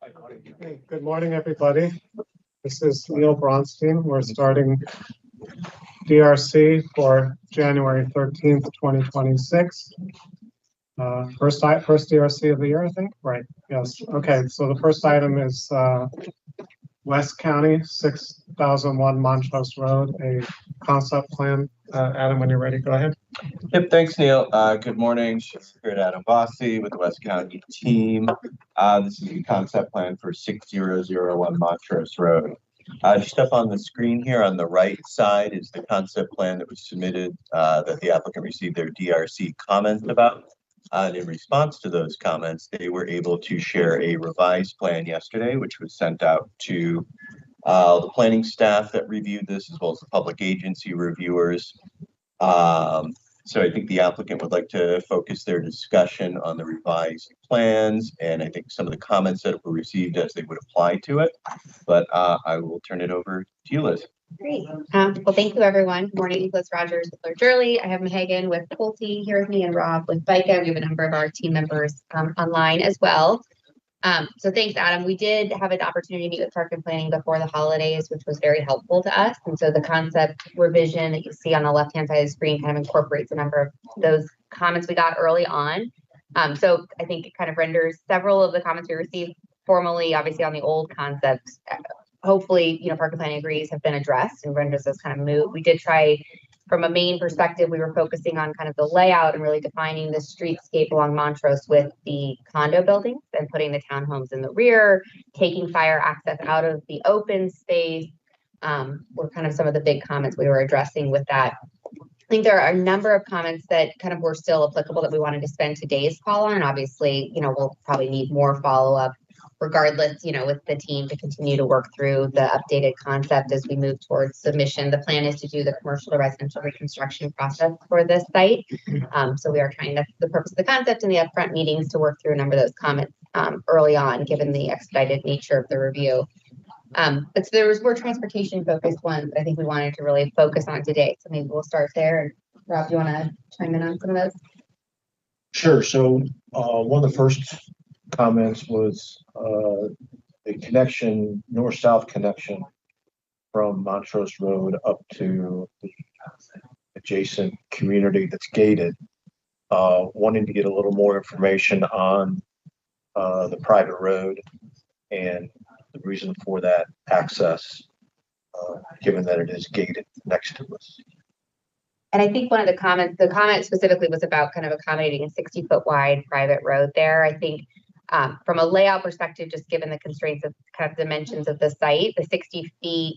Hey, good morning, everybody. This is Neil Bronstein. We're starting DRC for January 13th, 2026. First DRC of the year, I think. Right. Yes. Okay. So the first item is West County, 6001 Montrose Road, a concept plan. Adam, when you're ready, go ahead. Yep, thanks, Neil. Good morning. Here at Adam Bossi with the West County team. This is the concept plan for 6001 Montrose Road. Just up on the screen here on the right side is the concept plan that was submitted that the applicant received their DRC comments about. And in response to those comments, they were able to share a revised plan yesterday, which was sent out to the planning staff that reviewed this, as well as the public agency reviewers. So I think the applicant would like to focus their discussion on the revised plans and I think some of the comments that were received as they would apply to it. But I will turn it over to you, Liz. Great. Well, thank you, everyone. Good morning, Liz Rogers with Lord Durley. I have Megan with Pulte here with me and Rob with BICA. We have a number of our team members online as well. So thanks, Adam. We did have an opportunity to meet with Park and Planning before the holidays, which was very helpful to us. And so the concept revision that you see on the left-hand side of the screen kind of incorporates a number of those comments we got early on. So I think it kind of renders several of the comments we received formally, obviously on the old concepts. Hopefully, Park and Planning agrees have been addressed and renders those kind of moot. We did try. From a main perspective, we were focusing on kind of the layout and really defining the streetscape along Montrose with the condo buildings and putting the townhomes in the rear, taking fire access out of the open space, were kind of some of the big comments we were addressing with that. I think there are a number of comments that kind of were still applicable that we wanted to spend today's call on. And obviously, we'll probably need more follow-up regardless, with the team to continue to work through the updated concept as we move towards submission. The plan is to do the commercial to residential reconstruction process for this site. So we are trying the purpose of the concept and the upfront meetings to work through a number of those comments early on, given the expedited nature of the review. But so there was more transportation focused ones that I think we wanted to really focus on today. So maybe we'll start there. And Rob, do you want to chime in on some of those? Sure. So one of the first comments was the connection, north-south connection from Montrose Road up to the adjacent community that's gated. Wanting to get a little more information on the private road and the reason for that access, given that it is gated next to us. And I think one of the comment specifically was about kind of accommodating a 60-foot wide private road there. I think from a layout perspective, just given the constraints of kind of dimensions of the site, the 60 feet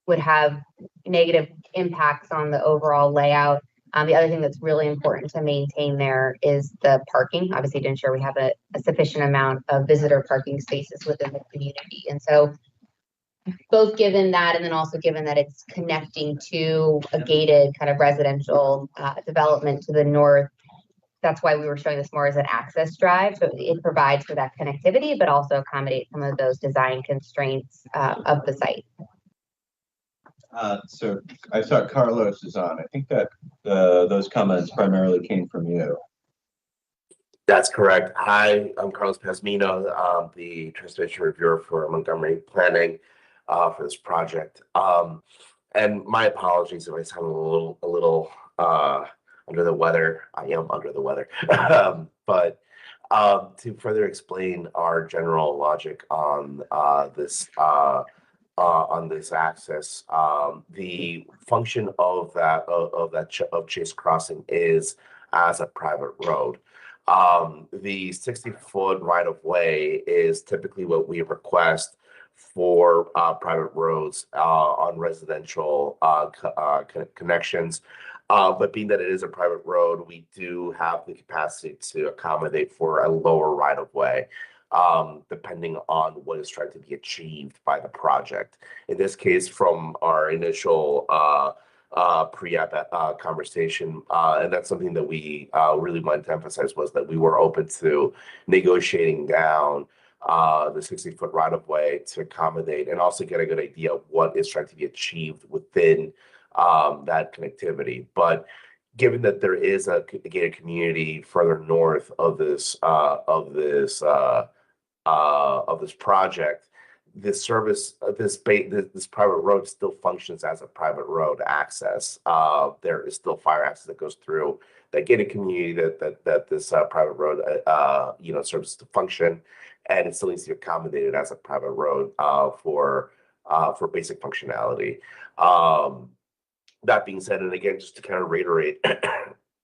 would have negative impacts on the overall layout. The other thing that's really important to maintain there is the parking, obviously to ensure we have a sufficient amount of visitor parking spaces within the community. And so both given that, and then also given that it's connecting to a gated kind of residential development to the north, that's why we were showing this more as an access drive. So it provides for that connectivity, but also accommodate some of those design constraints of the site. So I saw Carlos is on. I think that those comments primarily came from you. That's correct. Hi, I'm Carlos Pasmino, the transportation reviewer for Montgomery Planning for this project. And my apologies if I sound a little under the weather. I am under the weather. But to further explain our general logic on this access, the function of Chase Crossing is as a private road. The 60-foot right-of-way is typically what we request for private roads on residential connections. But being that it is a private road, we do have the capacity to accommodate for a lower right-of-way, depending on what is trying to be achieved by the project. In this case, from our initial pre-app conversation, and that's something that we really wanted to emphasize, was that we were open to negotiating down the 60-foot right-of-way to accommodate and also get a good idea of what is trying to be achieved within that connectivity. But given that there is a gated community further north of this of this project, this service, this private road still functions as a private road access. There is still fire access that goes through that gated community that this private road, serves to function, and it still needs to be accommodated as a private road for basic functionality. That being said, and again, just to kind of reiterate,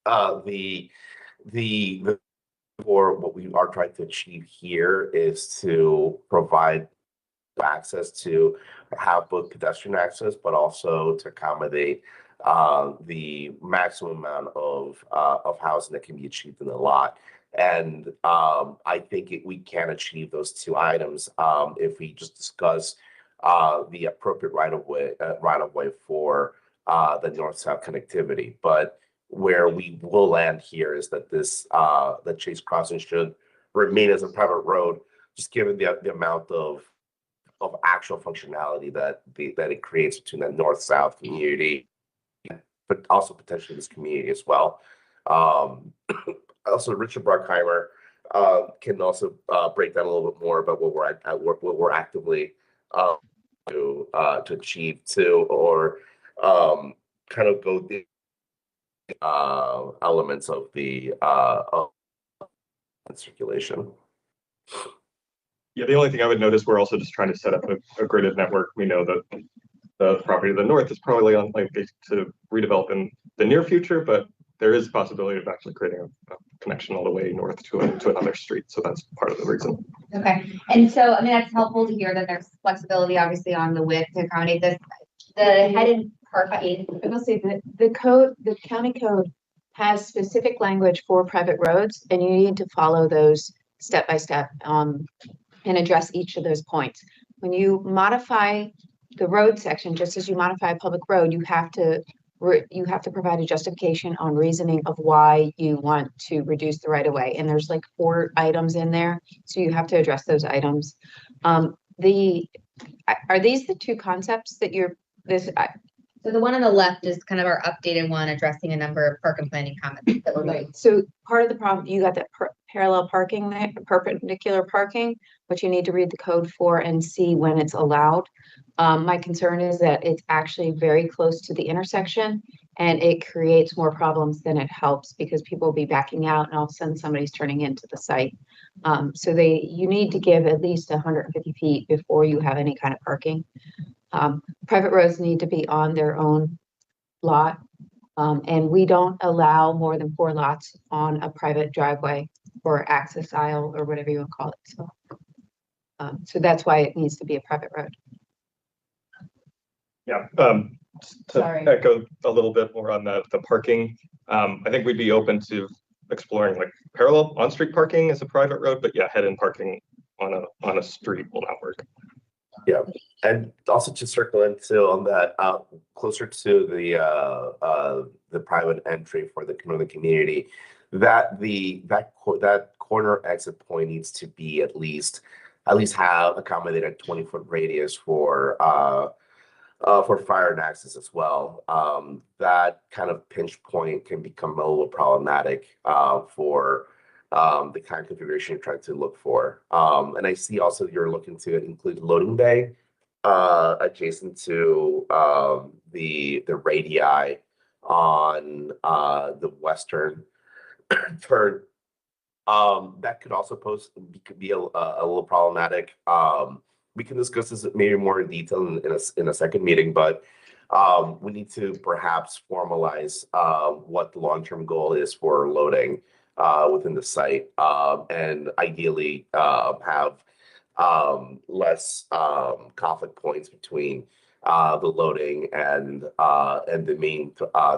the for what we are trying to achieve here is to provide access to have both pedestrian access, but also to accommodate the maximum amount of housing that can be achieved in the lot. And I think we can achieve those two items if we just discuss the appropriate right of way for the north-south connectivity. But where we will land here is that that Chase Crossing should remain as a private road, just given the amount of actual functionality that it creates between that north-south community, but also potentially this community as well. Also, Richard Bruckheimer can also break down a little bit more about what we're actively to achieve too, or kind of go the elements of the circulation. Yeah, the only thing I would notice, we're also just trying to set up a gridded network. We know that the property to the north is probably unlikely to redevelop in the near future, but there is a possibility of actually creating a connection all the way north to another street. So that's part of the reason. Okay, and so, I mean, that's helpful to hear that there's flexibility, obviously, on the width to accommodate this. The headed parking. I will say that the county code has specific language for private roads, and you need to follow those step by step and address each of those points. When you modify the road section, just as you modify a public road, you have to provide a justification on reasoning of why you want to reduce the right of way. And there's like 4 items in there, so you have to address those items. Are these the 2 concepts that So the one on the left is kind of our updated one addressing a number of park and planning comments that were made. Right. So part of the problem, you got that parallel parking there, perpendicular parking, which you need to read the code for and see when it's allowed. My concern is that it's actually very close to the intersection and it creates more problems than it helps because people will be backing out and all of a sudden somebody's turning into the site. So you need to give at least 150 feet before you have any kind of parking. Private roads need to be on their own lot. And we don't allow more than 4 lots on a private driveway or access aisle or whatever you want to call it. So that's why it needs to be a private road. Yeah. Sorry. Echo a little bit more on the parking. I think we'd be open to exploring like parallel on-street parking as a private road, but yeah, head-in parking on a street will not work. Yeah, and also to circle into on that, closer to the private entry for the community, that corner exit point needs to be at least have accommodated 20-foot radius for fire and access as well. That kind of pinch point can become a little problematic for the kind of configuration you're trying to look for. And I see also you're looking to include loading bay adjacent to the radii on the western turn. That could also be a little problematic. We can discuss this maybe more in detail in a second meeting, but we need to perhaps formalize what the long-term goal is for loading within the site, and ideally have less conflict points between the loading and the main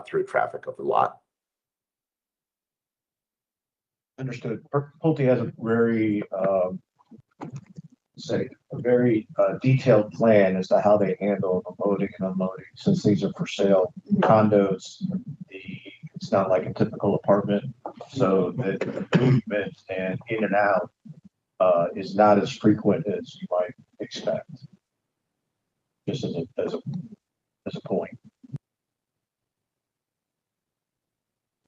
through traffic of the lot. Understood. Pulte has a very detailed plan as to how they handle the loading and unloading. Since these are for sale condos, it's not like a typical apartment, so the movement and in and out is not as frequent as you might expect. Just as a point.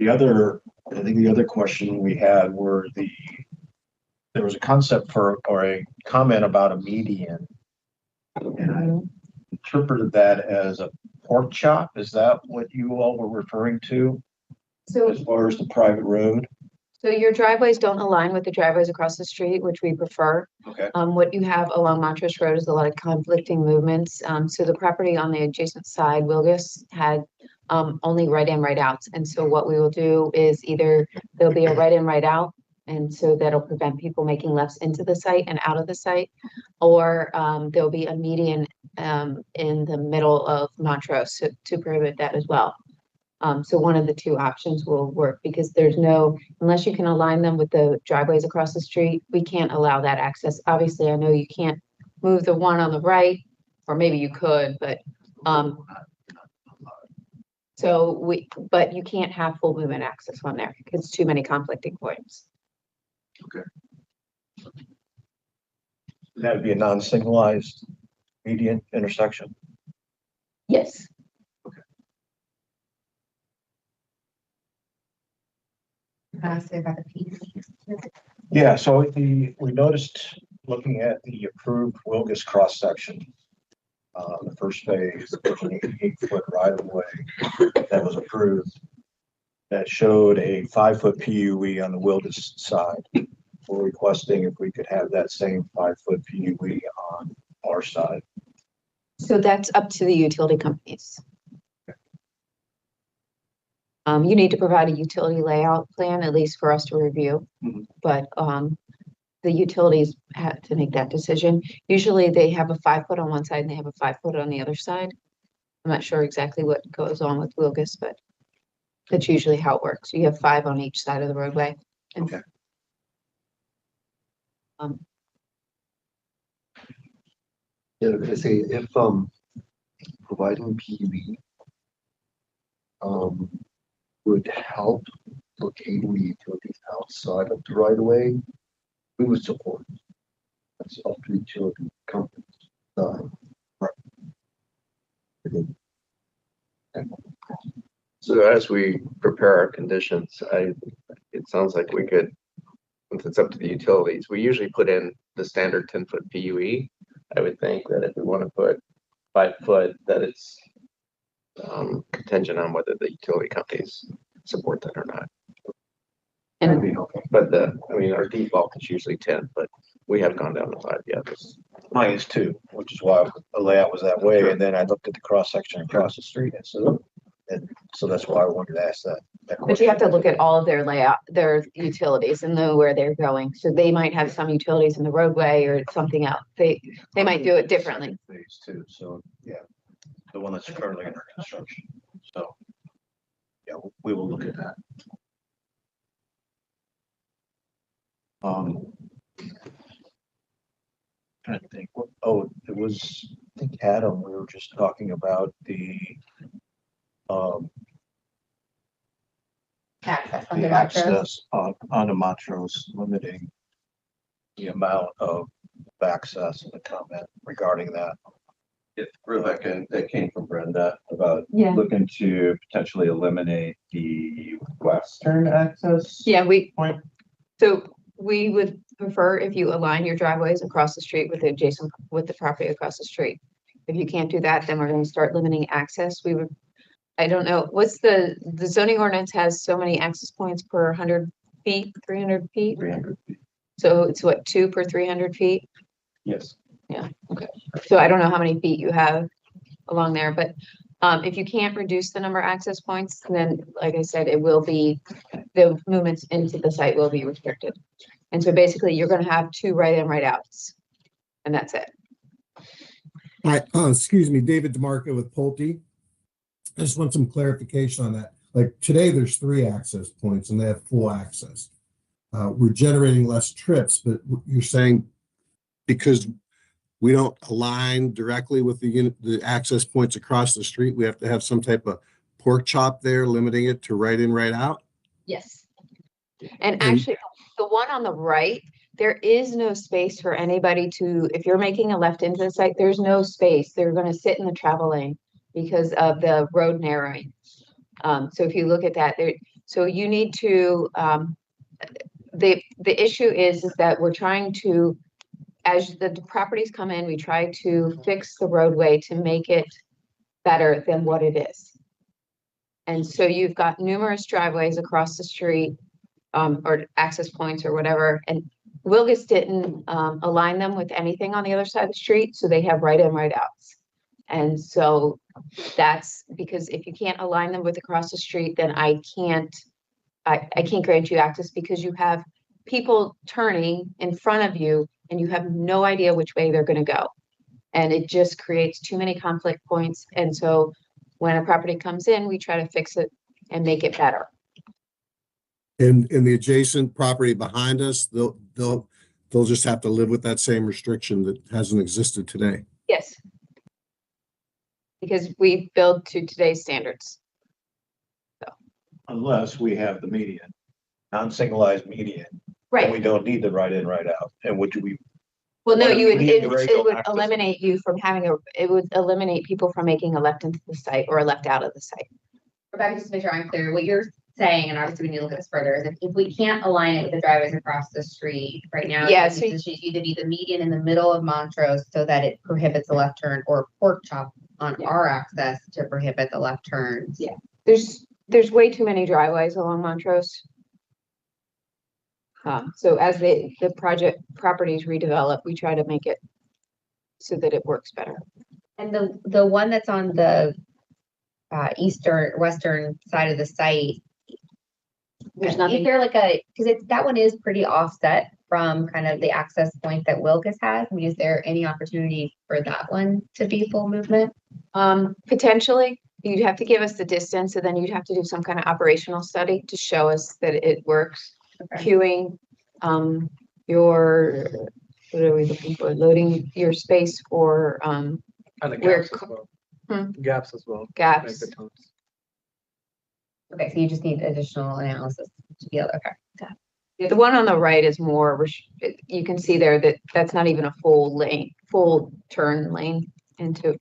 I think the other question we had were the there was a concept for, or a comment about a median. And I interpreted that as a pork chop. Is that what you all were referring to So, as far as the private road? so your driveways don't align with the driveways across the street, which we prefer. Okay. What you have along Montrose Road is a lot of conflicting movements. So the property on the adjacent side, Wilgus, had only right in, right outs. And so what we will do is either there'll be a right in, right out. And so that'll prevent people making lefts into the site and out of the site. Or there'll be a median in the middle of Montrose to prohibit that as well. So one of the two options will work because there's no, unless you can align them with the driveways across the street, we can't allow that access. Obviously, I know you can't move the one on the right, or maybe you could, but but you can't have full movement access on there because it's too many conflicting points. That'd be a non-signalized median intersection. Yes. So about the piece. Yeah, so we noticed looking at the approved Wilgus cross section. The first phase, there's an 88-foot right of way that was approved that showed a 5-foot PUE on the Wilgus side. We're requesting if we could have that same 5-foot PUE on our side. So that's up to the utility companies. You need to provide a utility layout plan, at least for us to review. Mhm. But the utilities have to make that decision. Usually they have a 5-foot on one side and they have a 5-foot on the other side. I'm not sure exactly what goes on with Wilgus, but that's usually how it works. You have 5 on each side of the roadway. And, Okay. Yeah, I say if providing PUE would help locating the utilities outside of the right of way, we would support it. That's up to the utility companies. So as we prepare our conditions, it sounds like we could, since it's up to the utilities, we usually put in the standard 10-foot PUE. I would think that if we want to put 5-foot, that it's contingent on whether the utility companies support that or not. and But our default is usually 10, but we have gone down to 5 yet. Mine is 2, which is why the layout was that way. And then I looked at the cross section across the street and said, oh, and so that's why I wanted to ask that. but you have to look at all of their layout, their utilities and know where they're going. So they might have some utilities in the roadway or something else. They might do it differently. Phase 2, so yeah, the one that's currently under construction. So yeah, we will look at that. Trying to think, it was, I think Adam, we were just talking about the Access on the the Montrose. access on the Montrose, limiting the amount of access and the comment regarding that. Rebecca, that came from Brenda about Yeah. looking to potentially eliminate the western access. Yeah, Point. so we would prefer if you align your driveways across the street with the property across the street. If you can't do that, then we're going to start limiting access. I don't know, what's the zoning ordinance has so many access points per 100 feet, 300 feet? 300 feet. So it's what, 2 per 300 feet? Yes. So I don't know how many feet you have along there, but if you can't reduce the number of access points, then like I said, it will be, the movements into the site will be restricted. And so basically you're going to have 2 right in, right outs. And that's it. Hi, excuse me, David DeMarco with Pulte. I just want some clarification on that. Like today, there's 3 access points and they have full access. We're generating less trips, but you're saying because we don't align directly with the access points across the street, we have to have some type of pork chop there, limiting it to right in, right out? Yes. And actually, the one on the right, there is no space for anybody to, if you're making a left into the site, there's no space. They're going to sit in the travel lane because of the road narrowing. So if you look at that, so you need to, the issue is that we're trying to, as the properties come in, we try to fix the roadway to make it better than what it is. And so you've got numerous driveways across the street, or access points or whatever, and Wilgus didn't align them with anything on the other side of the street, so they have right in, right outs. And so that's because if you can't align them with across the street, then I can't grant you access because you have people turning in front of you and you have no idea which way they're gonna go. And it just creates too many conflict points. And so when a property comes in, we try to fix it and make it better. In the adjacent property behind us, they'll just have to live with that same restriction that hasn't existed today. Yes. Because we build to today's standards. Unless we have the median, non-signalized median, and we don't need the right in, right out. And would we, Well, no, What you would, median it ratio would access- eliminate you from it would eliminate people from making a left into the site or a left out of the site. Rebecca, just to make sure I'm clear, what you're saying, and obviously we need to look at this further, is if we can't align it with the driveways across the street right now. Yeah, it needs to either be the median in the middle of Montrose so that it prohibits a left turn, or pork chop on our access to prohibit the left turns. Yeah. There's way too many driveways along Montrose. So as the project properties redevelop, we try to make it so that it works better. And the one that's on the western side of the site, There's is nothing, there like because that one is pretty offset from kind of the access point that Wilkes has? I mean, is there any opportunity for that one to be full movement? potentially, you'd have to give us the distance and then you'd have to do some kind of operational study to show us that it works. Okay. Queuing, what are we looking for? Loading your space for, And the Where gaps as well. Hmm. Gaps as well. Make gaps. the tones. Okay, so you just need additional analysis to be able, okay. The one on the right is more, you can see there that that's not even a full lane, full turn lane into.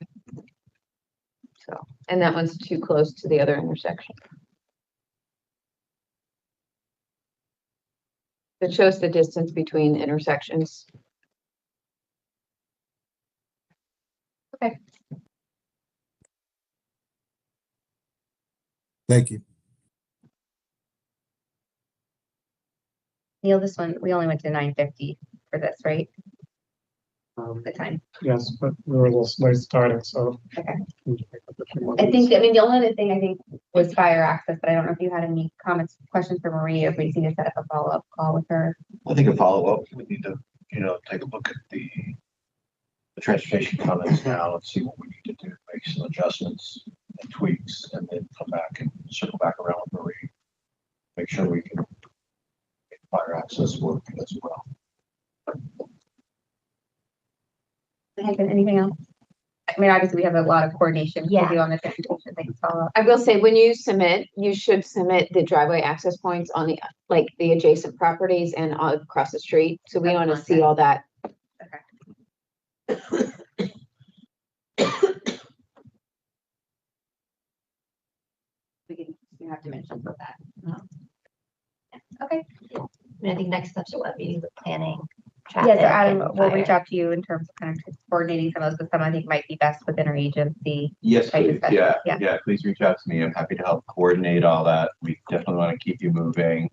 So, and that one's too close to the other intersection. It shows the distance between intersections. Thank you. Neil, this one, we only went to 9:50 for this, right? The time. Yes, but we were a little late starting, so. Okay. we need to make up a few more I minutes. think, I mean, the only other thing I think was fire access, but I don't know if you had any comments, questions for Maria, if we need to set up a follow-up call with her. I think a follow-up, we need to, take a look at the transportation comments now and see what we need to do, make some adjustments and tweaks, and then come back and circle back around with Marie. Make sure we can make fire access work as well. Anything else? I mean, obviously, we have a lot of coordination to Yeah. do on the transportation things follow-up. I will say, when you submit, you should submit the driveway access points on the adjacent properties and across the street. So we want to see all that. You have dimensions of that. Okay. I think next steps are what meetings with planning. Yeah, so traffic, Adam, and we'll fire. reach out to you in terms of kind of coordinating some of those, but some I think might be best with interagency. Yes, Type please. discussion. Yeah, Yeah. please reach out to me. I'm happy to help coordinate all that. We definitely want to keep you moving.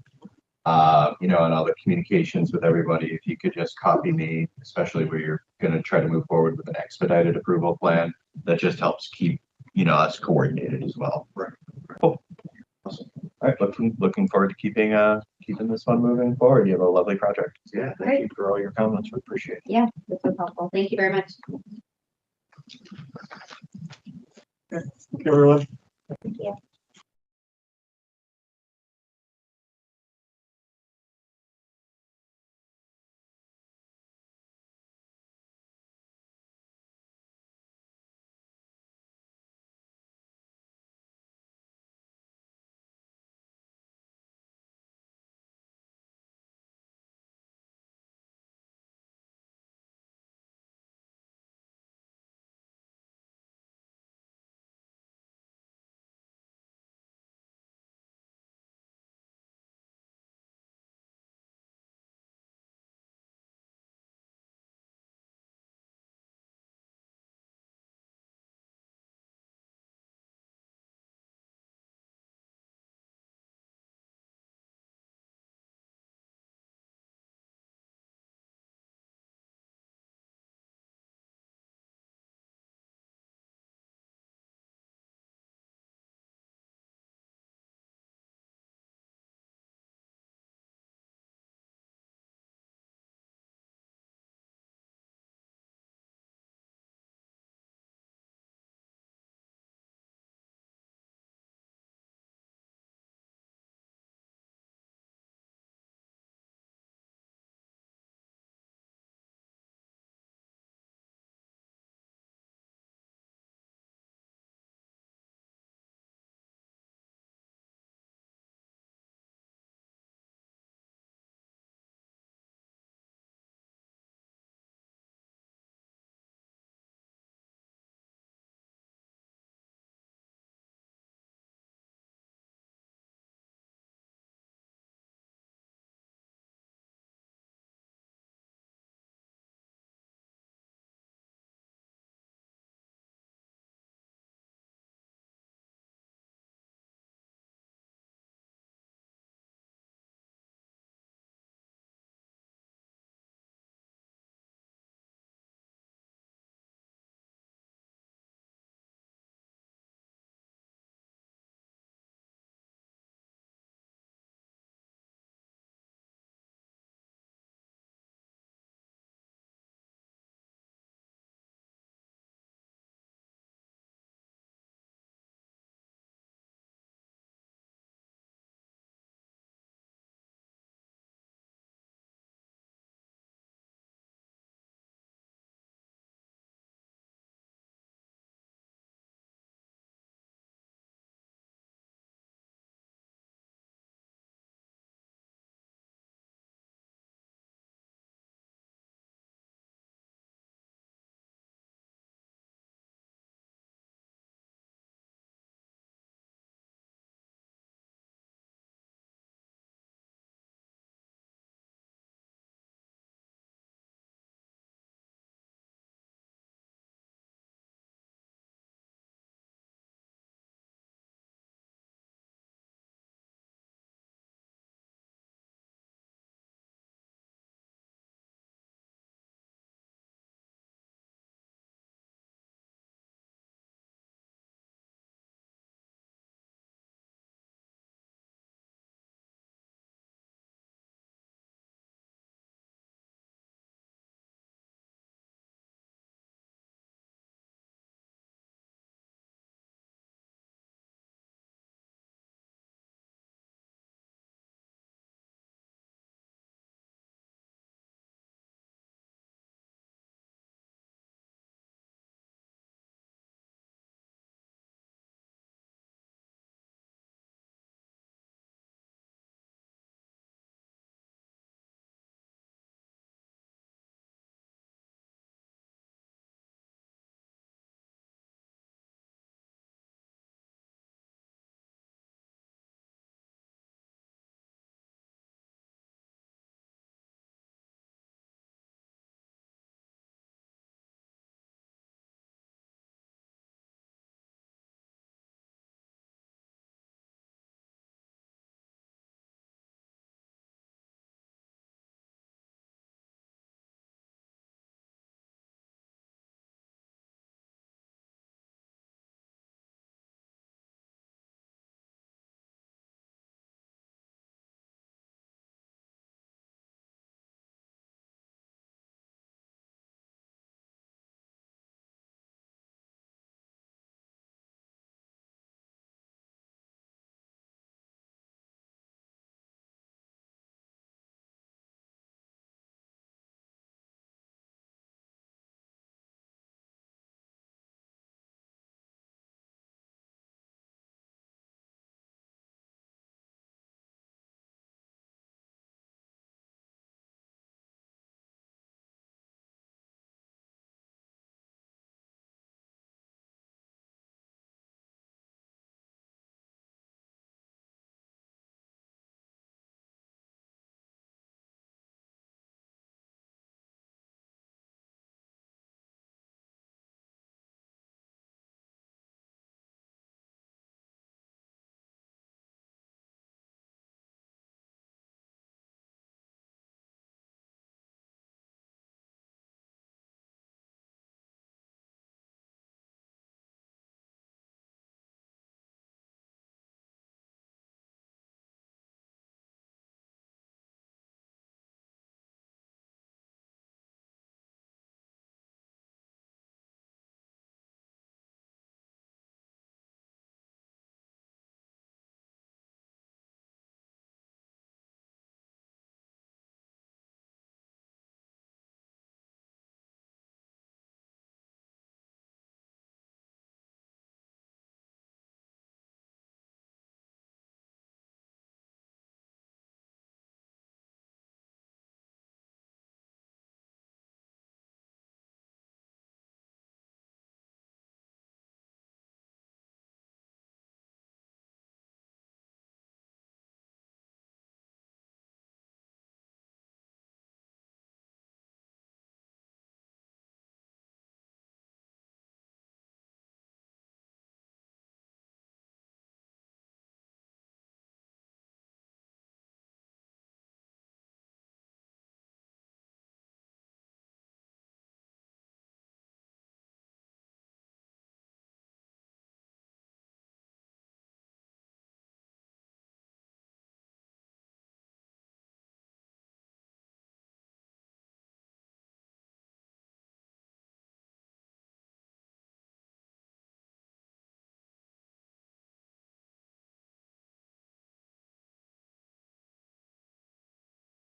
And all the communications with everybody. If you could just copy me, especially where you're going to try to move forward with an expedited approval plan, that just helps keep, us coordinated as well. Right. Cool. Awesome. All right, looking forward to keeping this one moving forward. You have a lovely project. Yeah, thank you for all your comments. We appreciate it. Yeah, this was helpful. Thank you very much. Thank you, everyone.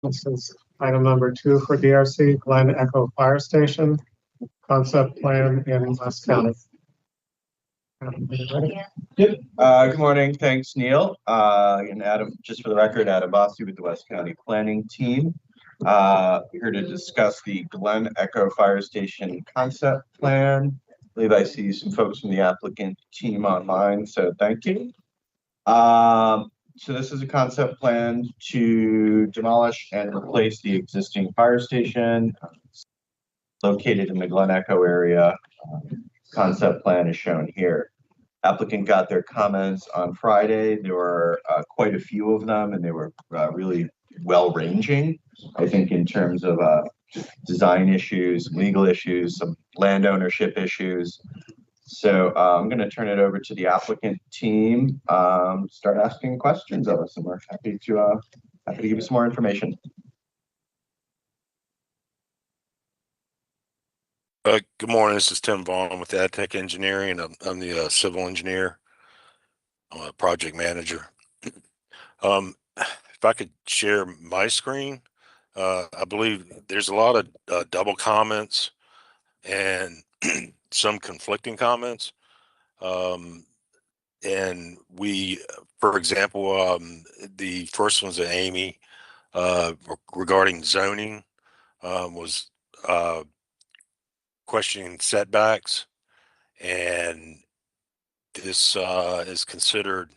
This is item number 2 for DRC, Glen Echo Fire Station, concept plan in West County. Adam, are you ready? Yep. Good morning. Thanks, Neil. And Adam, just for the record, Adam Bossi with the West County Planning Team. Here to discuss the Glen Echo Fire Station concept plan. I believe I see some folks from the applicant team online, so thank you. So this is a concept plan to demolish and replace the existing fire station located in the Glen Echo area. Concept plan is shown here. Applicant got their comments on Friday. There were quite a few of them, and they were really well ranging, I think, in terms of design issues, legal issues, some land ownership issues. So I'm going to turn it over to the applicant team, start asking questions of us, and we're happy to give you some more information. Good morning. This is Tim Vaughn with AdTech Engineering. I'm the civil engineer. I'm a project manager. If I could share my screen, I believe there's a lot of double comments and some conflicting comments. And we, for example, the first one's at Amy regarding zoning was questioning setbacks, and this is considered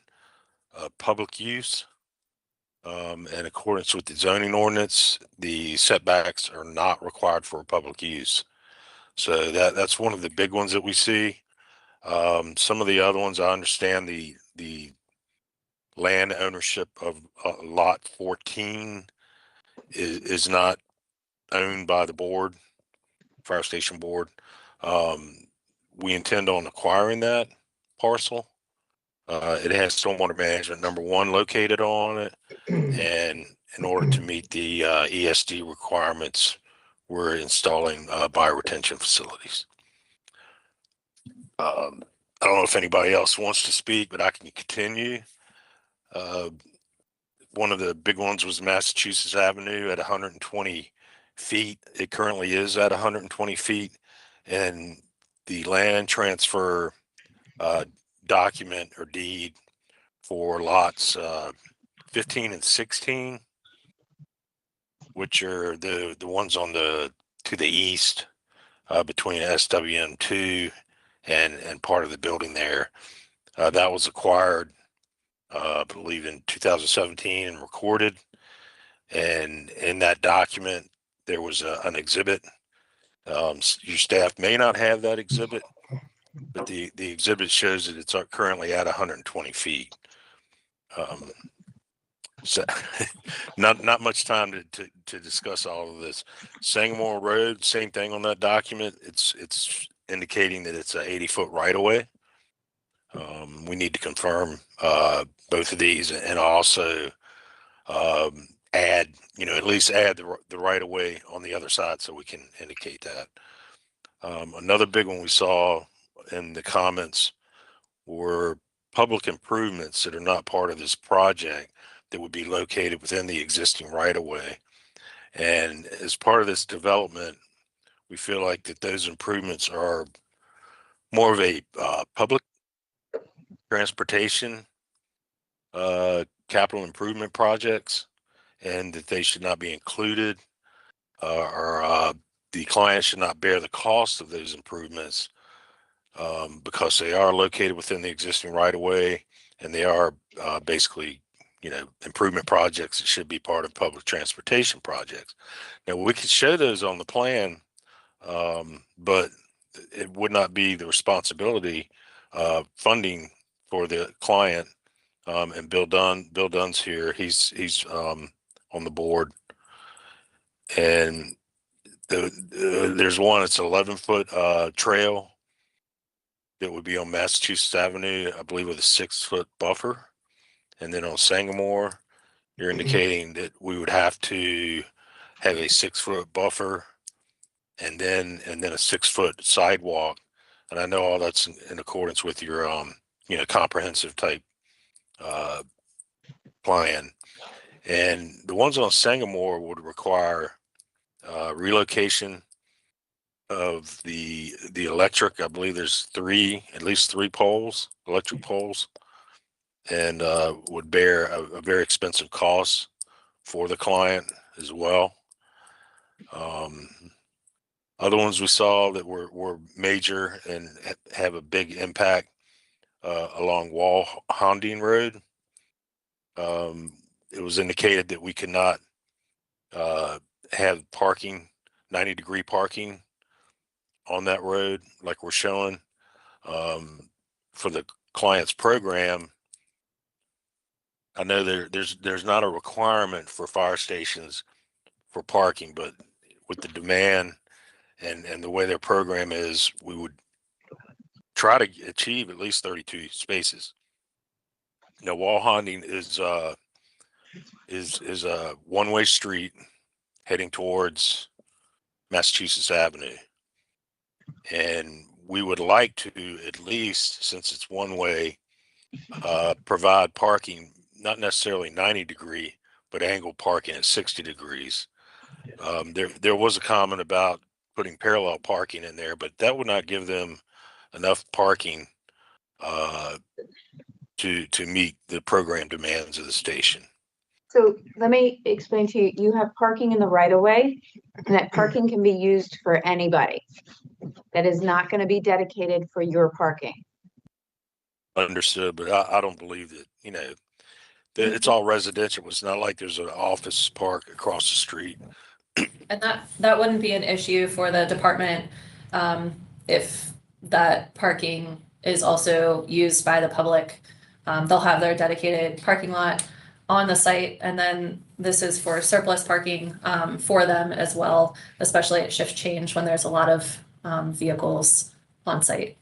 public use. In accordance with the zoning ordinance, the setbacks are not required for public use. So that's one of the big ones that we see. Some of the other ones, I understand the land ownership of lot 14 is not owned by the board, fire station board. We intend on acquiring that parcel. It has stormwater management number 1 located on it, and in order to meet the ESD requirements, we're installing bioretention facilities. I don't know if anybody else wants to speak, but I can continue. One of the big ones was Massachusetts Avenue at 120 feet. It currently is at 120 feet, and the land transfer document or deed for lots 15 and 16, which are the ones on the to the east between SWM2 and part of the building there. That was acquired, I believe, in 2017 and recorded. And in that document, there was an exhibit. Your staff may not have that exhibit, but the exhibit shows that it's currently at 120 feet. So not much time to discuss all of this. Sangamore Road, same thing on that document. It's indicating that it's a 80-foot right of way. We need to confirm both of these, and also add, at least add the right of way on the other side so we can indicate that. Another big one we saw in the comments were public improvements that are not part of this project that would be located within the existing right of way. And as part of this development, we feel like that those improvements are more of a public transportation capital improvement projects, and that they should not be included, or the client should not bear the cost of those improvements because they are located within the existing right of way, and they are basically, improvement projects that should be part of public transportation projects. Now, we could show those on the plan, but it would not be the responsibility funding for the client. And Bill Dunn's here. He's on the board, and there's one. It's an 11-foot trail that would be on Massachusetts Avenue, I believe, with a 6-foot buffer. And then on Sangamore, you're indicating that we would have to have a 6-foot buffer, and then a 6-foot sidewalk. And I know all that's in accordance with your comprehensive type plan. And the ones on Sangamore would require relocation of the electric. I believe there's at least three poles, electric poles, and would bear a very expensive cost for the client as well. Other ones we saw that were major and have a big impact along Wall Hounding Road. It was indicated that we could not have parking, 90-degree parking on that road like we're showing. For the client's program, I know there's not a requirement for fire stations for parking, but with the demand and the way their program is, we would try to achieve at least 32 spaces. Now, wall hunting is a one-way street heading towards Massachusetts Avenue, and we would like to, at least since it's one way, provide parking, not necessarily 90-degree, but angled parking at 60 degrees. There was a comment about putting parallel parking in there, but that would not give them enough parking to meet the program demands of the station. So let me explain to you, you have parking in the right of way, and that parking can be used for anybody. That is not going to be dedicated for your parking. Understood, but I don't believe that, that it's all residential. It's not like there's an office park across the street. And that wouldn't be an issue for the department if that parking is also used by the public. They'll have their dedicated parking lot on the site, and then this is for surplus parking for them as well, especially at shift change when there's a lot of vehicles on site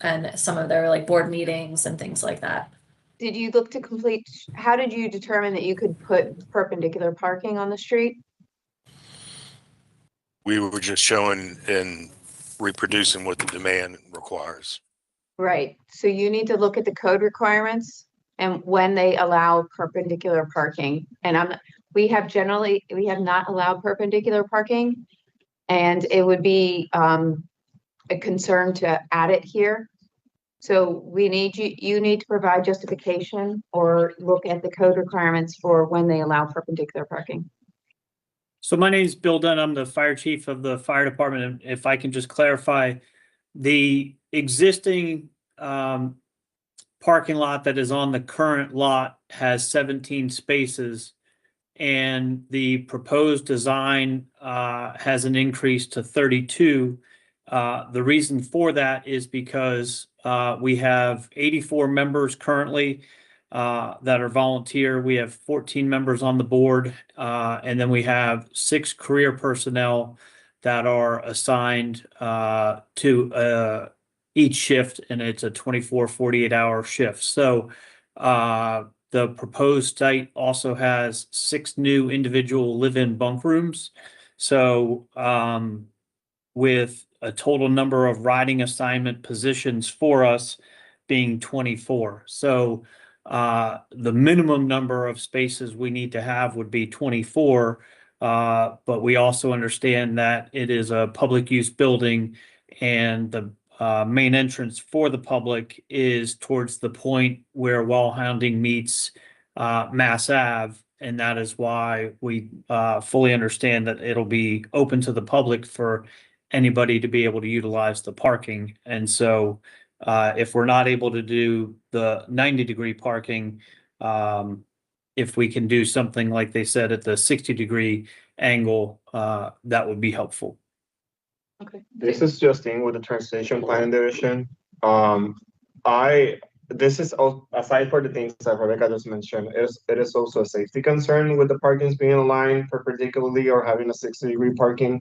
and some of their like board meetings and things like that. Did you look to complete, how did you determine that you could put perpendicular parking on the street? We were just showing and reproducing what the demand requires. Right, so you need to look at the code requirements and when they allow perpendicular parking. And we have not allowed perpendicular parking. And it would be a concern to add it here. So you need to provide justification or look at the code requirements for when they allow perpendicular parking. So my name is Bill Dunn. I'm the fire chief of the fire department. And if I can just clarify, the existing parking lot that is on the current lot has 17 spaces, and the proposed design has an increase to 32. The reason for that is because we have 84 members currently that are volunteer. We have 14 members on the board, and then we have 6 career personnel that are assigned to each shift, and it's a 24, 48-hour shift. So the proposed site also has 6 new individual live-in bunk rooms. So with a total number of riding assignment positions for us being 24. So the minimum number of spaces we need to have would be 24. But we also understand that it is a public use building, and the main entrance for the public is towards the point where Wall Hounding meets Mass Ave. And that is why we fully understand that it'll be open to the public for anybody to be able to utilize the parking. And so if we're not able to do the 90-degree parking, if we can do something like they said at the 60-degree angle, that would be helpful. Okay. This is Justin with the Transportation Planning Division. This is aside for the things that Rebecca just mentioned, it is also a safety concern with the parkings being aligned perpendicularly or having a 60-degree parking.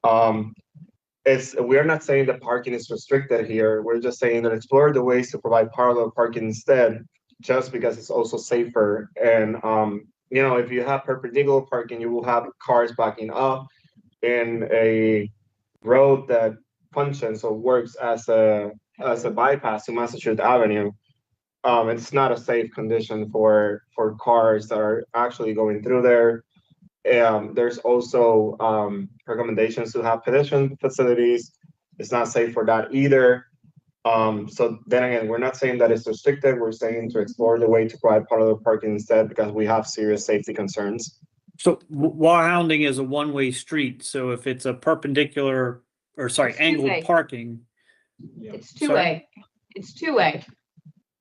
We're not saying that parking is restricted here. We're just saying that explore the ways to provide parallel parking instead, just because it's also safer. And if you have perpendicular parking, you will have cars backing up in a road that functions or works as a bypass to Massachusetts Avenue. it's not a safe condition for cars that are actually going through there. There's also recommendations to have pedestrian facilities. It's not safe for that either. So then again, we're not saying that it's restricted. We're saying to explore the way to provide parallel parking instead because we have serious safety concerns. So Wauhounding is a one-way street, so if it's a perpendicular, or sorry, It's angled two-way. parking. It's two-way. It's two-way.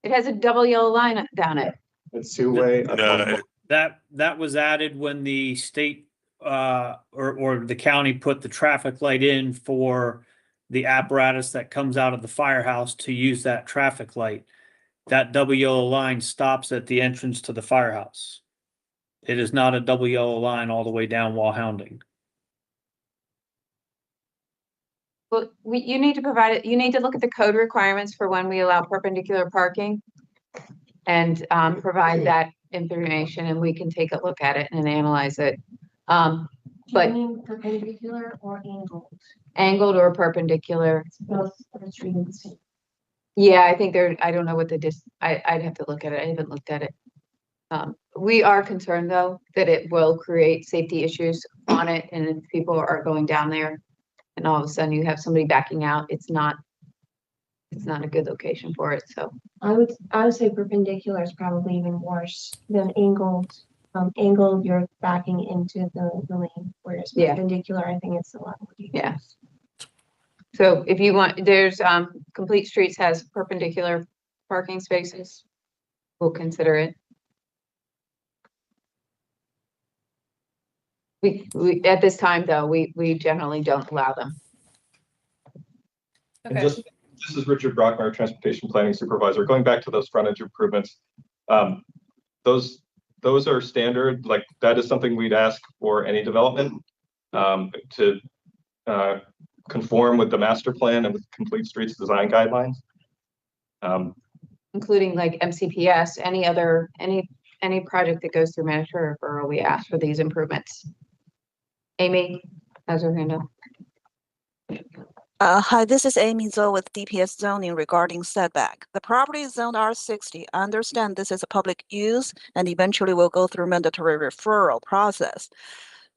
It has a double yellow line down it. It's two-way. No, That was added when the state or the county put the traffic light in for the apparatus that comes out of the firehouse to use that traffic light. That double yellow line stops at the entrance to the firehouse. It is not a double yellow line all the way down Wauhounding. Well, you need to provide it, you need to look at the code requirements for when we allow perpendicular parking and provide that information, and we can take a look at it and analyze it. But perpendicular or angled? Angled or perpendicular. Both are treated the same. Yeah, I think I don't know what I'd have to look at it. I haven't looked at it. We are concerned though that it will create safety issues on it, and if people are going down there and all of a sudden you have somebody backing out, it's not a good location for it, so. I would say perpendicular is probably even worse than angled. Angled, you're backing into the lane, whereas Yeah. perpendicular, I think it's a lot more dangerous. Yeah. So if you want, there's Complete Streets has perpendicular parking spaces. We'll consider it. We at this time though, we generally don't allow them. And Okay. this is Richard Brockmeyer, Transportation Planning Supervisor. Going back to those frontage improvements, those are standard. Like that is something we'd ask for any development to conform with the master plan and with Complete Streets design guidelines. Including like MCPS, any project that goes through mandatory referral, we ask for these improvements. Amy has her hand up. Hi, this is Amy Zhou with DPS zoning regarding setback. The property is zoned R60. I understand this is a public use and eventually will go through mandatory referral process.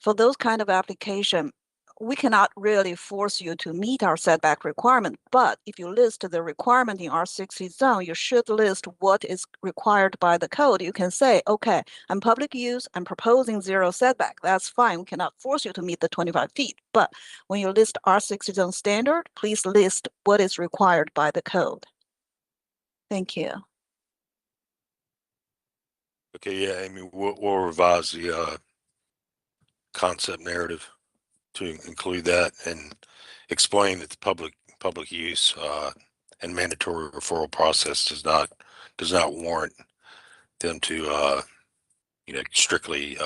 For those kind of application, we cannot really force you to meet our setback requirement, but if you list the requirement in R60 zone, you should list what is required by the code. You can say, okay, I'm public use, I'm proposing 0 setback. That's fine. We cannot force you to meet the 25 feet. But when you list R60 zone standard, please list what is required by the code. Thank you. okay, yeah, Amy, we'll revise the concept narrative to include that and explain that the public use and mandatory referral process does not warrant them to strictly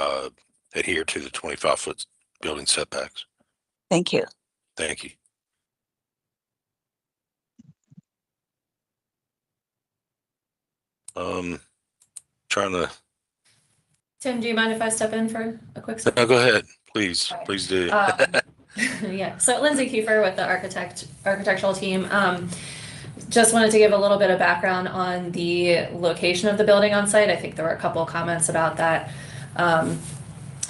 adhere to the 25-foot building setbacks. Thank you. Thank you. Trying to. Tim, do you mind if I step in for a quick second? No, go ahead, please. Okay. Please do. Yeah, so Lindsay Kiefer with the architectural team. Just wanted to give a little bit of background on the location of the building on site. I think there were a couple of comments about that.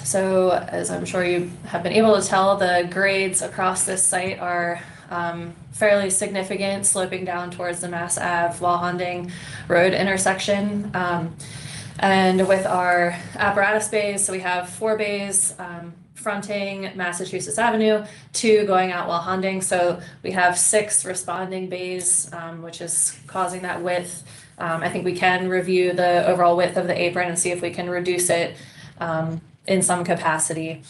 So as I'm sure you have been able to tell, the grades across this site are fairly significant, sloping down towards the Mass Ave Wauhounding Road intersection. And with our apparatus bays, so we have 4 bays fronting Massachusetts Avenue, 2 going out Wauhounding. So we have 6 responding bays, which is causing that width. I think we can review the overall width of the apron and see if we can reduce it in some capacity.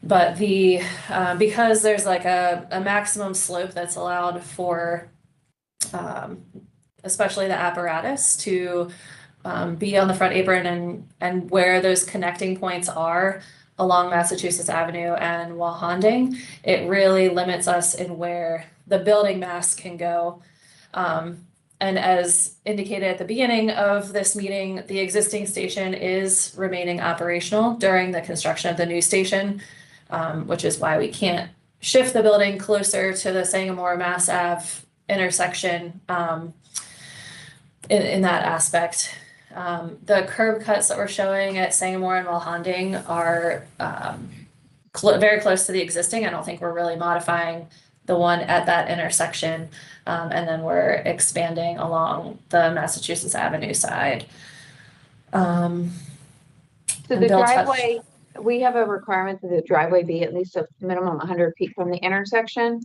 But because there's like a maximum slope that's allowed for especially the apparatus to be on the front apron and where those connecting points are along Massachusetts Avenue and Wauhounding, it really limits us in where the building mass can go. And as indicated at the beginning of this meeting, the existing station is remaining operational during the construction of the new station, which is why we can't shift the building closer to the Sangamore Mass Ave intersection in that aspect. The curb cuts that we're showing at Sangamore and Walhanding are very close to the existing. I don't think we're really modifying the one at that intersection. And then we're expanding along the Massachusetts Avenue side. So and the Bill touched- driveway, we have a requirement that the driveway be at least a minimum 100 feet from the intersection.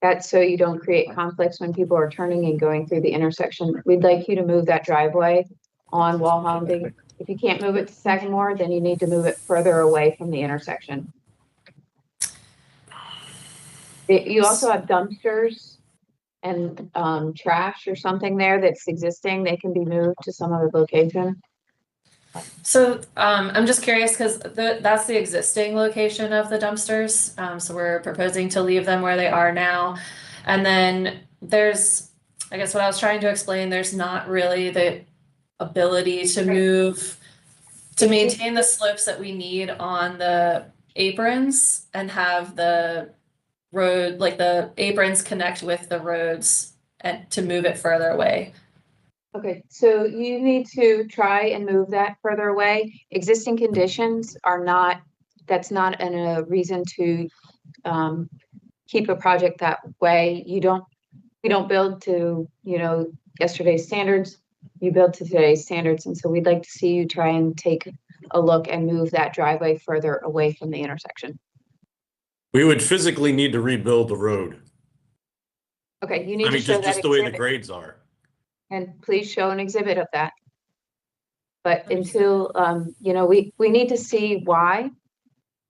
That's so you don't create conflicts when people are turning and going through the intersection. We'd like you to move that driveway on Walhanding. If you can't move it to Sagamore, then you need to move it further away from the intersection. You also have dumpsters and trash or something there that's existing. They can be moved to some other location. So I'm just curious because that's the existing location of the dumpsters. So we're proposing to leave them where they are now. And then there's, I guess what I was trying to explain, there's not really the ability to move, to maintain the slopes that we need on the aprons and have the road, like the aprons connect with the roads and to move it further away. Okay, so you need to try and move that further away. Existing conditions are not, that's not a reason to keep a project that way. We don't build to, yesterday's standards. You build to today's standards. And so we'd like to see you try and take a look and move that driveway further away from the intersection. We would physically need to rebuild the road. Okay, you need to show that just the way the exhibit. grades are. And please show an exhibit of that. But until, we need to see why.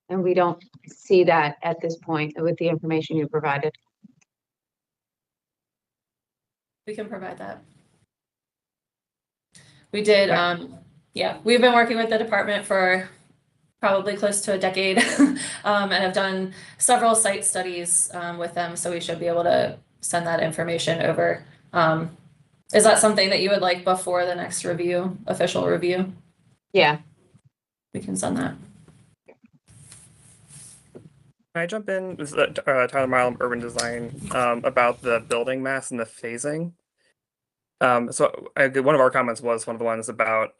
And we don't see that at this point with the information you provided. We can provide that. We did, yeah, we've been working with the department for probably close to a decade and have done several site studies with them. So we should be able to send that information over. Is that something that you would like before the next review, official review? Yeah. We can send that. Can I jump in? This is Tyler Mile, Urban Design, about the building mass and the phasing. So one of our comments was one of the ones about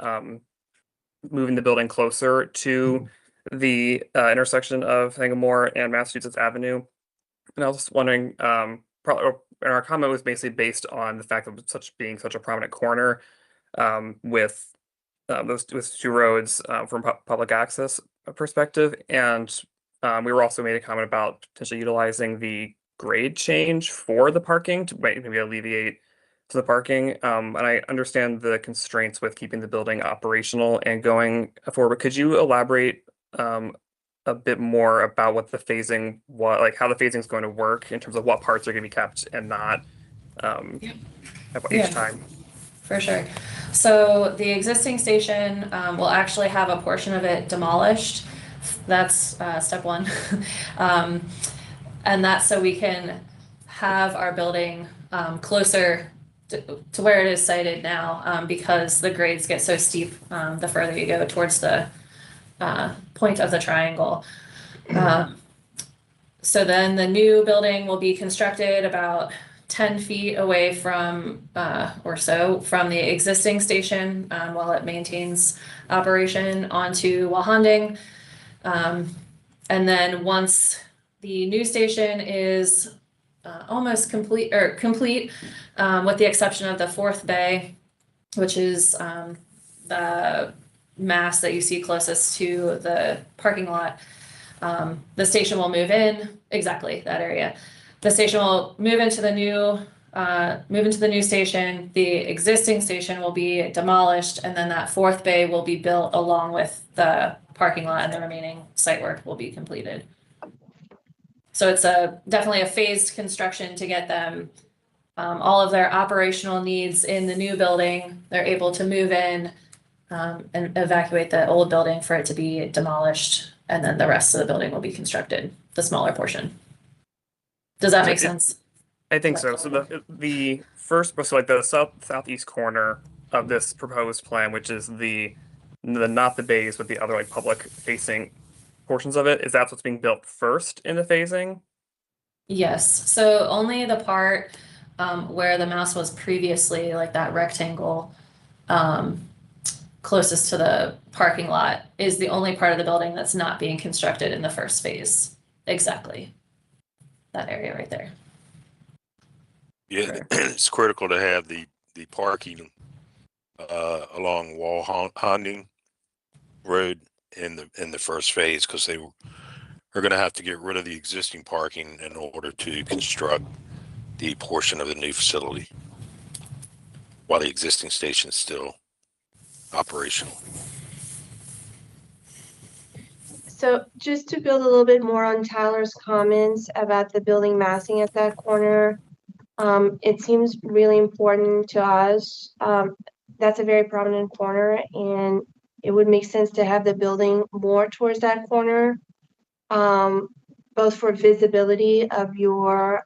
moving the building closer to the intersection of Sangamore and Massachusetts Avenue. And I was just wondering, and our comment was basically based on the fact of being such a prominent corner with those two roads from public access perspective. And we were also made a comment about potentially utilizing the grade change for the parking to maybe alleviate to the parking. And I understand the constraints with keeping the building operational and going forward. But could you elaborate a bit more about what the phasing, how the phasing is going to work in terms of what parts are going to be kept and not at each time? For sure. So the existing station will actually have a portion of it demolished. That's step one. And that's so we can have our building closer to where it is sited now because the grades get so steep the further you go towards the point of the triangle. So then the new building will be constructed about 10 feet away from or so from the existing station while it maintains operation onto Walhanding. And then once the new station is almost complete with the exception of the fourth bay, which is the mass that you see closest to the parking lot. The station will move in exactly that area. The station will move into the new station. The existing station will be demolished, and then that fourth bay will be built along with the parking lot, and the remaining site work will be completed. So it's definitely a phased construction to get them all of their operational needs in the new building. They're able to move in and evacuate the old building for it to be demolished, and then the rest of the building will be constructed, the smaller portion. Does that make sense? I think so. So the first, so like the southeast corner of this proposed plan, which is the not the bays, but the other like public facing portions of it, is that what's being built first in the phasing? Yes. So only the part where the mouse was previously, like that rectangle, closest to the parking lot, is the only part of the building that's not being constructed in the first phase. Exactly. That area right there. Yeah, it's critical to have the parking along Handing Road in the first phase, because they are going to have to get rid of the existing parking in order to construct the portion of the new facility while the existing station is still operational. So just to build a little bit more on Tyler's comments about the building massing at that corner, it seems really important to us. That's a very prominent corner, and it would make sense to have the building more towards that corner, both for visibility of your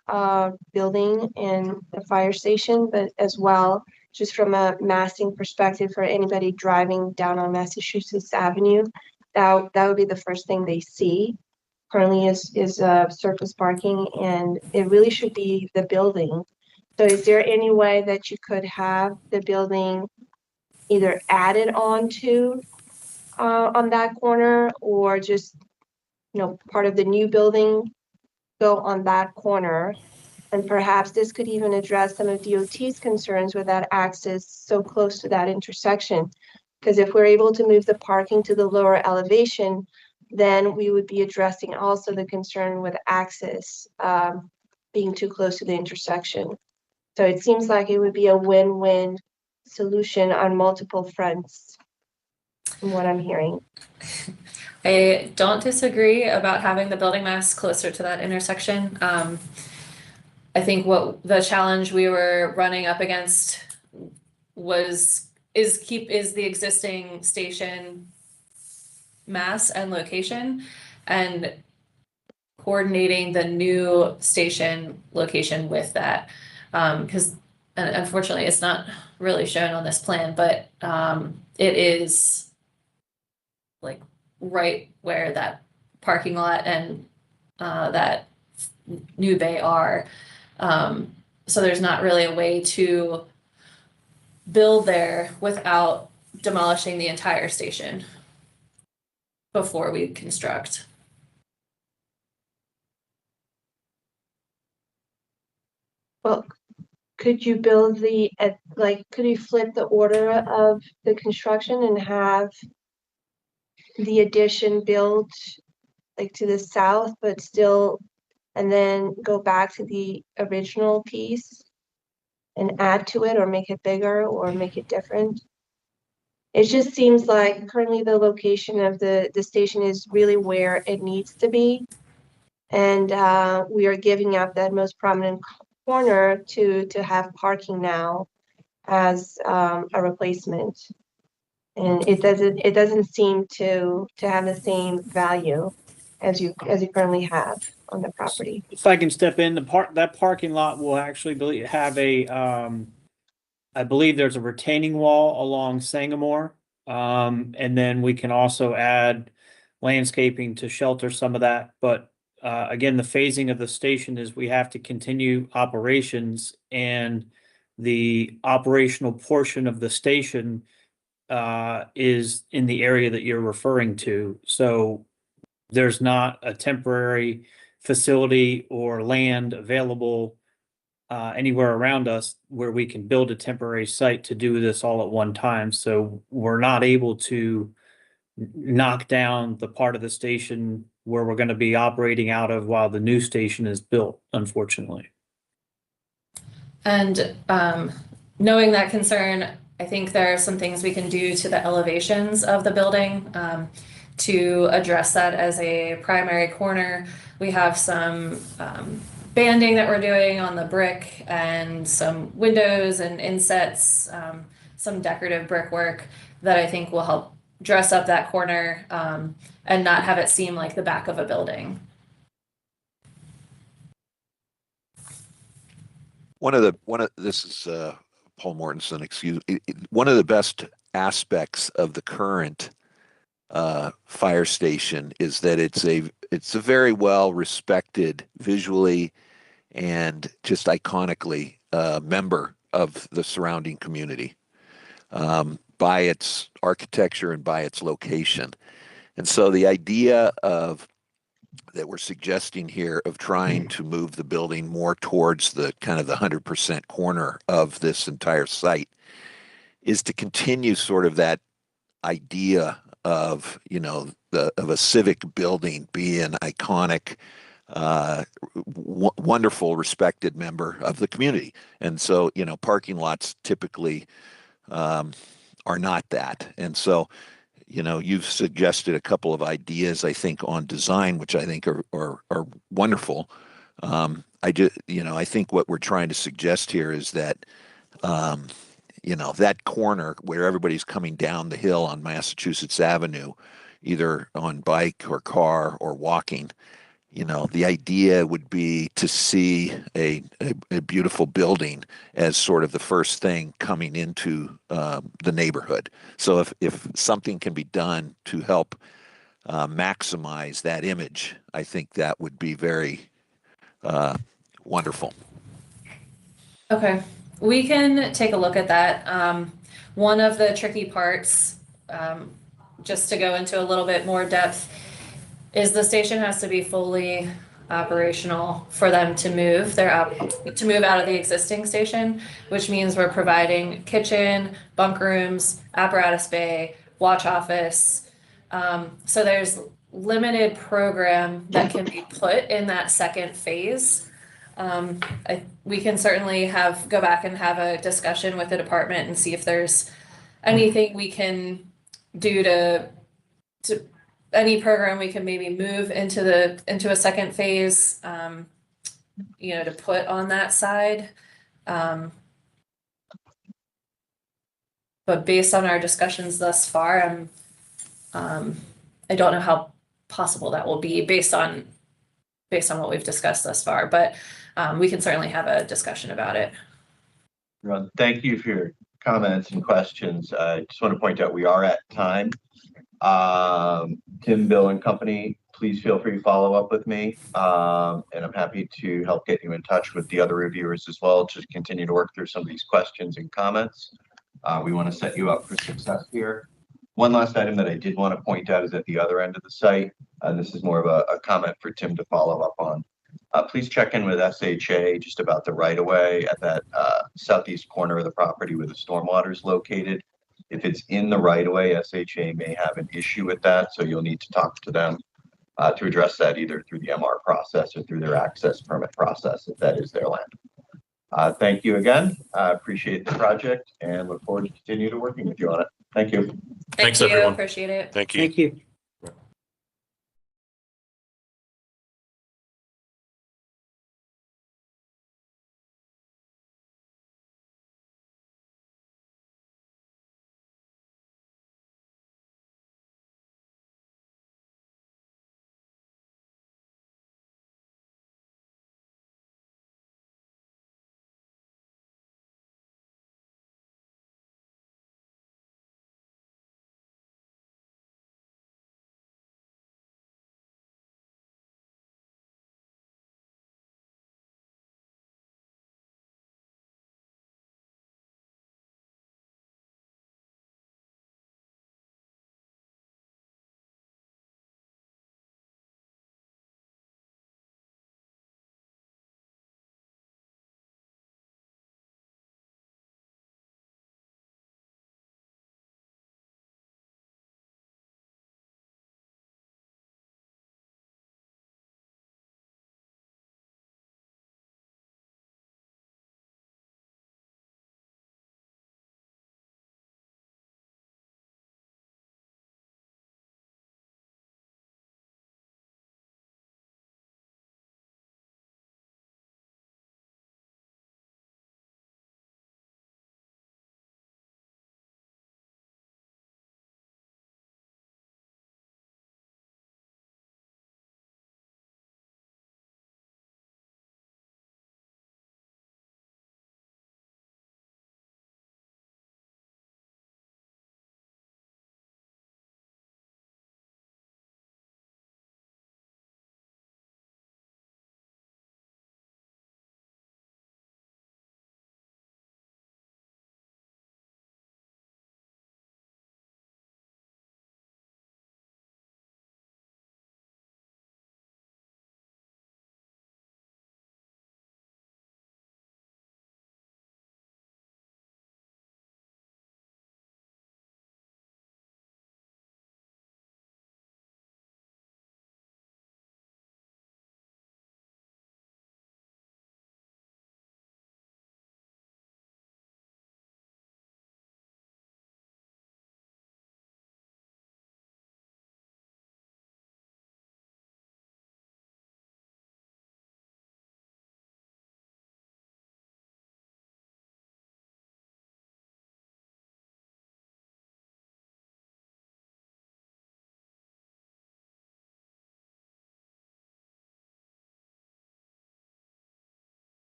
building and the fire station, but as well just from a massing perspective for anybody driving down on Massachusetts Avenue. That would be the first thing they see. Currently is surface parking, and it really should be the building. So is there any way that you could have the building either added onto on that corner, or just, part of the new building go on that corner? And perhaps this could even address some of DOT's concerns with that access so close to that intersection. Because if we're able to move the parking to the lower elevation, then we would be addressing also the concern with access being too close to the intersection. So it seems like it would be a win-win solution on multiple fronts, from what I'm hearing. I don't disagree about having the building mass closer to that intersection. I think what the challenge we were running up against is the existing station mass and location, and coordinating the new station location with that. Because unfortunately it's not really shown on this plan, but it is like right where that parking lot and that new bay are. So there's not really a way to build there without demolishing the entire station before we construct. Well, could you build could you flip the order of the construction and have the addition built like to the south, but still, and then go back to the original piece and add to it, or make it bigger, or make it different? It just seems like currently the location of the station is really where it needs to be. And we are giving up that most prominent corner to have parking now as a replacement. And it doesn't seem to have the same value as you currently have on the property. If I can step in, that parking lot will actually have a, I believe there's a retaining wall along Sangamore. And then we can also add landscaping to shelter some of that. But again, the phasing of the station is we have to continue operations, and the operational portion of the station is in the area that you're referring to. So there's not a temporary facility or land available anywhere around us where we can build a temporary site to do this all at one time. So we're not able to knock down the part of the station where we're going to be operating out of while the new station is built, unfortunately. And knowing that concern, I think there are some things we can do to the elevations of the building to address that as a primary corner. We have some banding that we're doing on the brick, and some windows and insets, some decorative brickwork that I think will help dress up that corner and not have it seem like the back of a building. This is Paul Mortensen, excuse me. One of the best aspects of the current fire station is that it's a very well respected visually and just iconically member of the surrounding community by its architecture and by its location. And so the idea of that we're suggesting here of trying to move the building more towards the kind of the 100% corner of this entire site is to continue sort of that idea of, you know, of a civic building being iconic, wonderful, respected member of the community. And so, you know, parking lots typically are not that. And so, you know, you've suggested a couple of ideas, I think, on design, which I think are wonderful. I just, you know, I think what we're trying to suggest here is that, you know, that corner where everybody's coming down the hill on Massachusetts Avenue, either on bike or car or walking, you know, the idea would be to see a beautiful building as sort of the first thing coming into the neighborhood. So if something can be done to help maximize that image, I think that would be very wonderful. Okay, we can take a look at that. One of the tricky parts, just to go into a little bit more depth, is the station has to be fully operational for them to move. They're out to move out of the existing station, which means we're providing kitchen, bunk rooms, apparatus bay, watch office. So there's limited program that can be put in that second phase. We can certainly go back and have a discussion with the department and see if there's anything we can do to any program we can maybe move into a second phase, you know, to put on that side. But based on our discussions thus far, I don't know how possible that will be based on what we've discussed thus far, but we can certainly have a discussion about it. Ron, thank you for your comments and questions. I just want to point out we are at time. Tim, Bill, and company, please feel free to follow up with me. And I'm happy to help get you in touch with the other reviewers as well to continue to work through some of these questions and comments. We want to set you up for success here. One last item that I did want to point out is at the other end of the site, and this is more of a comment for Tim to follow up on. Please check in with SHA just about the right-of-way at that southeast corner of the property where the stormwater is located. If it's in the right-of-way, SHA may have an issue with that, so you'll need to talk to them to address that either through the MR process or through their access permit process if that is their land. Thank you again. I appreciate the project and look forward to continue to working with you on it. Thank you. Thanks, Thank you, everyone. appreciate it. Thank you. Thank you.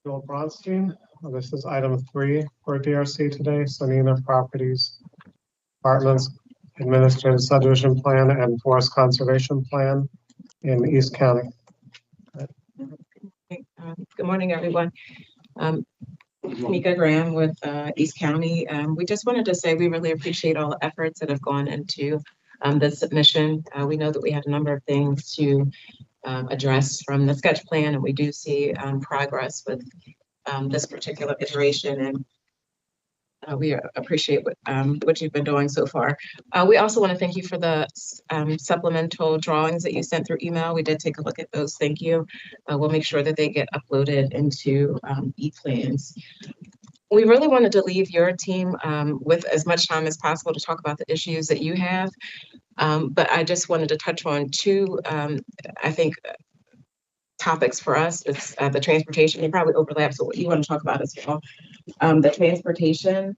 Bill Bronstein. This is item 3 for DRC today. Sonina Properties, Apartments, Administrative Subdivision Plan and Forest Conservation Plan in East County. Good morning, everyone. Mika Graham with East County. We just wanted to say we really appreciate all the efforts that have gone into the submission. We know that we had a number of things to address from the sketch plan, and we do see progress with this particular iteration, and we appreciate what you've been doing so far. We also want to thank you for the supplemental drawings that you sent through email. We did take a look at those. Thank you. We'll make sure that they get uploaded into e-plans. We really wanted to leave your team with as much time as possible to talk about the issues that you have. But I just wanted to touch on two, I think, topics for us. It's the transportation. It probably overlaps with what you want to talk about as well. The transportation.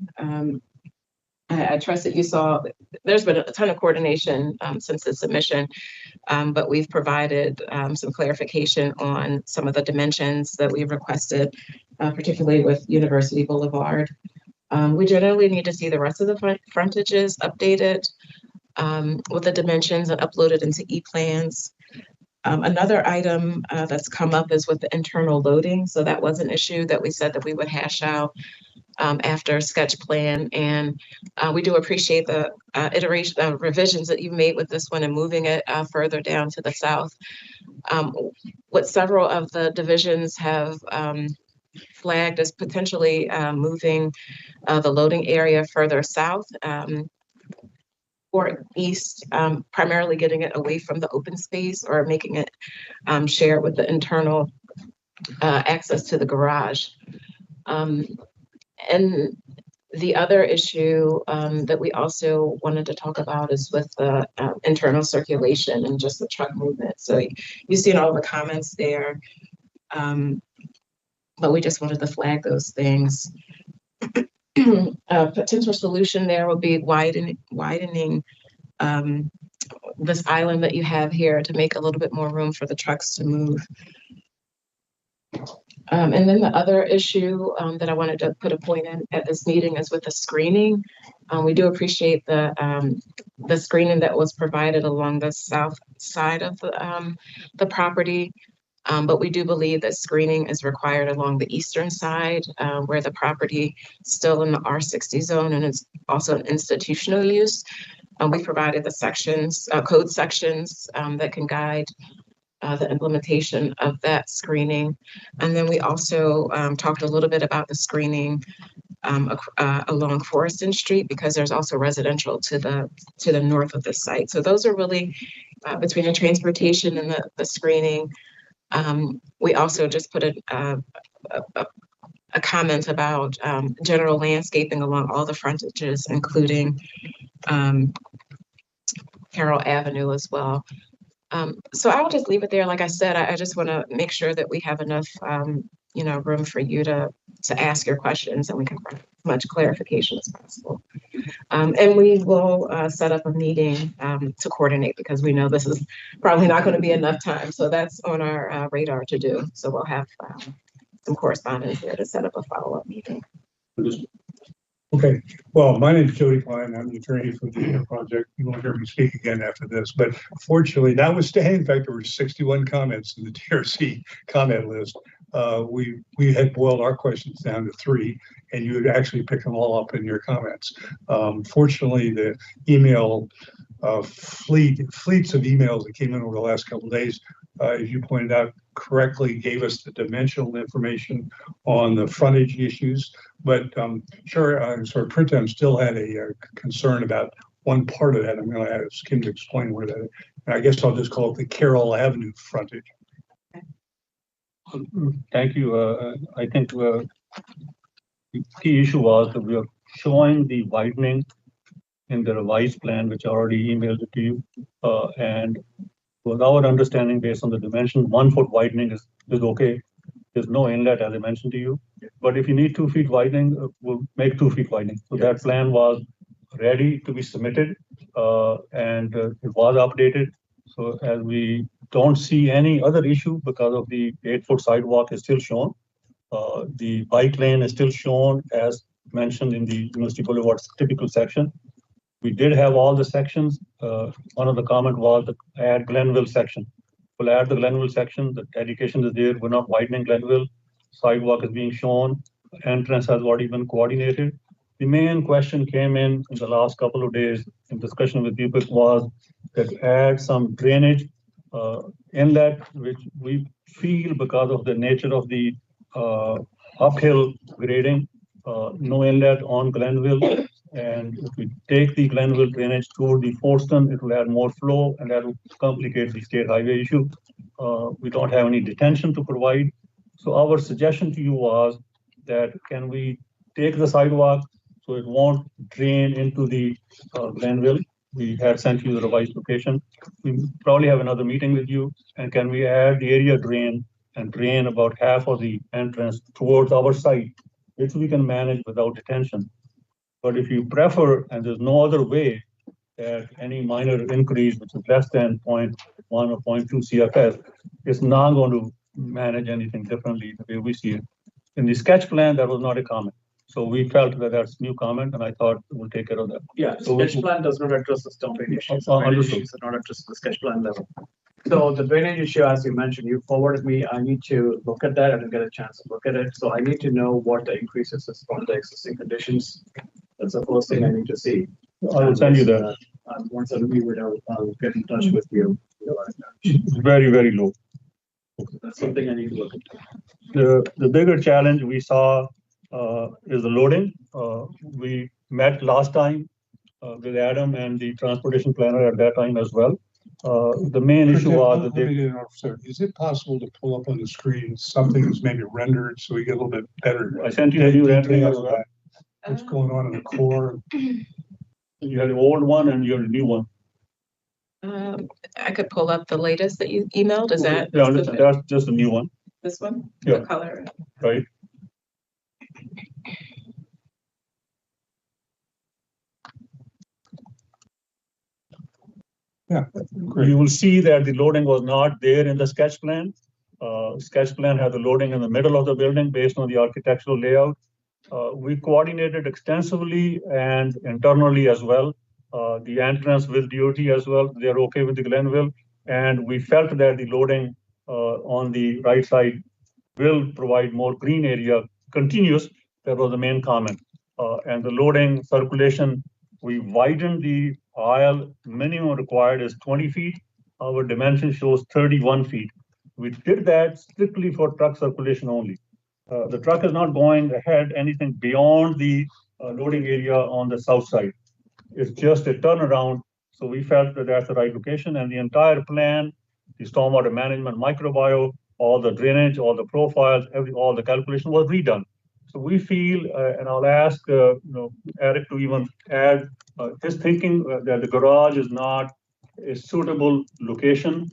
I trust that you saw, there's been a ton of coordination since the submission, but we've provided some clarification on some of the dimensions that we've requested, particularly with University Boulevard. We generally need to see the rest of the frontages updated with the dimensions and uploaded into e-plans. Another item that's come up is with the internal loading. So that was an issue that we said that we would hash out after sketch plan. And we do appreciate the revisions that you made with this one and moving it further down to the south. What several of the divisions have flagged as potentially moving the loading area further south or east, primarily getting it away from the open space or making it share with the internal access to the garage. And the other issue that we also wanted to talk about is with the internal circulation and just the truck movement. So you've seen all the comments there, but we just wanted to flag those things. A potential solution there would be widening this island that you have here to make a little bit more room for the trucks to move. And then the other issue that I wanted to put a point in at this meeting is with the screening. We do appreciate the screening that was provided along the south side of the property. But we do believe that screening is required along the eastern side where the property is still in the R60 zone and it's also an institutional use. We provided the sections, code sections that can guide the implementation of that screening. And then we also talked a little bit about the screening along Forreston Street because there's also residential to the north of the site. So those are really between the transportation and the screening. We also just put a comment about general landscaping along all the frontages, including Carroll Avenue as well. So I will just leave it there. Like I said, I just want to make sure that we have enough, room for you to ask your questions and we can provide as much clarification as possible. And we will set up a meeting to coordinate because we know this is probably not going to be enough time. So that's on our radar to do. So we'll have some correspondence there to set up a follow-up meeting. Okay, well, my name is Jody Klein. I'm the attorney for the project. You won't hear me speak again after this, but fortunately, notwithstanding the fact there were 61 comments in the DRC comment list, we had boiled our questions down to 3, and you had actually picked them all up in your comments. Fortunately, the email fleets of emails that came in over the last couple of days, as you pointed out correctly, gave us the dimensional information on the frontage issues. But Printem still had a concern about one part of that. I'm going to ask him to explain where that is. And I guess I'll just call it the Carroll Avenue frontage. Thank you. I think the key issue was that we are showing the widening in the revised plan, which I already emailed it to you. And with our understanding based on the dimension, 1 foot widening is okay. There's no inlet, as I mentioned to you. But if you need 2 feet widening, we'll make 2 feet widening. So that plan was ready to be submitted and it was updated. So as we don't see any other issue because of the 8 foot sidewalk is still shown. The bike lane is still shown as mentioned in the University Boulevard's typical section. We did have all the sections. One of the comment was the add Glenville section. We'll add the Glenville section. The dedication is there. We're not widening Glenville. Sidewalk is being shown. Entrance has already been coordinated. The main question came in the last couple of days in discussion with people was that add some drainage inlet, which we feel because of the nature of the uphill grading, no inlet on Glenville. And if we take the Glenville drainage toward the Forston, it will add more flow and that will complicate the state highway issue. We don't have any detention to provide. So our suggestion to you was that can we take the sidewalk so it won't drain into the Glenville. We had sent you the revised location. We probably have another meeting with you. And can we add the area drain and drain about half of the entrance towards our site, which we can manage without detention. But if you prefer, and there's no other way that any minor increase, which is less than 0.1 or 0.2 CFS, is not going to manage anything differently the way we see it. In the sketch plan, that was not a comment. So we felt that that's new comment, and I thought we'll take care of that. Yeah, So sketch plan does not address the storm drain issues. The drainage Understood. issues are not addressed at the sketch plan level. So the drainage issue, as you mentioned, you forwarded me. I need to look at that. I didn't get a chance to look at it. So I need to know what the increases is from the existing conditions. That's the first thing I need to see. I will send you that. Once I review it, I'll get in touch with you. It's very, very low. That's something I need to look at. The bigger challenge we saw is the loading. We met last time with Adam and the transportation planner at that time as well. The main issue was that is it possible to pull up on the screen something that's maybe rendered so we get a little bit better? I sent you a new rendering as well. What's going on in the core? You had the old one and you have the new one. I could pull up the latest that you emailed. Is that? Yeah, that's just a new one. This one? Yeah. The color. Right. Yeah. You will see that the loading was not there in the sketch plan. Sketch plan had the loading in the middle of the building based on the architectural layout. We coordinated extensively and internally as well. The entrance with DOT as well, they're okay with the Glenville. And we felt that the loading on the right side will provide more green area continuous. That was the main comment. And the loading circulation, we widened the aisle. Minimum required is 20 feet. Our dimension shows 31 feet. We did that strictly for truck circulation only. The truck is not going ahead anything beyond the loading area on the south side. It's just a turnaround. So we felt that that's the right location, and the entire plan, the stormwater management, microbiome, all the drainage, all the profiles, all the calculation was redone. So we feel, and I'll ask Eric to even add his thinking that the garage is not a suitable location.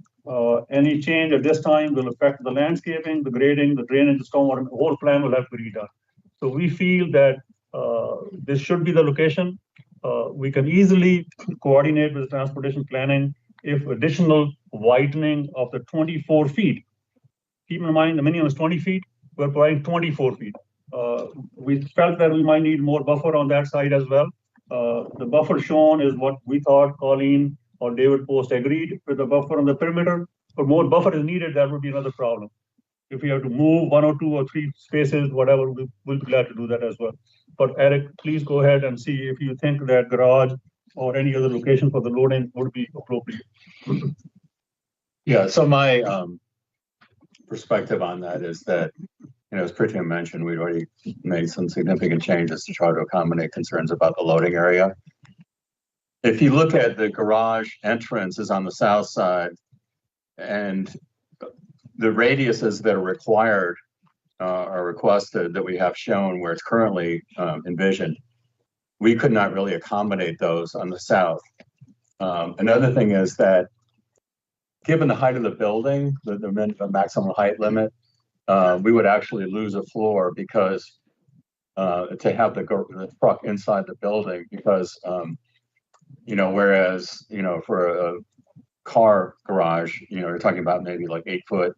Any change at this time will affect the landscaping, the grading, the drainage, the stormwater, the whole plan will have to be redone. So we feel that this should be the location. We can easily coordinate with transportation planning if additional widening of the 24 feet. Keep in mind the minimum is 20 feet, we're providing 24 feet. We felt that we might need more buffer on that side as well. The buffer shown is what we thought Colleen or David Post agreed with the buffer on the perimeter. But more buffer is needed, that would be another problem. If we have to move 1 or 2 or 3 spaces, whatever, we'll be glad to do that as well. But Eric, please go ahead and see if you think that garage or any other location for the loading would be appropriate. Yeah, so my perspective on that is that, as Prithia mentioned, we'd already made some significant changes to try to accommodate concerns about the loading area. If you look at the garage entrance is on the south side, and the radiuses that are required are requested that we have shown where it's currently envisioned, we could not really accommodate those on the south. Another thing is that given the height of the building, the maximum height limit, we would actually lose a floor because to have the truck inside the building, because whereas for a car garage, you're talking about maybe like 8 foot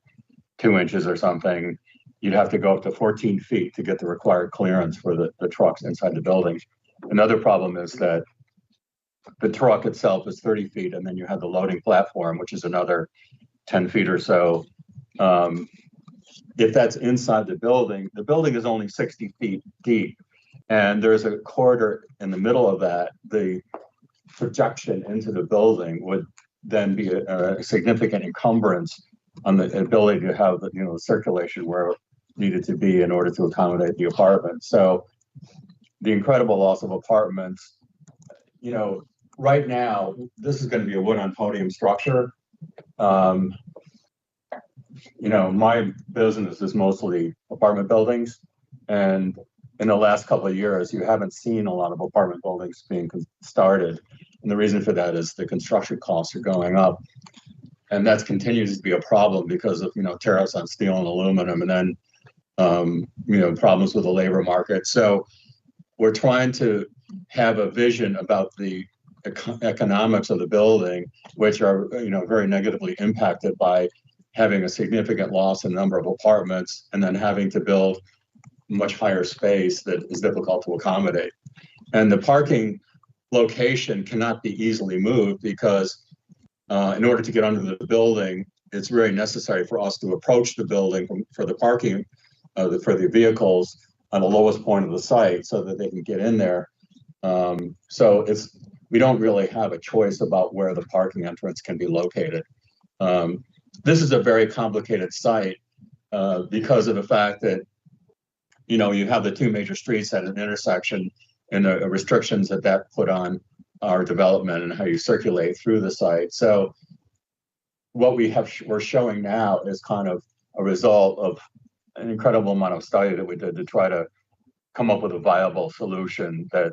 2 inches or something. you'd have to go up to 14 feet to get the required clearance for the trucks inside the building. Another problem is that the truck itself is 30 feet, and then you have the loading platform, which is another 10 feet or so. If that's inside the building is only 60 feet deep, and there's a corridor in the middle of that. The projection into the building would then be a significant encumbrance on the ability to have the, the circulation where it needed to be in order to accommodate the apartment. So the incredible loss of apartments, right now, this is going to be a wood on podium structure. My business is mostly apartment buildings, and in the last couple of years, you haven't seen a lot of apartment buildings being started. And the reason for that is the construction costs are going up. And that continues to be a problem because of, tariffs on steel and aluminum, and then, problems with the labor market. So we're trying to have a vision about the economics of the building, which are, very negatively impacted by having a significant loss in number of apartments and then having to build much higher space that is difficult to accommodate. And the parking location cannot be easily moved because in order to get under the building, it's very necessary for us to approach the building for the parking, for the vehicles on the lowest point of the site so that they can get in there. So we don't really have a choice about where the parking entrance can be located. This is a very complicated site because of the fact that, you have the two major streets at an intersection and the restrictions that put on our development and how you circulate through the site. So what we're showing now is kind of a result of an incredible amount of study that we did to try to come up with a viable solution that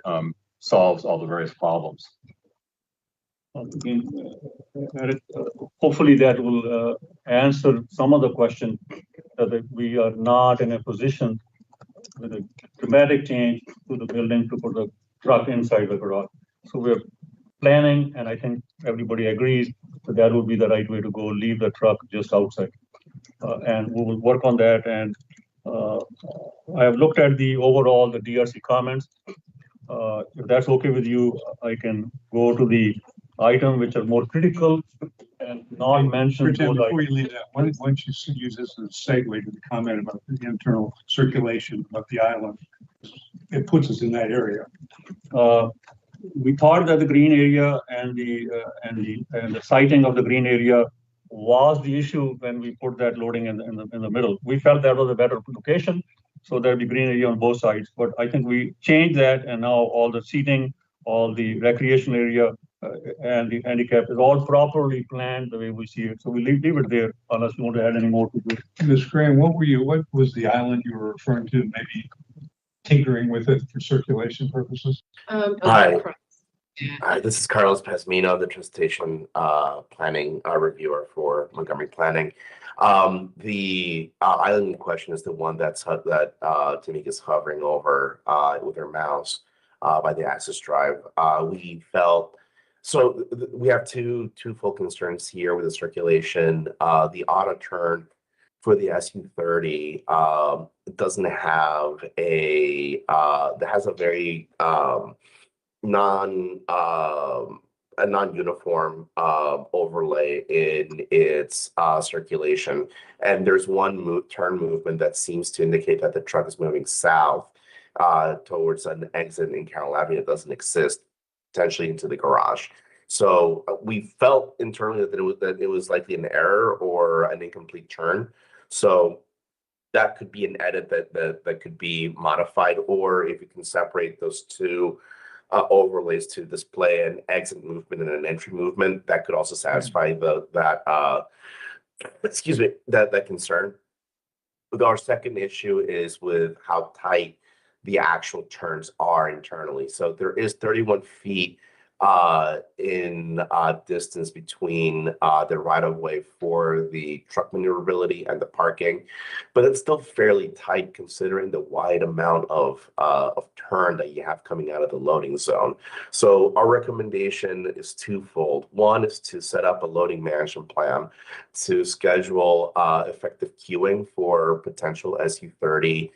solves all the various problems. Again, hopefully that will answer some of the question that we are not in a position with a dramatic change to the building to put the truck inside the garage. So we're planning, and I think everybody agrees that would be the right way to go, leave the truck just outside. And we will work on that. And I have looked at the DRC comments. If that's okay with you, I can go to the item which are more critical and not mentioned. Before you leave that, why don't you use this as a segue to the comment about the internal circulation of the island? It puts us in that area. We thought that the green area and the siting of the green area was the issue when we put that loading in the middle. We felt that was a better location, so there'd be green area on both sides. But I think we changed that, and now all the seating, all the recreation area, and the handicap is all properly planned the way we see it. So we leave it there unless you want to add any more to it. Ms. Graham, what was the island you were referring to, maybe tinkering with it for circulation purposes? Hi. Hi, this is Carlos Pasmino, the transportation planning reviewer for Montgomery Planning. The island in question is the one that Tamika is hovering over with her mouse by the access drive. We felt we have two full concerns here with the circulation. The auto turn for the SU30 doesn't have that has a very non-uniform overlay in its circulation, and there's one turn movement that seems to indicate that the truck is moving south towards an exit in Carroll Avenue that doesn't exist, potentially into the garage. So we felt internally that it was likely an error or an incomplete turn. So that could be an edit that could be modified, or if you can separate those two overlays to display an exit movement and an entry movement, that could also satisfy that concern. Our second issue is with how tight the actual turns are internally. So there is 31 feet in distance between the right of way for the truck maneuverability and the parking, but it's still fairly tight considering the wide amount of turn that you have coming out of the loading zone. So our recommendation is twofold. One is to set up a loading management plan to schedule effective queuing for potential SU30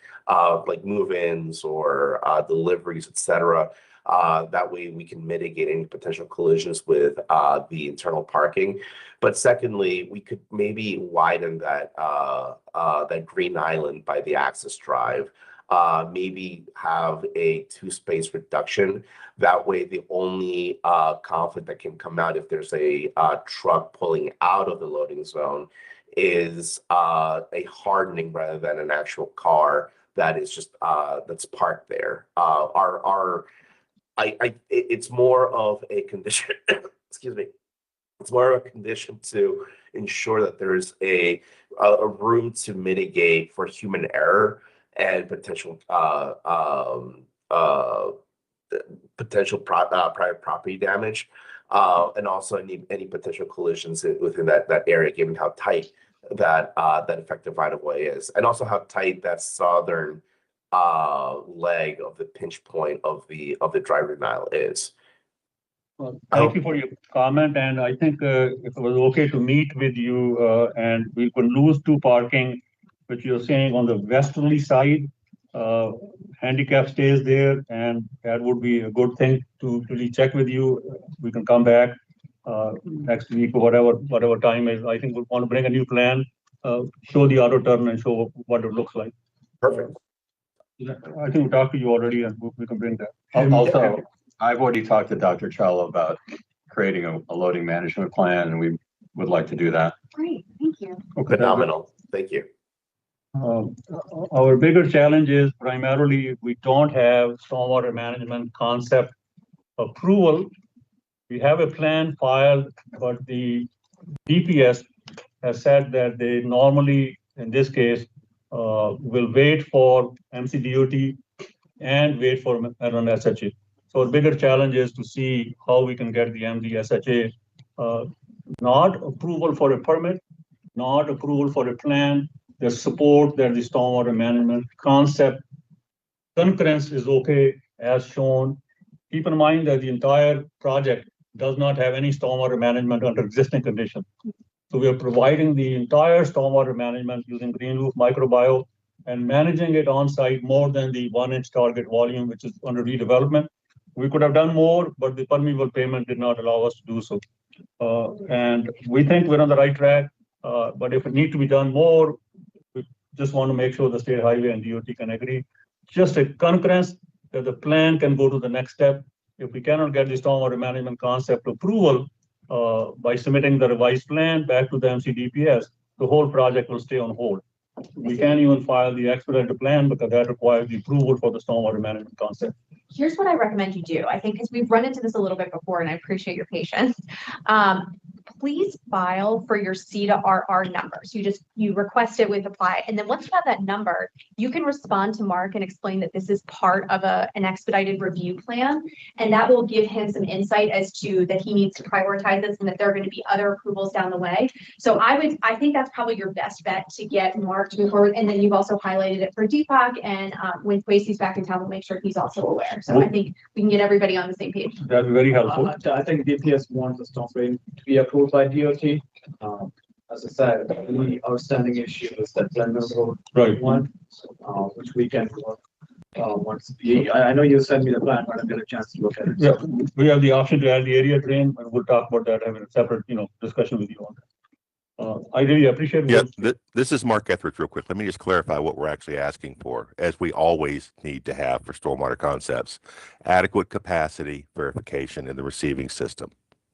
like move-ins or deliveries, etc. That way we can mitigate any potential collisions with the internal parking. But secondly, we could maybe widen that that green island by the access drive. Maybe have a 2-space reduction. That way, the only conflict that can come out if there's a truck pulling out of the loading zone is a hardening rather than an actual car that is just that's parked there. It's more of a condition. Excuse me. It's more of a condition to ensure that there's a room to mitigate for human error and potential private property damage, and also any potential collisions within that area, given how tight that effective right of way is, and also how tight that southern leg of the pinch point of the driving aisle is. Thank you for your comment, and I think if it was okay to meet with you, and we could lose 2 parking, which you're saying on the westerly side, handicap stays there, and that would be a good thing to really check with you. We can come back next week or whatever time is. I think we want to bring a new plan, show the auto turn and show what it looks like. Perfect. I think we talked to you already, and we can bring that. Also, I've already talked to Dr. Cello about creating a loading management plan, and we would like to do that. Great, thank you. Okay, Phenomenal. Thank you. Our bigger challenge is primarily we don't have stormwater management concept approval. We have a plan filed, but the DPS has said that they normally, in this case, will wait for MCDOT and wait for SHA. So the bigger challenge is to see how we can get the MDSHA, not approval for a permit, not approval for a plan, the support that the stormwater management concept concurrence is okay as shown. Keep in mind that the entire project does not have any stormwater management under existing conditions. So we are providing the entire stormwater management using green roof microbiome and managing it on site more than the 1-inch target volume, which is under redevelopment. We could have done more, but the permeable payment did not allow us to do so. And we think we're on the right track, but if it needs to be done more, we just want to make sure the state highway and DOT can agree. Just a concurrence that the plan can go to the next step. If we cannot get the stormwater management concept approval by submitting the revised plan back to the MCDPS, the whole project will stay on hold. We can't even file the expedited plan because that requires the approval for the stormwater management concept. Here's what I recommend you do. I think because we've run into this a little bit before, and I appreciate your patience. Please file for your C to RR number. So you request it with apply, and then once you have that number, you can respond to Mark and explain that this is part of an expedited review plan, and that will give him some insight as to that he needs to prioritize this and that there are going to be other approvals down the way. So I think that's probably your best bet to get Mark to move forward, and then you've also highlighted it for Deepak, and when Quasi's back in town, we'll make sure he's also aware. So I think we can get everybody on the same page. That'd be very helpful. I think DPS wants the storm drain to be approved by DOT. As I said, the outstanding issue is that Glenville Road one, which we can work once. I know you sent me the plan, but I didn't get a chance to look at it. Yeah, we have the option to add the area drain, and we'll talk about that, having a separate, discussion with you on that. I really appreciate it. Yeah, this is Mark Etheridge real quick. Let me just clarify what we're actually asking for, as we always need to have for stormwater concepts: adequate capacity verification in the receiving system.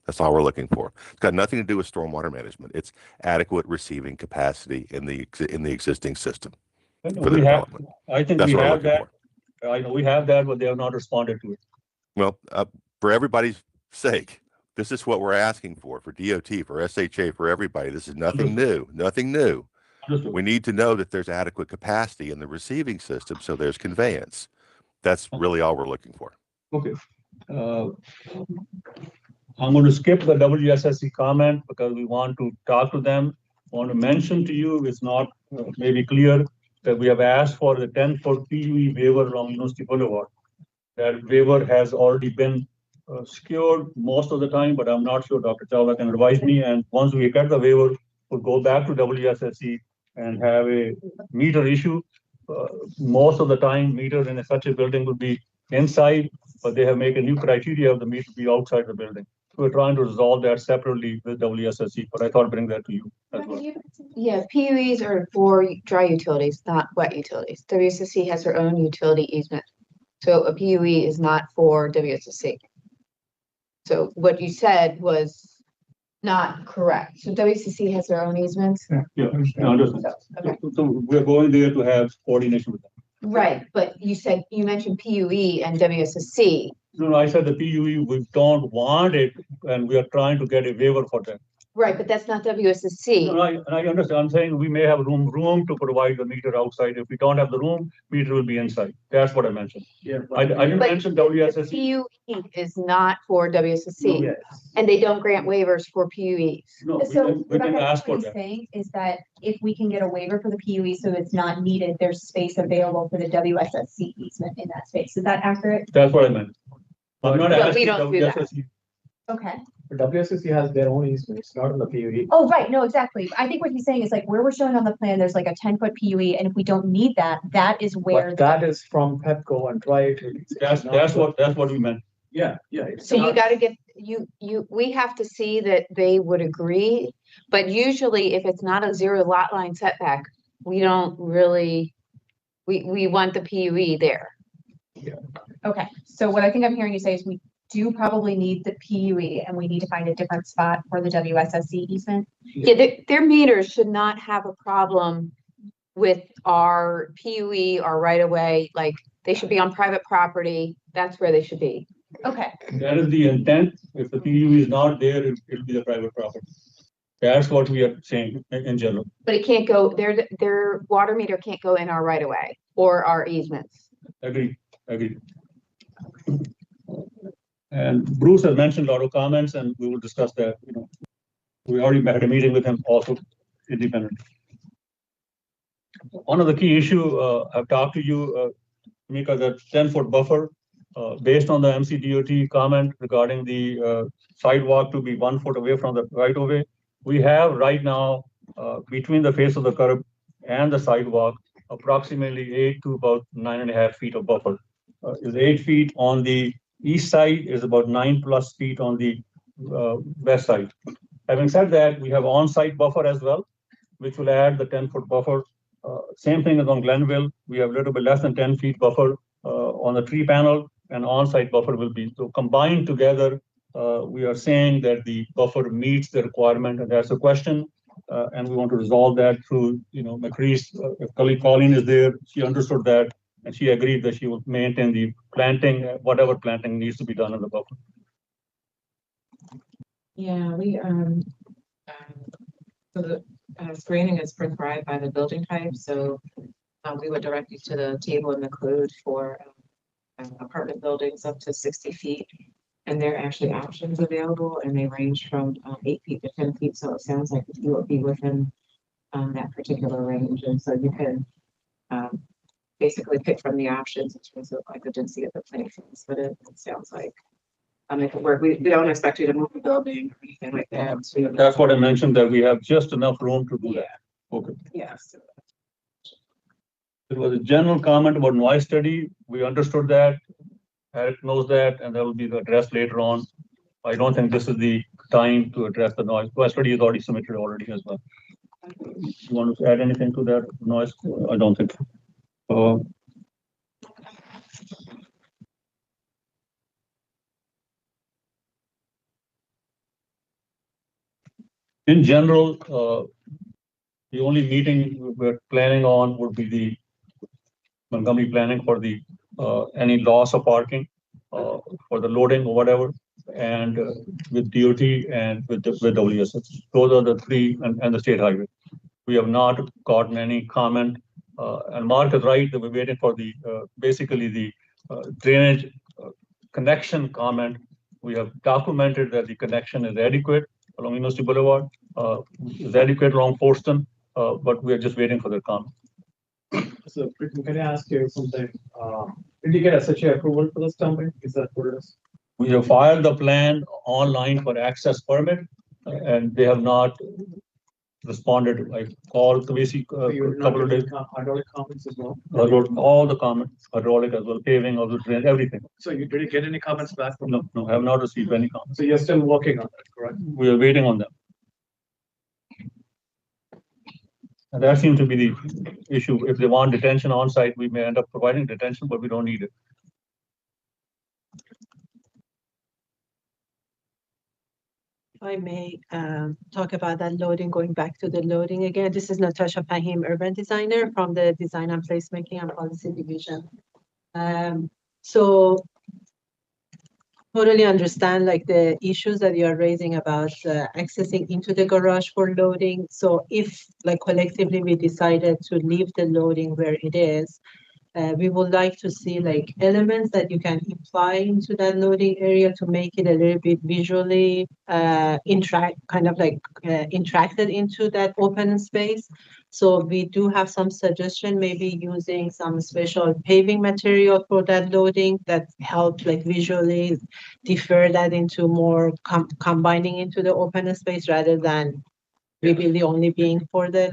That's all we're looking for. It's got nothing to do with stormwater management. It's adequate receiving capacity in the existing system for the development. I think we have that. I know we have that, but they have not responded to it. Well, for everybody's sake, this is what we're asking for DOT, for SHA, for everybody. This is nothing new, nothing new. We need to know that there's adequate capacity in the receiving system so there's conveyance. That's really all we're looking for. Okay. I'm going to skip the WSSC comment because we want to talk to them. I want to mention to you, it's not maybe clear that we have asked for the 10-foot PUE waiver along University Boulevard. That waiver has already been secured most of the time, but I'm not sure Dr. Chawla can advise me. And once we get the waiver, we'll go back to WSSC and have a meter issue. Most of the time, meters in such a building would be inside, but they have made a new criteria of the meter to be outside the building. We're trying to resolve that separately with WSSC, but I thought I'd bring that to you as well. Yeah, PUEs are for dry utilities, not wet utilities. WSSC has their own utility easement. So a PUE is not for WSSC. So what you said was not correct. So WSSC has their own easements. Yeah, I understand. Okay. So we're going there to have coordination with them. Right, but you mentioned PUE and WSSC. No, I said the PUE, we don't want it, and we are trying to get a waiver for that. Right, but that's not WSSC. No, I understand. I'm saying we may have room to provide the meter outside. If we don't have the room, meter will be inside. That's what I mentioned. Yeah. I didn't mention WSSC. PUE is not for WSSC, Yes. and they don't grant waivers for PUEs. No, So we can Rebecca, ask what for he's that. saying is that if we can get a waiver for the PUE, so it's not needed, there's space available for the WSSC easement in that space. Is that accurate? That's what I meant. I'm not But we asking don't do that. WSSC. Okay. WSSC has their own easement, it's not in the PUE. Oh, right. No, exactly. I think what he's saying is like where we're showing on the plan, there's like a 10-foot PUE, and if we don't need that, that is where. But that is from Pepco and dry utilities. That's what we meant. Yeah, yeah. It's So you not- gotta get, we have to see that they would agree, but usually if it's not a zero lot line setback, we don't really, we want the PUE there. Okay. So what I think I'm hearing you say is we do probably need the PUE and we need to find a different spot for the WSSC easement. Yeah, their meters should not have a problem with our PUE or right away, like they should be on private property. That's where they should be. Okay. That is the intent. If the PUE is not there, it'll be the private property. That's what we are saying in general. But it can't go, their water meter can't go in our right of way or our easements. Agree. And Bruce has mentioned a lot of comments, and we will discuss that. We already had a meeting with him also independently. One of the key issue I've talked to you, Mika, that 10-foot buffer, based on the MCDOT comment regarding the sidewalk to be 1 foot away from the right of way. We have right now between the face of the curb and the sidewalk approximately 8 to about 9.5 feet of buffer. Is 8 feet on the east side, is about 9+ feet on the west side. Having said that, we have on-site buffer as well, which will add the 10-foot buffer. Same thing as on Glenville, we have a little bit less than 10 feet buffer on the tree panel, and on-site buffer will be. So combined together, we are saying that the buffer meets the requirement, and that's a question. And we want to resolve that through, McCree's, if Colleen is there, she understood that, and she agreed that she will maintain the planting, whatever planting needs to be done in the buffer. Yeah, so the screening is prescribed by the building type, so we would direct you to the table in the code for apartment buildings up to 60 feet. And there are actually options available, and they range from 8 feet to 10 feet. So it sounds like you would be within that particular range. And so you can basically pick from the options in terms of like the density of the plantings. But it sounds like if it work, we don't expect you to move the building or anything like that. So that's what I mentioned, that we have just enough room to do that. Okay. Yes. There was a general comment about noise study. We understood that. Eric knows that, and that will be addressed later on. I don't think this is the time to address the noise. Noise study is already submitted already as well. You want to add anything to that noise? I don't think so. In general, the only meeting we're planning on would be the Montgomery planning for the any loss of parking for the loading or whatever, and with DOT and with WSS. Those are the three, and the state highway. We have not gotten any comment, and Mark is right that we're waiting for the basically the drainage connection comment, we have documented that the connection is adequate along University Boulevard, is adequate along Forston, but we are just waiting for the comment. So can I ask you something? Did you get SHA approval for this dumping? Is that what it is? We have filed the plan online for access permit, and they have not responded. I called Kavisi So you're a not couple of days. getting hydraulic comments as well? I wrote all the comments, hydraulic as well, paving, of the drain, everything. So you did you get any comments back from? No, I have not received any comments. So you're still working on that, correct? We are waiting on them. And that seems to be the issue. If they want detention on site, we may end up providing detention, but we don't need it. If I may talk about that loading, going back to the loading again. This is Natasha Fahim, urban designer from the Design and Placemaking and Policy Division. So totally understand like the issues that you're raising about accessing into the garage for loading. So if like collectively we decided to leave the loading where it is, we would like to see like elements that you can apply into that loading area to make it a little bit visually interacted into that open space. So we do have some suggestion, maybe using some special paving material for that loading that help like visually defer that into more combining into the open space rather than really only being for the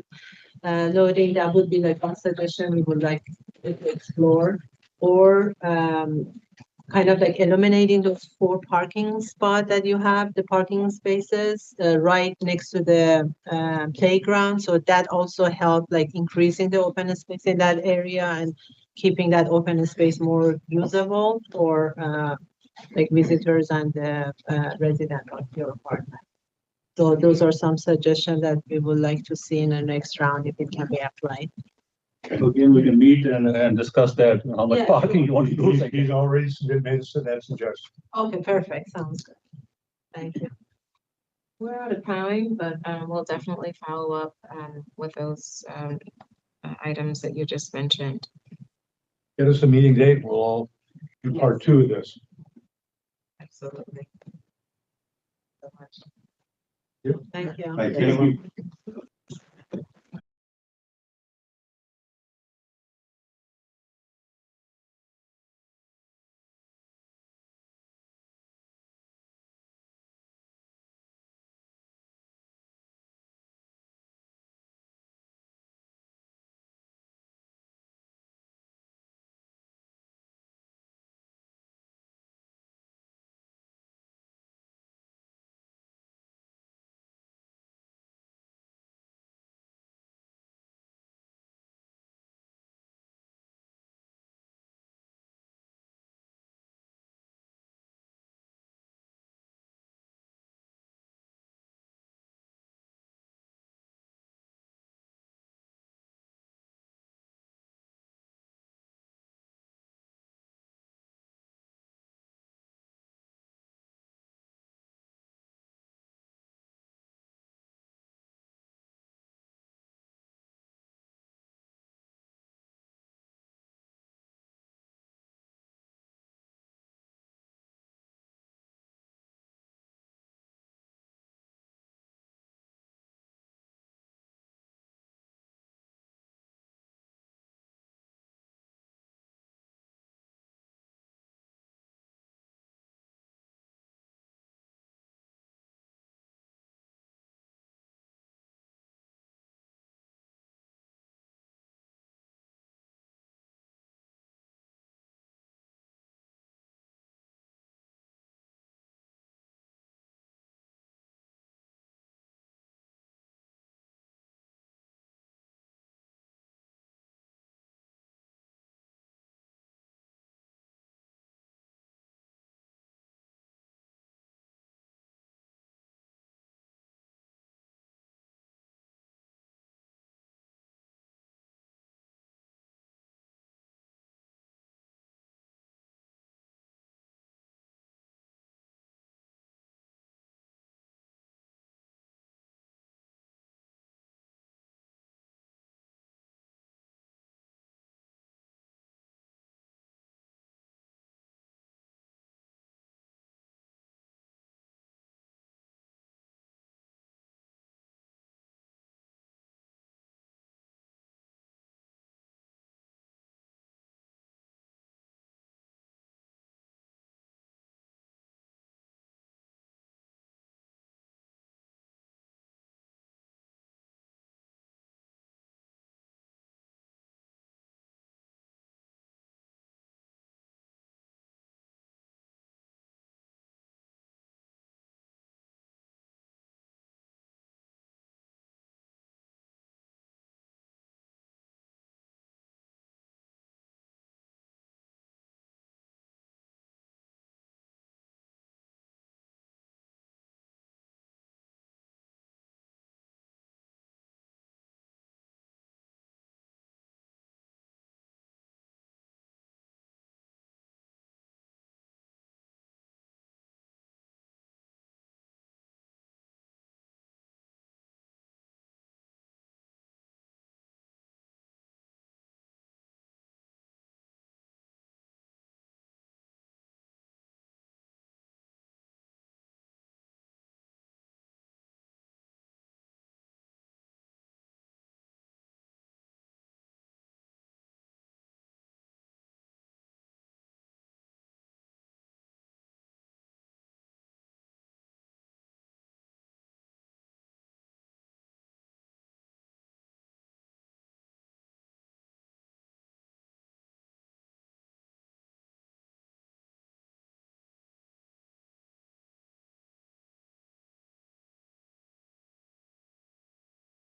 loading. That would be like one suggestion we would like to explore, or kind of like eliminating those 4 parking spots that you have, the parking spaces right next to the playground. So that also help like increasing the open space in that area and keeping that open space more usable for like visitors and the residents of your apartment. So those are some suggestions that we would like to see in the next round if it can be applied. So again, we can meet and discuss that, how much Yeah. parking you want to do. He's already made that suggestion. Okay, perfect. Sounds good. Thank you. We're out of time, but we'll definitely follow up with those items that you just mentioned. Get us a meeting date, we'll all do part 2 of this. Absolutely. So much. Yep. Thank you. Thank you.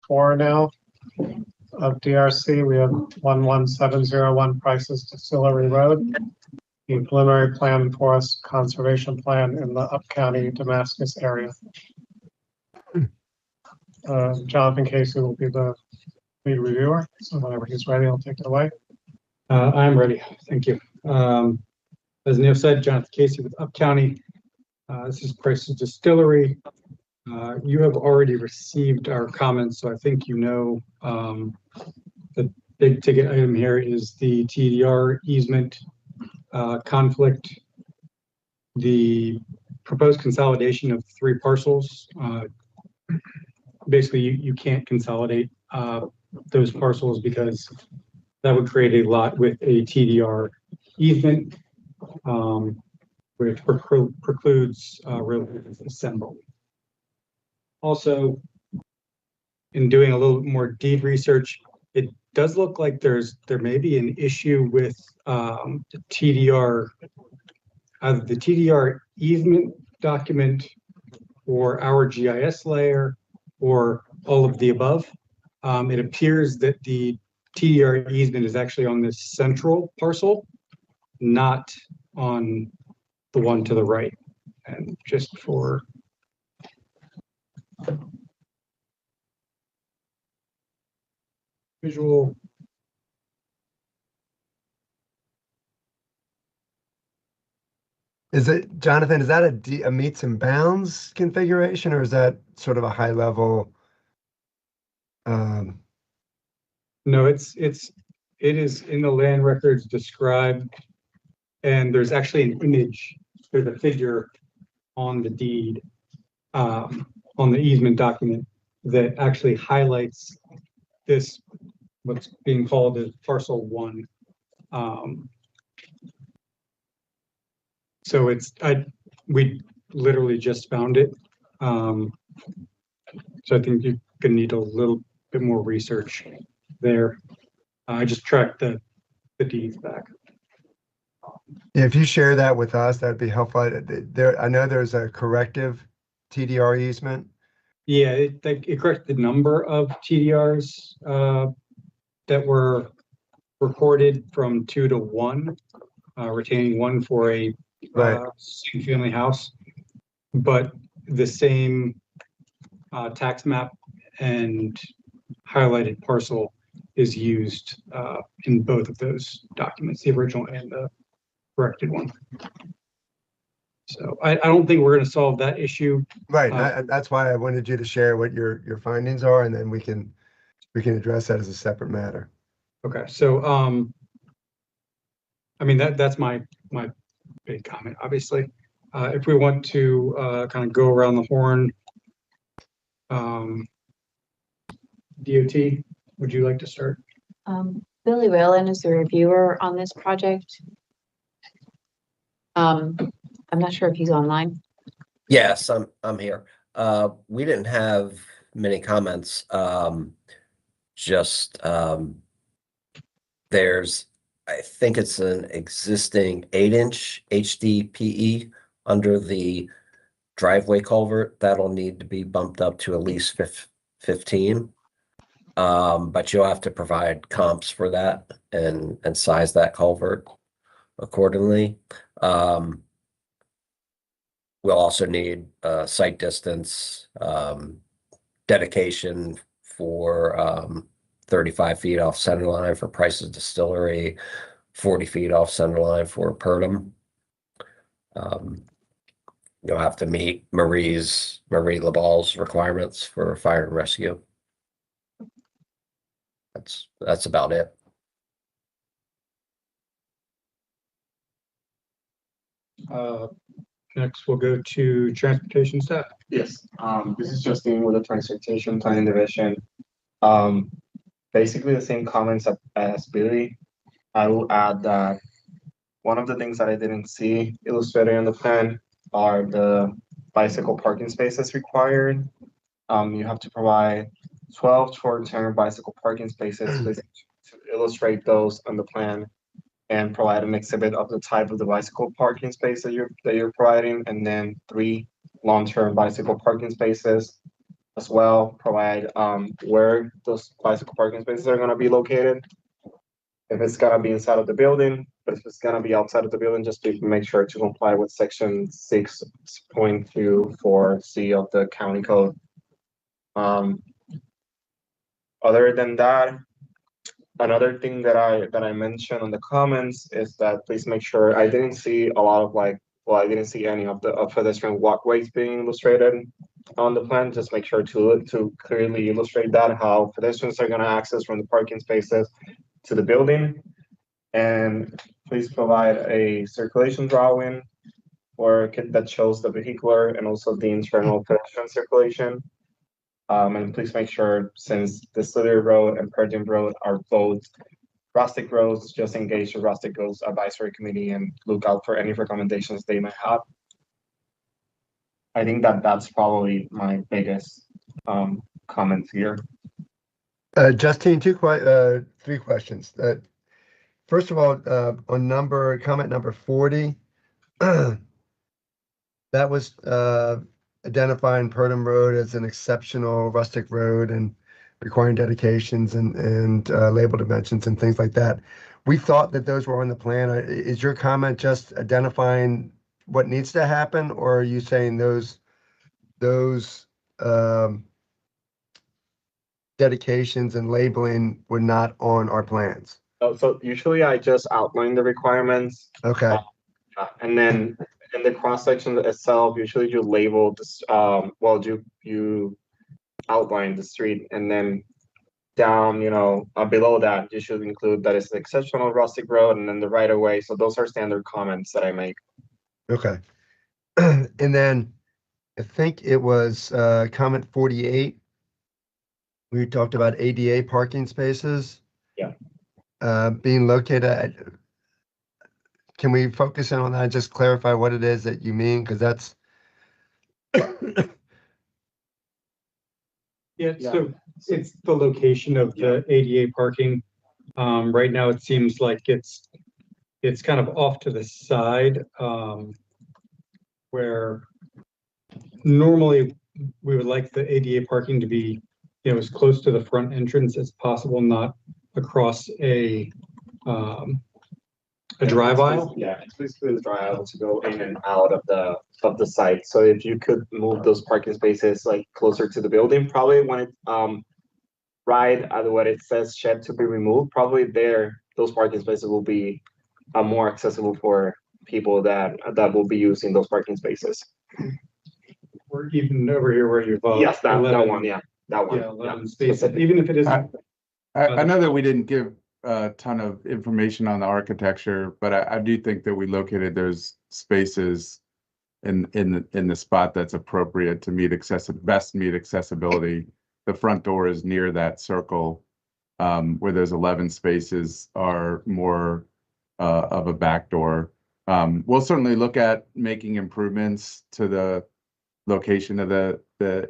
4 now of DRC. We have 11701 Prices Distillery Road, the preliminary plan forest conservation plan in the Up County Damascus area. Jonathan Casey will be the lead reviewer, so whenever he's ready, I'll take it away. I'm ready. Thank you. As Neil said, Jonathan Casey with Up County. This is Price's Distillery. You have already received our comments, so I think you know the big ticket item here is the TDR easement conflict. The proposed consolidation of 3 parcels. Basically, you can't consolidate those parcels because that would create a lot with a TDR easement, which precludes relative assembly. Also, in doing a little more deed research, it does look like there may be an issue with the TDR, either the TDR easement document or our GIS layer or all of the above. It appears that the TDR easement is actually on this central parcel, not on the one to the right. And just for visual. Is it, Jonathan, is that a meets and bounds configuration, or is that sort of a high level? No, it is in the land records described, and there's actually an image, there's a figure on the deed, on the easement document that actually highlights this, what's being called as parcel 1. So we literally just found it. So I think you're gonna need a little bit more research there. I just tracked the deeds back. If you share that with us, that'd be helpful. I know there's a corrective TDR easement. Yeah, it corrected the number of TDRs that were recorded from 2 to 1, retaining 1 for a single family house, but the same tax map and highlighted parcel is used in both of those documents, the original and the corrected one. So I don't think we're going to solve that issue. Right. That's why I wanted you to share what your findings are, and then we can address that as a separate matter. Okay. So I mean that's my big comment. Obviously, if we want to kind of go around the horn, DOT, would you like to start? Billy Whalen is the reviewer on this project. I'm not sure if he's online. Yes, I'm here. We didn't have many comments. There's, I think it's an existing 8-inch HDPE under the driveway culvert that'll need to be bumped up to at least 15. But you'll have to provide comps for that and size that culvert accordingly. We'll also need site distance, dedication for 35 feet off center line for Price's Distillery, 40 feet off center line for Purdom. You'll have to meet Marie LaBalle's requirements for fire and rescue. That's about it. Next, we'll go to transportation staff. Yes, this is Justin with the Transportation Planning Division. Basically the same comments as Billy. I will add that one of the things that I didn't see illustrated in the plan are the bicycle parking spaces required. You have to provide 12 short-term bicycle parking spaces to illustrate those on the plan, and provide an exhibit of the type of the bicycle parking space that you're providing, and then 3 long-term bicycle parking spaces. as well, provide where those bicycle parking spaces are gonna be located. If it's gonna be inside of the building, but if it's gonna be outside of the building, just to make sure to comply with section 6.24C of the county code. Other than that, another thing that I mentioned on the comments is that please make sure I didn't see a lot of I didn't see any of the pedestrian walkways being illustrated on the plan. Just make sure to clearly illustrate that how pedestrians are gonna access from the parking spaces to the building. And please provide a circulation drawing or kit that shows the vehicular and also the internal pedestrian circulation. And please make sure, since the Slider Road and Purdue Road are both rustic roads, just engage the rustic roads advisory committee and look out for any recommendations they might have. I think that's probably my biggest comments here. Justine, three questions. First of all, on comment number 40, that was identifying Purdom Road as an exceptional rustic road and requiring dedications and label dimensions and things like that. We thought that those were on the plan. Is your comment just identifying what needs to happen, or are you saying those dedications and labeling were not on our plans? So usually I just outline the requirements. Okay. And then in the cross section itself, usually you label this, you outline the street, and then down, below that, you should include that it's an exceptional rustic road and then the right of way. So those are standard comments that I make. Okay. And then I think it was comment 48. We talked about ADA parking spaces. Yeah. Being located at, can we focus in on that, just clarify what it is that you mean? Because that's. So it's the location of the ADA parking. Right now, it seems like it's kind of off to the side, where normally we would like the ADA parking to be, as close to the front entrance as possible, not across a drive aisle. Yeah, it's basically the drive aisle to go in and out of the site. So if you could move those parking spaces like closer to the building, probably when it right at what it says shed to be removed, probably those parking spaces will be more accessible for people that will be using those parking spaces. Or even over here where you've yes, that 11, one, that one. Yeah, 11 spaces, even if it isn't. I know that we didn't give a ton of information on the architecture, but I do think that we located those spaces in the spot that's appropriate to best meet accessibility. The front door is near that circle, where those 11 spaces are more of a back door. We'll certainly look at making improvements to the location of the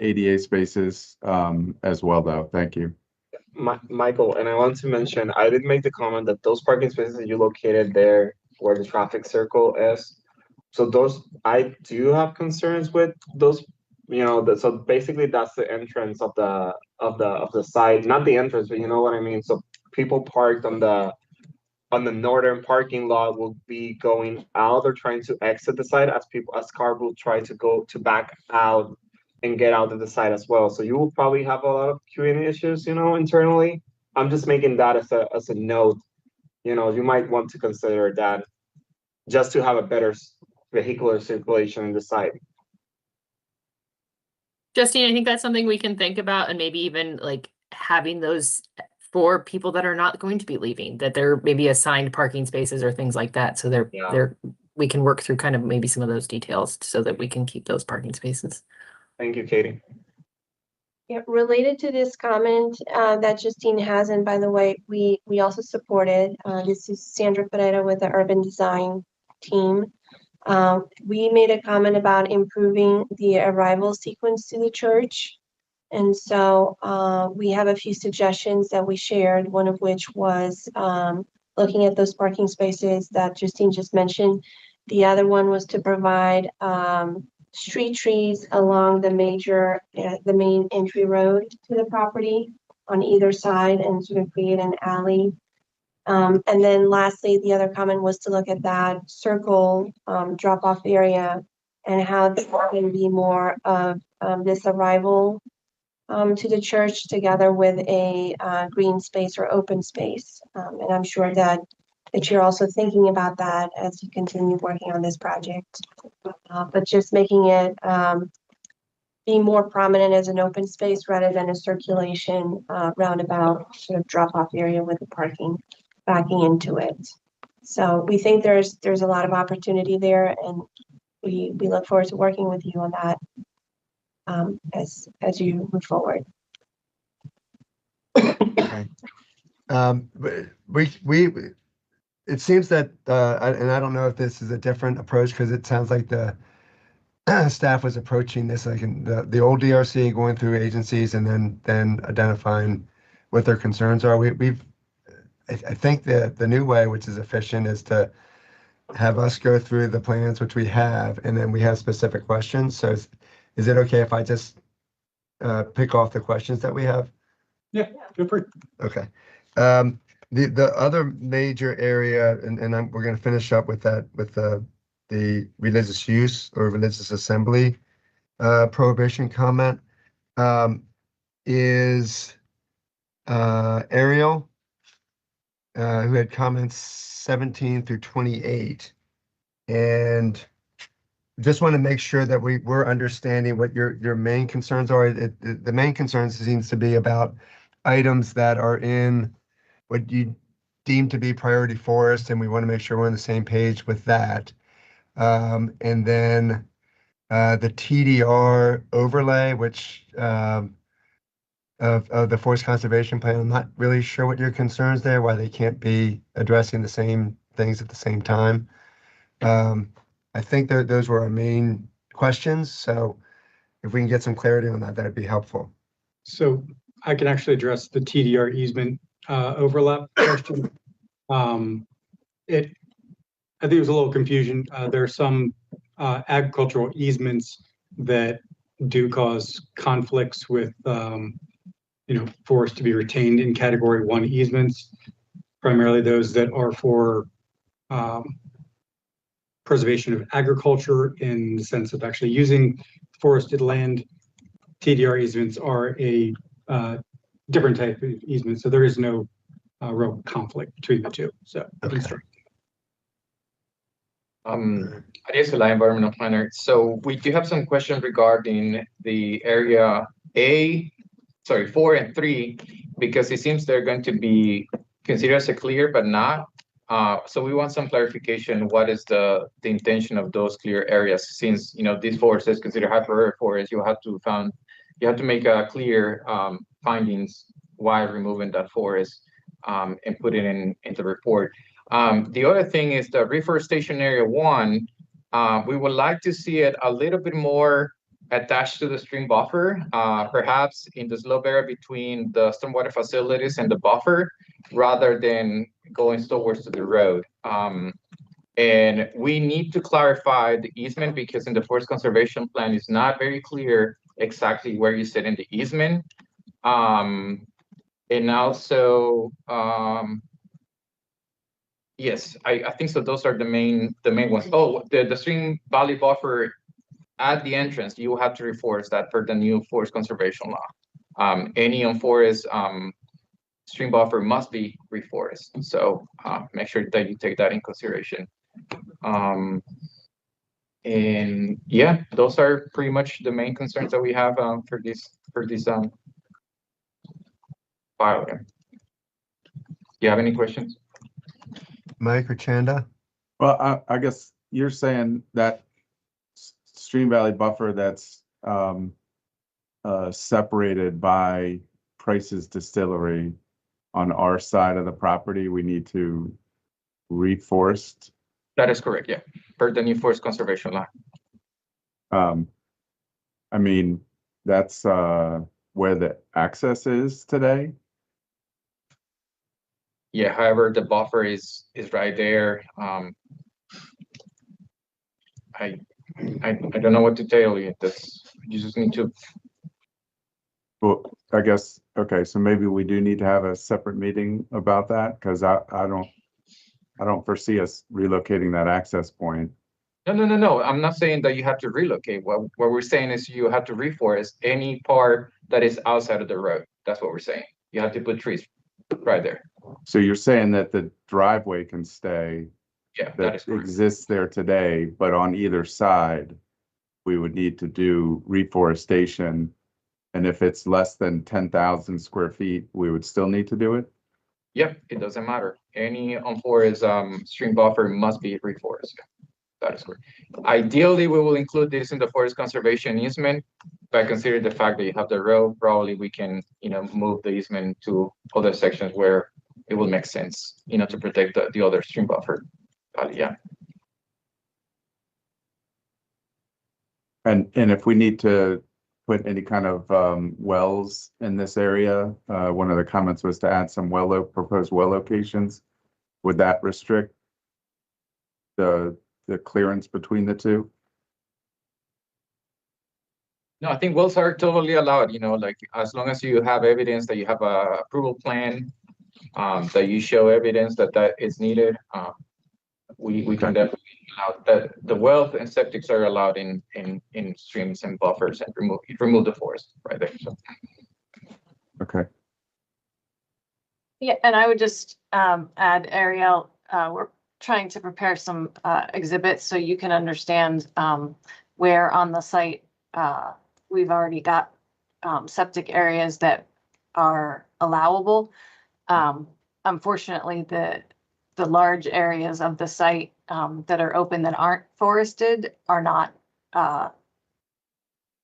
ADA spaces as well, though. Thank you. Michael, and I want to mention, I did make the comment that those parking spaces that you located there where the traffic circle is, so those, I do have concerns with those, so basically that's the entrance of the site, not the entrance, but you know what I mean? So people parked on the northern parking lot will be going out or trying to exit the site as cars will try to go to back out and get out of the site as well. So you will probably have a lot of queuing issues, internally. I'm just making that as a note. You might want to consider that just to have a better vehicular circulation in the site. Justine, I think that's something we can think about, and maybe even like having those for people that are not going to be leaving, that there may be assigned parking spaces or things like that. So we can work through kind of maybe some of those details so that we can keep those parking spaces. Thank you, Katie. Yeah, related to this comment that Justine has, and by the way, we also supported, this is Sandra Pereira with the urban design team. We made a comment about improving the arrival sequence to the church. And so we have a few suggestions that we shared, one of which was looking at those parking spaces that Justine just mentioned. The other one was to provide street trees along the main entry road to the property on either side and sort of create an alley. And then lastly, the other comment was to look at that circle drop-off area and how there can be more of this arrival to the church together with a green space or open space. And I'm sure that you're also thinking about that as you continue working on this project. But just making it be more prominent as an open space rather than a circulation roundabout sort of drop-off area with the parking backing into it. So we think there's a lot of opportunity there, and we look forward to working with you on that as you move forward. Okay. It seems that, and I don't know if this is a different approach because it sounds like the staff was approaching this like in the old DRC, going through agencies and then identifying what their concerns are. I think the new way, which is efficient, is to have us go through the plans, which we have, and then we have specific questions. So is it okay if I just pick off the questions that we have? Yeah, feel free. Okay. The other major area, and we're going to finish up with that, with the religious use or religious assembly prohibition comment, is Ariel, who had comments 17 through 28. And just want to make sure that we're understanding what your main concerns are. The main concerns seems to be about items that are in what you deem to be priority forest, and we want to make sure we're on the same page with that. And then the TDR overlay, which of the forest conservation plan, I'm not really sure what your concerns there, why they can't be addressing the same things at the same time. I think that those were our main questions. So if we can get some clarity on that, that'd be helpful. So I can actually address the TDR easement overlap question. I think it was a little confusion. There are some agricultural easements that do cause conflicts with, forest to be retained in Category 1 easements, primarily those that are for preservation of agriculture in the sense of actually using forested land. TDR easements are a different type of easement, so there is no real conflict between the two. So, okay. Ariel, environmental planner. So we do have some questions regarding the area 4 and 3, because it seems they're going to be considered as a clear, but not. So we want some clarification. What is the intention of those clear areas? Since this forest is considered high priority forest, you have to make a clear findings why removing that forest and put it in the report. The other thing is the reforestation area 1. We would like to see it a little bit more attached to the stream buffer, perhaps in the slope area between the stormwater facilities and the buffer, rather than going towards the road. And we need to clarify the easement, because in the forest conservation plan, it's not very clear exactly where you sit in the easement. And also, yes, I think so. Those are the main ones. Oh, the stream valley buffer at the entrance, you have to reforest that per the new forest conservation law. Any on forest stream buffer must be reforested. So make sure that you take that in consideration. And yeah, those are pretty much the main concerns that we have for this file here. Do you have any questions? Mike or Chanda? Well, I guess you're saying that stream valley buffer that's separated by Price's Distillery on our side of the property, we need to reforest. That is correct, yeah, per the new forest conservation law. I mean, that's where the access is today. Yeah, however, the buffer is right there. I don't know what to tell you. You just need to. Well, I guess, okay, so maybe we do need to have a separate meeting about that, because I don't foresee us relocating that access point. No. I'm not saying that you have to relocate. What we're saying is you have to reforest any part that is outside of the road. That's what we're saying. You have to put trees right there. So you're saying that the driveway can stay, Yeah, that that is correct. exists there today, but on either side, we would need to do reforestation. And if it's less than 10,000 square feet, we would still need to do it? Yep, it doesn't matter. Any unforest stream buffer must be reforested. That is correct. Ideally, we will include this in the forest conservation easement, but considering the fact that you have the road, probably we can, move the easement to other sections where it will make sense, to protect the other stream buffer. Yeah. And if we need to put any kind of wells in this area, one of the comments was to add some proposed well locations. Would that restrict the clearance between the two? No, I think wells are totally allowed, like as long as you have evidence that you have a approval plan, that you show evidence that is needed, we can definitely allow that. The wells and septics are allowed in streams and buffers and remove the forest right there. So. Okay. Yeah, and I would just add, Ariel, we're trying to prepare some exhibits so you can understand where on the site we've already got septic areas that are allowable. Unfortunately, the large areas of the site that are open that aren't forested are not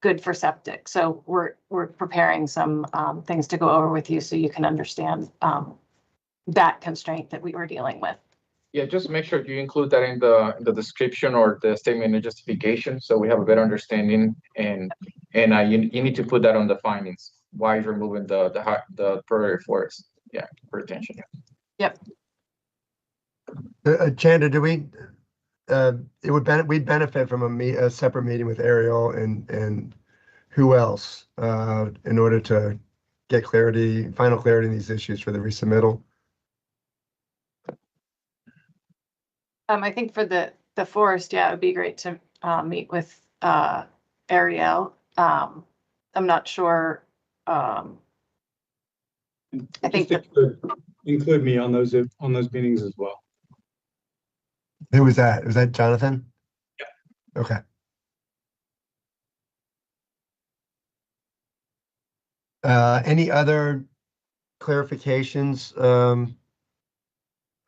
good for septic. So we're preparing some things to go over with you so you can understand that constraint that we were dealing with. Yeah, just make sure you include that in the description or the statement of justification, so we have a better understanding. And you need to put that on the findings. Why you're removing the prairie forest? Yeah, for attention. Yep. Chanda, do we? We'd benefit from a separate meeting with Ariel and who else in order to get final clarity in these issues for the resubmittal. I think for the forest, yeah, it would be great to meet with Ariel. I'm not sure. I think Just include me on those meetings as well. Who was that? Was that Jonathan? Yeah. Okay. Any other clarifications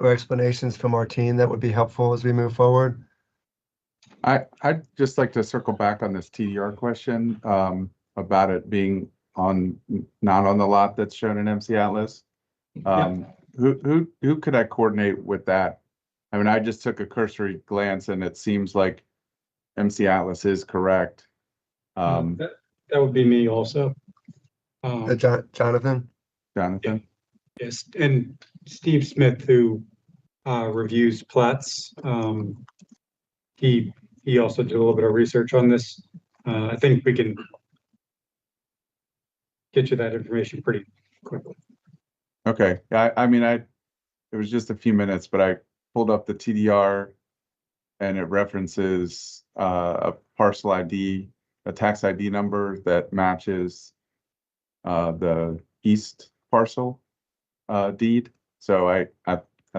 or explanations from our team that would be helpful as we move forward? I'd just like to circle back on this TDR question about it being not on the lot that's shown in MC Atlas. Who could I coordinate with that? I mean, I just took a cursory glance and it seems like MC Atlas is correct. That would be me also. Jonathan? Jonathan? Yes, and Steve Smith, who reviews plats, he also did a little bit of research on this. I think we can get you that information pretty quickly. Okay, I mean, it was just a few minutes, but I pulled up the TDR and it references a parcel ID, a tax ID number that matches the east parcel deed. So I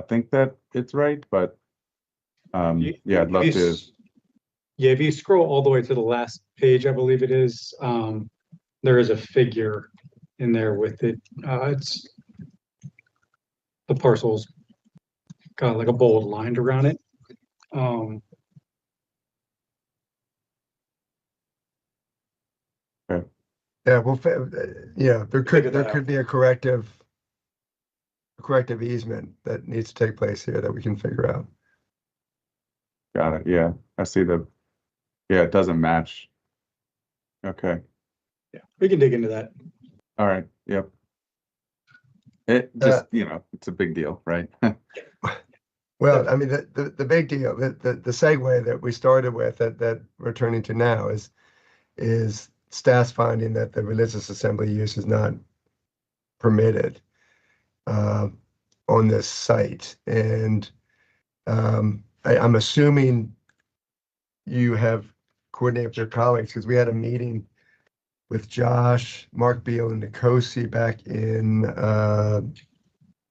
think that it's right, but yeah, I'd love to. Yeah, if you scroll all the way to the last page, I believe it is, there is a figure in there with it. It's the parcel's got like a bold line around it. Okay. Yeah, well, there could be a corrective easement that needs to take place here that we can figure out. Got it. Yeah, I see yeah, it doesn't match. Okay. Yeah, we can dig into that. All right. Yep. It just, it's a big deal, right? Well, I mean, the big deal, the segue that we started with that we're turning to now is staff's finding that the religious assembly use is not permitted uh, on this site. And I'm assuming you have coordinated with your colleagues because we had a meeting with Josh, Mark Beal, and Nikosi back in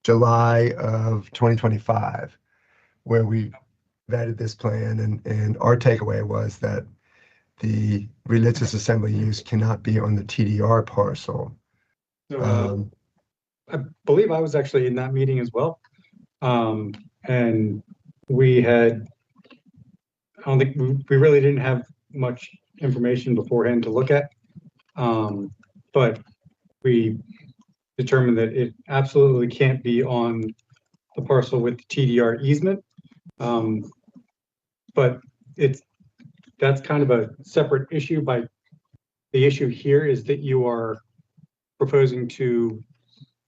July of 2025, where we vetted this plan, and our takeaway was that the religious assembly use cannot be on the TDR parcel. So, I believe I was actually in that meeting as well. And we had, I don't think, we really didn't have much information beforehand to look at. But we determined that it absolutely can't be on the parcel with the TDR easement. But that's kind of a separate issue. By the issue here is that you are proposing to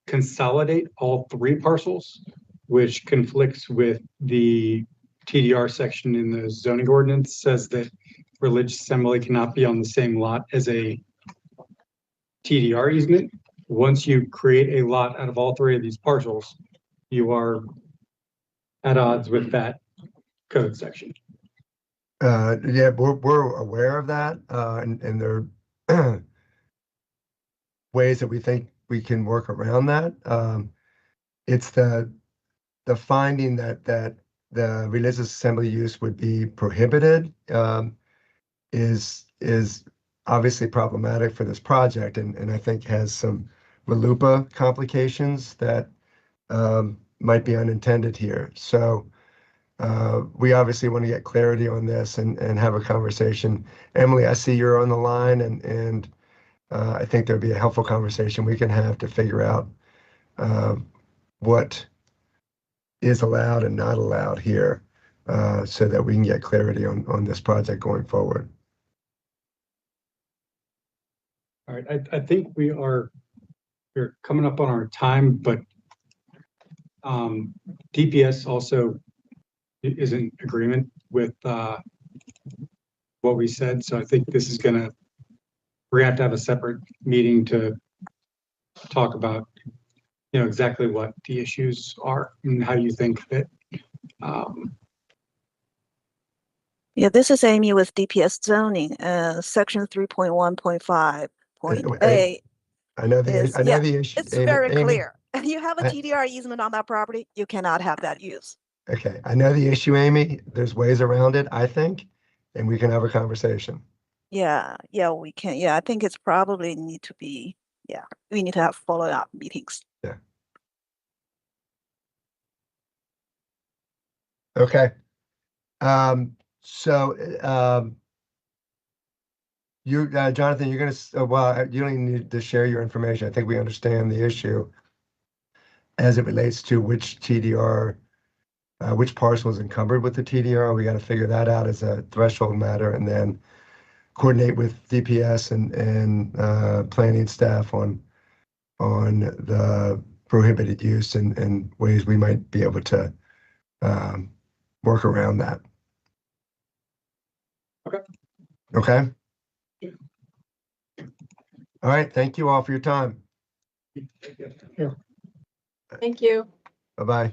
consolidate all three parcels, which conflicts with the TDR section in the zoning ordinance, says that religious assembly cannot be on the same lot as a TDR easement. Once you create a lot out of all three of these parcels, you are at odds with that code section. Yeah, we're aware of that, and there are ways that we think we can work around that. It's the finding that the religious assembly use would be prohibited is obviously problematic for this project, and I think has some RLUIPA complications that might be unintended here. So we obviously want to get clarity on this and have a conversation. Emily, I see you're on the line, and I think there'd be a helpful conversation we can have to figure out what is allowed and not allowed here, so that we can get clarity on this project going forward. All right, I think we're coming up on our time, but DPS also is in agreement with what we said. So I think this is we're gonna have to have a separate meeting to talk about, exactly what the issues are and how you think that. Yeah, this is Amy with DPS zoning, section 3.1.5.A. I know the issue. It's Amy, very Amy, clear. You have a TDR easement on that property, you cannot have that use. Okay, I know the issue, Amy. There's ways around it, I think, and we can have a conversation. Yeah, we can. Yeah, I think it's probably need to be, we need to have follow-up meetings. Yeah. Okay. So, you, Jonathan, you're gonna, well, you don't even need to share your information. I think we understand the issue as it relates to which TDR, which parcel is encumbered with the TDR. We got to figure that out as a threshold matter, and then coordinate with DPS and planning staff on the prohibited use and ways we might be able to work around that. Okay. Okay. All right. Thank you all for your time. Thank you. Bye-bye.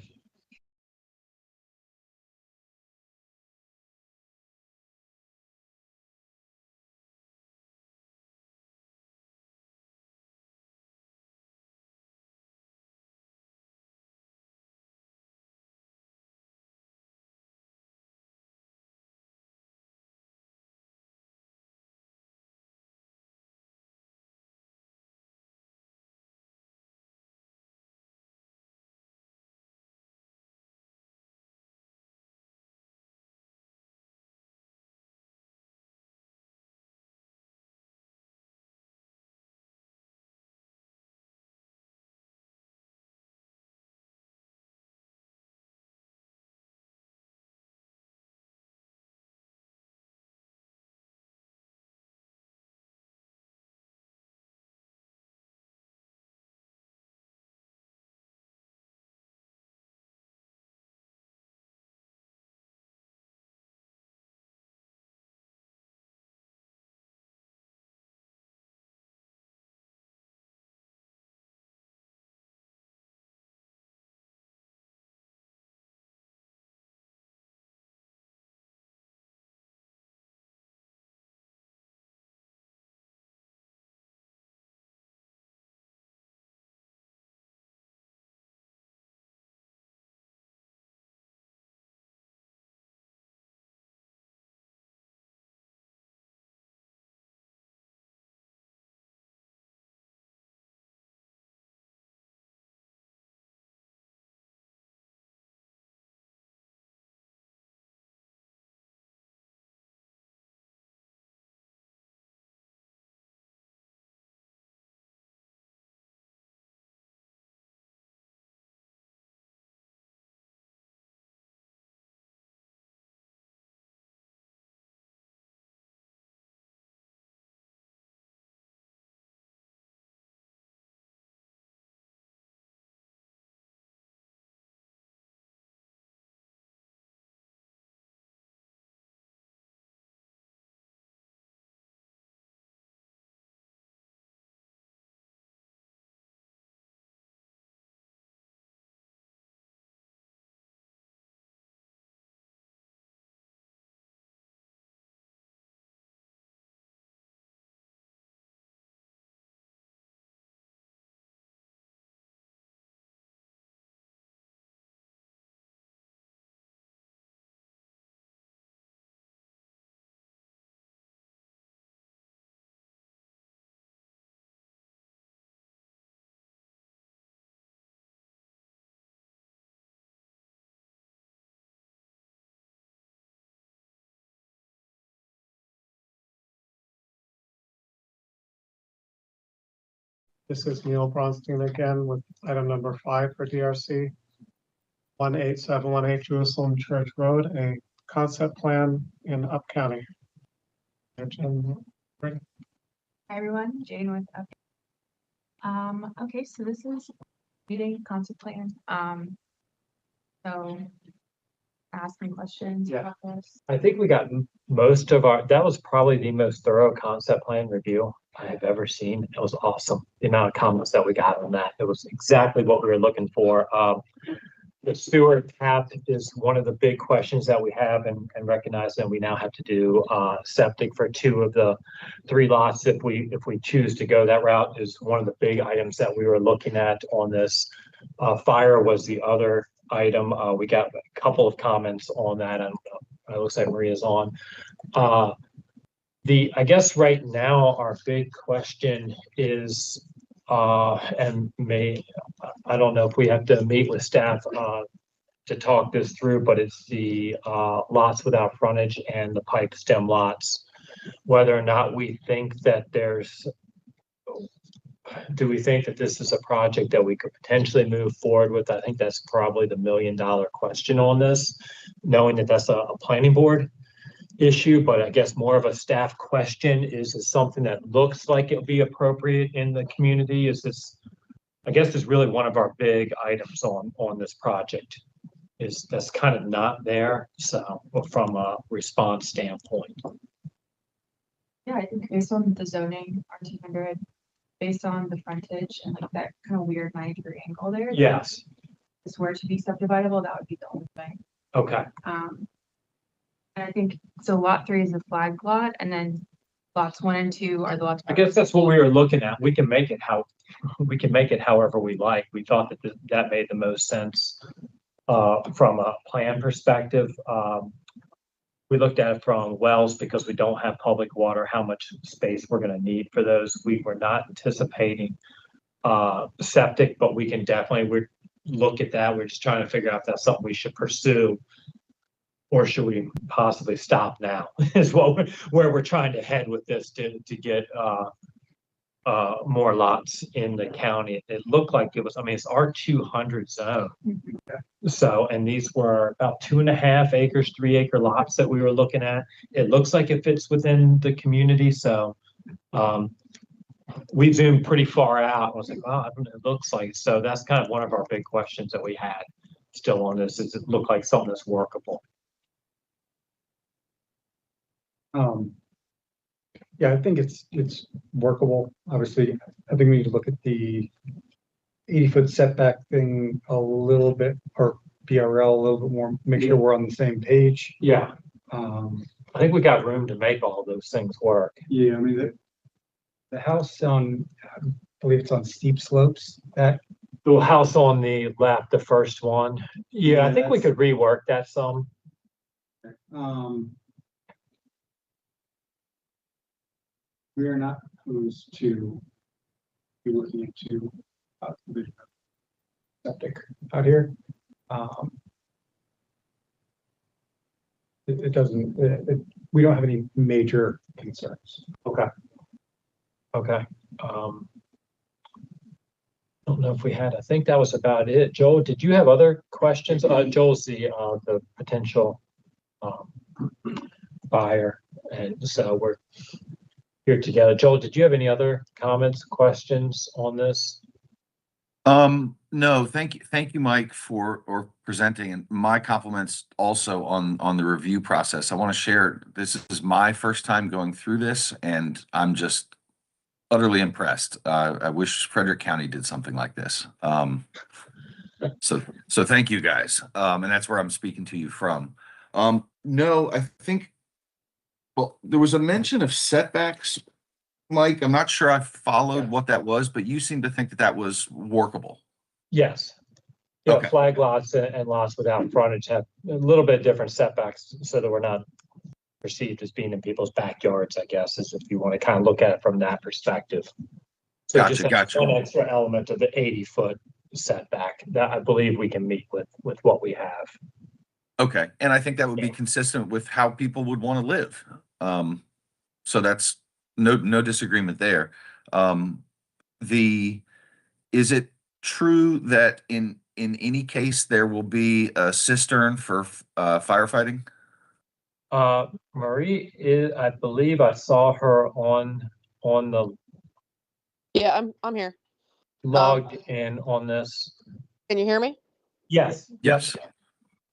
This is Neil Bronstein again with item number 5 for DRC. 18718 Jerusalem Church Road, a concept plan in Up County. Hi everyone, Jane with Up. Okay, so this is meeting concept plan. So asking questions Yeah. about this. I think we got most of that was probably the most thorough concept plan review I have ever seen. It was awesome. The amount of comments that we got on that. It was exactly what we were looking for. The sewer tap is one of the big questions that we have, and recognize that we now have to do septic for 2 of the 3 lots. If we choose to go that route, is one of the big items that we were looking at on this. Fire was the other item. We got a couple of comments on that, and it looks like Maria's on. I guess right now our big question is, and I don't know if we have to meet with staff to talk this through, but it's the lots without frontage and the pipe stem lots. Whether or not we think that do we think that this is a project that we could potentially move forward with? I think that's probably the $1 million question on this, knowing that that's a planning board issue, but I guess more of a staff question. Is this something that looks like it'll be appropriate in the community? Is this, I guess, is really one of our big items on this project. Is that's kind of not there, so from a response standpoint. Yeah, I think based on the zoning R200, based on the frontage and like that kind of weird 90-degree angle there. Yes. If this were to be subdividable, that would be the only thing. Okay. And I think so. Lot 3 is the flag lot, and then lots 1 and 2 are the lots. I guess that's what we were looking at. We can make it however we like. We thought that that made the most sense from a plan perspective. We looked at it from wells because we don't have public water, how much space we're going to need for those. We were not anticipating septic, but we can definitely look at that. We're just trying to figure out if that's something we should pursue, or should we possibly stop now? Is where we're trying to head with this to get more lots in the county. It looked like it was, I mean, it's R200 zone. So, and these were about 2.5 acres, 3-acre lots that we were looking at. It looks like it fits within the community. So, we zoomed pretty far out. I was like, oh, it looks like, so that's kind of one of our big questions that we had still on this. Does it look like something that's workable? Yeah, I think it's workable. Obviously, I think we need to look at the 80-foot setback thing a little bit, or BRL a little bit more, make sure we're on the same page. Yeah. I think we got room to make all those things work. Yeah, I mean, the house on, I believe it's on steep slopes, that. The house on the left, the first one. Yeah, I think we could rework that some. We are not opposed to be looking into the septic out here. It doesn't, we don't have any major concerns. Okay. Okay. Don't know if we had, I think that was about it. Joel, did you have other questions? Joel's the potential buyer, and so we're here together. Joel, did you have any other comments, questions on this? No, thank you, Mike, for presenting, and my compliments also on the review process. I want to share, this is my first time going through this, and I'm just utterly impressed. I wish Frederick County did something like this. So thank you guys. And that's where I'm speaking to you from. No, I think, well, there was a mention of setbacks, Mike. I'm not sure I followed what that was, but you seem to think that that was workable. Yes. Yeah, Okay. Flag lots and lots without frontage have a little bit different setbacks so that we're not perceived as being in people's backyards, I guess, is if you want to kind of look at it from that perspective. So Gotcha. One extra element of the 80-foot setback that I believe we can meet with what we have. Okay. And I think that would be consistent with how people would want to live. So that's no disagreement there. is it true that in any case, there will be a cistern for firefighting? Marie is, I believe I saw her on the Yeah, I'm here. logged in on this. Can you hear me? Yes. Yes.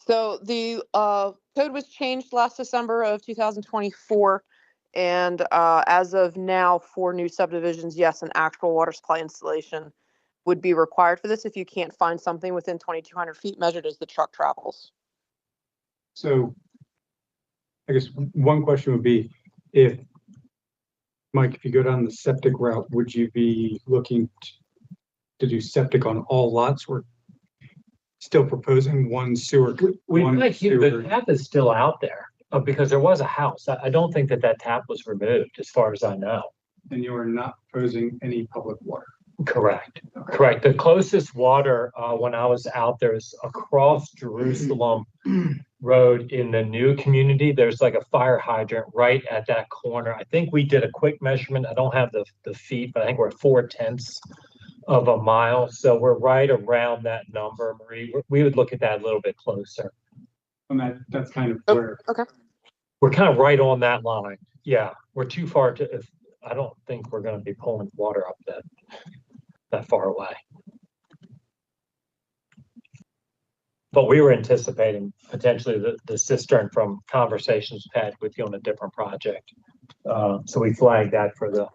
So the code was changed last December of 2024. And as of now, for new subdivisions, yes, an actual water supply installation would be required for this if you can't find something within 2,200 feet measured as the truck travels. So I guess one question would be, if, Mike, if you go down the septic route, would you be looking to do septic on all lots? We're still proposing one sewer. We one might keep, sewer. the tap is still out there, because there was a house. I don't think that tap was removed, as far as I know. And you are not proposing any public water. Correct. Correct. The closest water, when I was out there, is across Jerusalem Road in the new community. There's like a fire hydrant right at that corner. I think we did a quick measurement. I don't have the feet, but I think we're 4/10 of a mile. So we're right around that number, Marie. We would look at that a little bit closer. And that's kind of where. Okay. We're kind of right on that line. Yeah, we're too far to, if I don't think we're going to be pulling water up that far away. But we were anticipating potentially the cistern from conversations we've had with you on a different project. So we flagged that for the.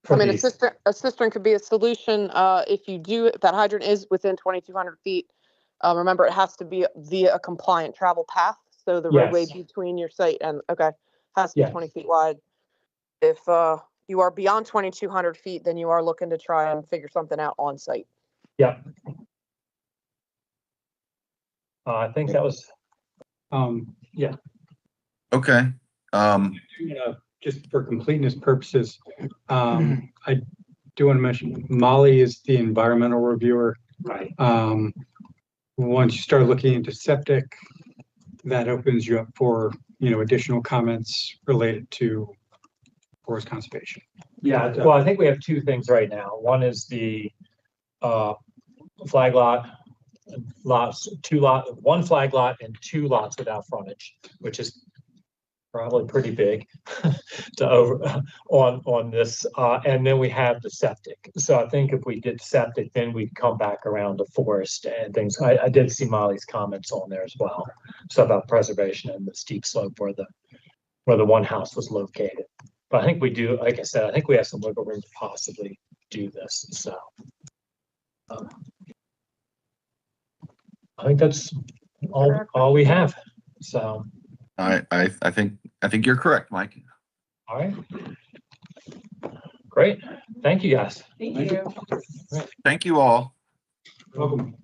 I mean, a cistern could be a solution if you do, if that hydrant is within 2,200 feet. Remember, it has to be via a compliant travel path. So the roadway Yes. between your site and, okay, has to be Yes. 20 feet wide. If you are beyond 2,200 feet, then you are looking to try and figure something out on site. Yeah. I think that was, yeah. Okay. Just for completeness purposes, I do want to mention Molly is the environmental reviewer. Right. Once you start looking into septic, that opens you up for, additional comments related to forest conservation. Yeah, well, I think we have two things right now. One is the flag lots, one flag lot and 2 lots without frontage, which is probably pretty big to on this. And then we have the septic. So I think if we did septic, then we'd come back around to forest and things. I did see Molly's comments on there as well. So about preservation and the steep slope where the one house was located. But I think we do, like I said, I think we have some wiggle room to possibly do this. So I think that's all we have. So I think you're correct, Mike. all right. Great. Thank you, guys. Thank you. Thank you all. Welcome.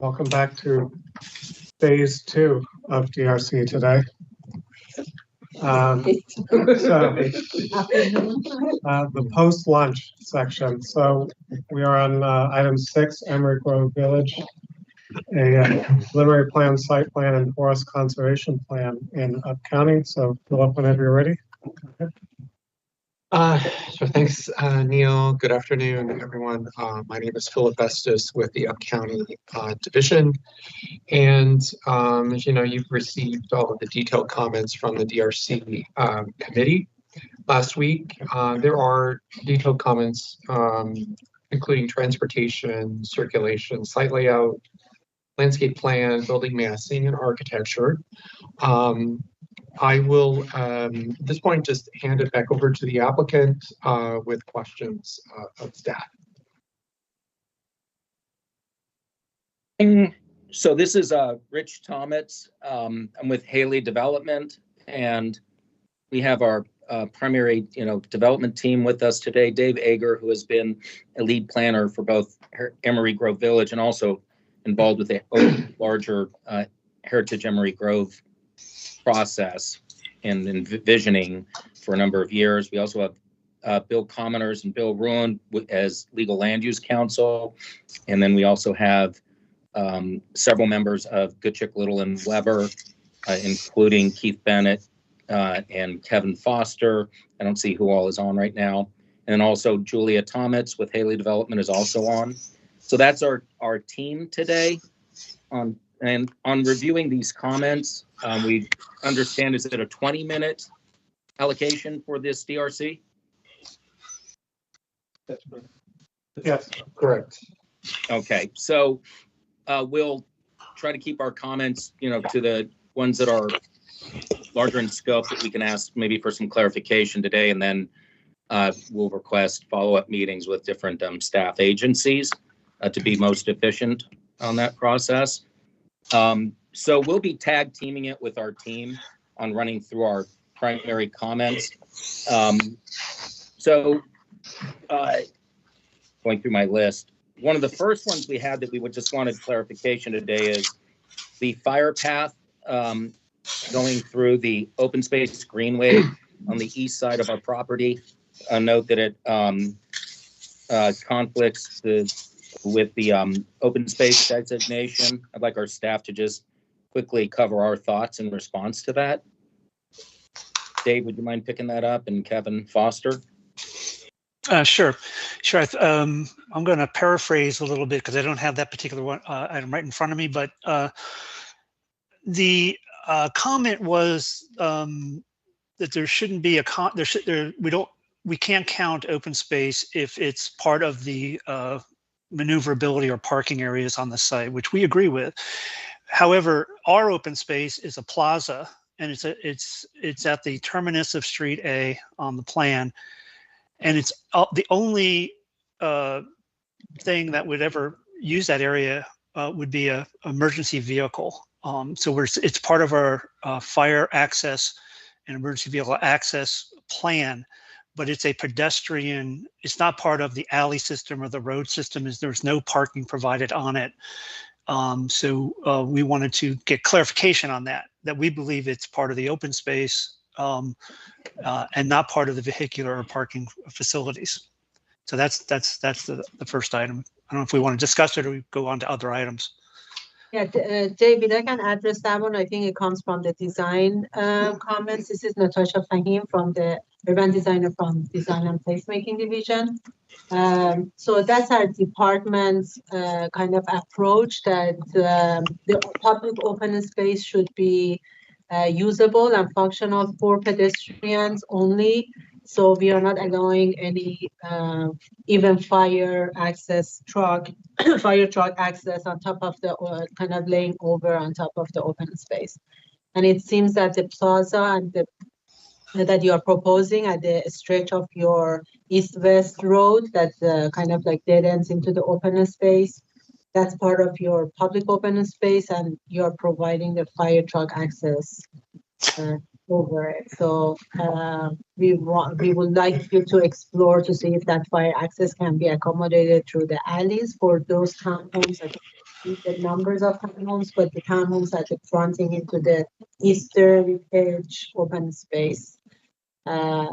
Welcome back to phase 2 of DRC today. The post-lunch section. So we are on item 6, Emery Grove Village, a preliminary plan, site plan, and forest conservation plan in Up County. So Philip, whenever you're ready. So thanks, Neil. Good afternoon, everyone. My name is Philip Estes with the Up County Division. And as you know, you've received all of the detailed comments from the DRC committee last week. There are detailed comments, including transportation, circulation, site layout, landscape plan, building massing, and architecture. I will, at this point, just hand it back over to the applicant with questions of staff. So this is Rich Tomets. I'm with Haley Development, and we have our primary, development team with us today. Dave Ager, who has been a lead planner for both Emery Grove Village and also involved with the larger Heritage Emery Grove process and envisioning for a number of years. We also have Bill Commoners and Bill Ruin as legal land use counsel. And then we also have several members of Goodchick, Little, and Weber, including Keith Bennett and Kevin Foster. I don't see who all is on right now. And then also Julia Tomets with Haley Development is also on. So that's our team today. And on reviewing these comments, we understand, is it a 20-minute allocation for this DRC? That's correct. Yes, correct. Okay, so we'll try to keep our comments, to the ones that are larger in scope that we can ask maybe for some clarification today, and then we'll request follow-up meetings with different staff agencies to be most efficient on that process. So we'll be tag teaming it with our team on running through our primary comments. Going through my list, one of the first ones we had that we would just wanted clarification today is the fire path going through the open space greenway on the east side of our property. Note that it conflicts with the open space designation. I'd like our staff to just quickly cover our thoughts in response to that. Dave, would you mind picking that up? And Kevin Foster? Sure. I'm going to paraphrase a little bit because I don't have that particular one item right in front of me, but the comment was that there shouldn't be we can't count open space if it's part of the maneuverability or parking areas on the site, which we agree with. However, our open space is a plaza, and it's at the terminus of Street A on the plan, and it's the only thing that would ever use that area would be a emergency vehicle. So it's part of our fire access and emergency vehicle access plan, but it's a pedestrian, it's not part of the alley system or the road system. There's no parking provided on it. So we wanted to get clarification on that we believe it's part of the open space and not part of the vehicular or parking facilities. So that's the first item. I don't know if we want to discuss it or we go on to other items. Yeah, David, I can address that one. I think it comes from the design comments. This is Natasha Fahim from the urban designer from Design and Placemaking Division. So that's our department's kind of approach that the public open space should be usable and functional for pedestrians only. So we are not allowing any even fire truck access on top of the kind of laying over on top of the open space. And it seems that the plaza and that you are proposing at the stretch of your east-west road that kind of like dead ends into the open space, that's part of your public open space, and you're providing the fire truck access over it. So we would like you to explore to see if that fire access can be accommodated through the alleys for those townhomes. with the numbers of townhomes, but the townhomes are fronting into the eastern edge open space. If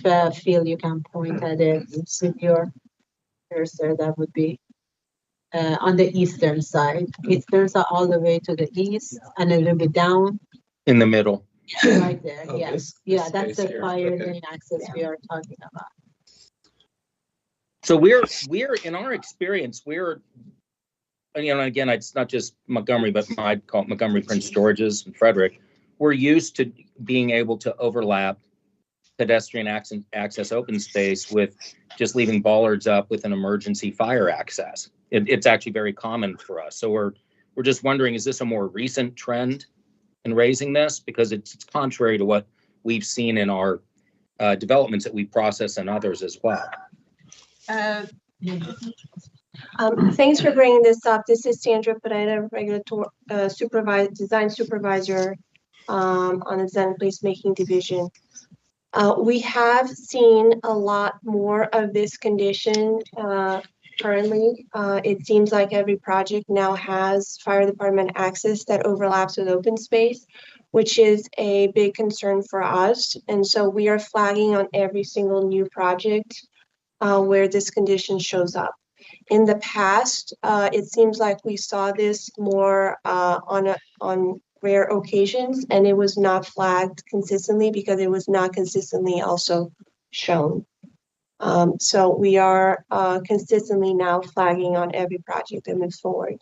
Phil, you can point at it with your cursor, that would be on the eastern side. Easterns are all the way to the east and a little bit down. In the middle. Right there, Oh, yes. this Yeah, that's space the here. fire Okay. lane access we are talking about. So we're in our experience, again, it's not just Montgomery, but I'd call it Montgomery, Prince George's, and Frederick. We're used to being able to overlap pedestrian access open space with just leaving bollards up with an emergency fire access. It's actually very common for us. So we're just wondering, is this a more recent trend in raising this? Because it's contrary to what we've seen in our developments that we process and others as well. Thanks for bringing this up. This is Sandra Pereira, regulatory design supervisor on the Design and Placemaking Division. We have seen a lot more of this condition currently. It seems like every project now has fire department access that overlaps with open space, which is a big concern for us. And so we are flagging on every single new project where this condition shows up. In the past, it seems like we saw this more on rare occasions, and it was not flagged consistently because it was not consistently also shown. So we are consistently now flagging on every project that moves forward.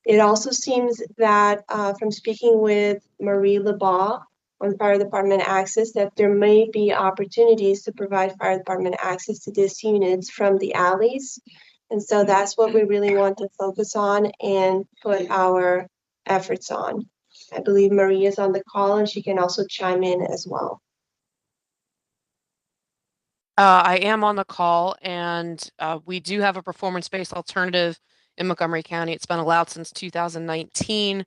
It also seems that from speaking with Marie Lebaugh on fire department access, that there may be opportunities to provide fire department access to these units from the alleys. And so that's what we really want to focus on and put our efforts on. I believe Marie is on the call and she can also chime in as well. I am on the call, and we do have a performance-based alternative in Montgomery County. It's been allowed since 2019,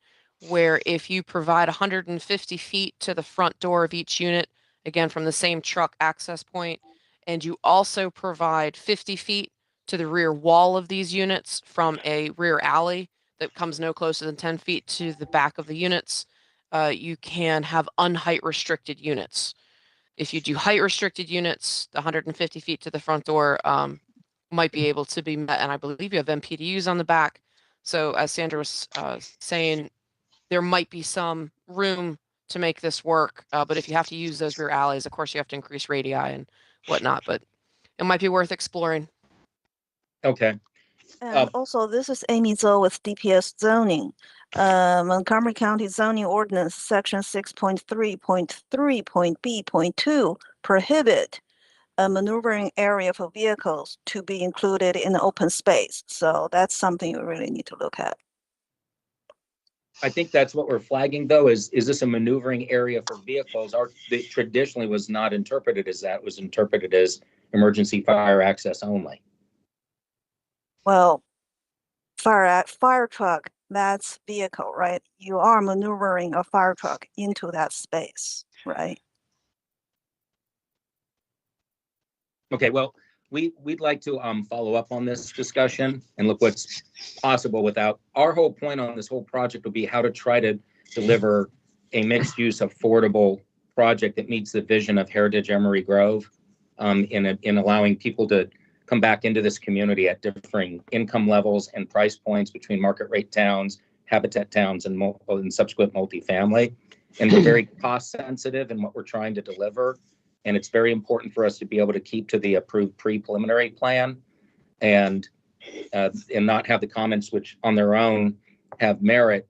where if you provide 150 feet to the front door of each unit, again, from the same truck access point, and you also provide 50 feet to the rear wall of these units from a rear alley that comes no closer than 10 feet to the back of the units, you can have unheight restricted units. If you do height restricted units, the 150 feet to the front door might be able to be met. And I believe you have MPDUs on the back. So as Sandra was saying, there might be some room to make this work. But if you have to use those rear alleys, of course, you have to increase radii and whatnot. But it might be worth exploring. Okay. And also, this is Amy Zhou with DPS zoning. Montgomery County zoning ordinance section 6.3.3.b.2 prohibit a maneuvering area for vehicles to be included in the open space. So that's something you really need to look at. I think that's what we're flagging, though, is this a maneuvering area for vehicles? It traditionally was not interpreted as that. It was interpreted as emergency fire access only. Well, fire truck, that's vehicle, right? You are maneuvering a fire truck into that space, right? Okay, well, we'd like to follow up on this discussion and look what's possible without. Our whole point on this whole project will be how to try to deliver a mixed-use, affordable project that meets the vision of Heritage Emery Grove, in allowing people to come back into this community at differing income levels and price points between market rate towns, habitat towns, and subsequent multifamily. And we're very cost sensitive in what we're trying to deliver. And it's very important for us to be able to keep to the approved pre-preliminary plan and not have the comments which on their own have merit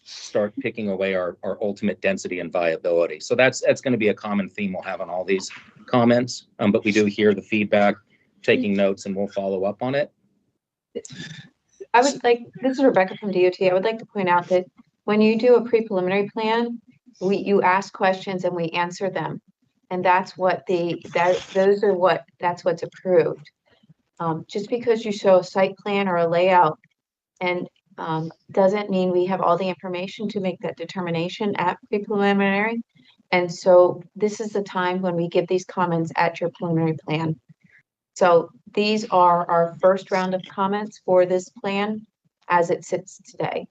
start picking away our ultimate density and viability. So that's going to be a common theme we'll have on all these comments. But we do hear the feedback, taking notes, and we'll follow up on it. I would like, this is Rebecca from DOT. I would like to point out that when you do a pre-preliminary plan, you ask questions and we answer them. And that's what that's what's approved. Just because you show a site plan or a layout and doesn't mean we have all the information to make that determination at pre-preliminary. And so this is the time when we give these comments at your preliminary plan. So these are our first round of comments for this plan as it sits today.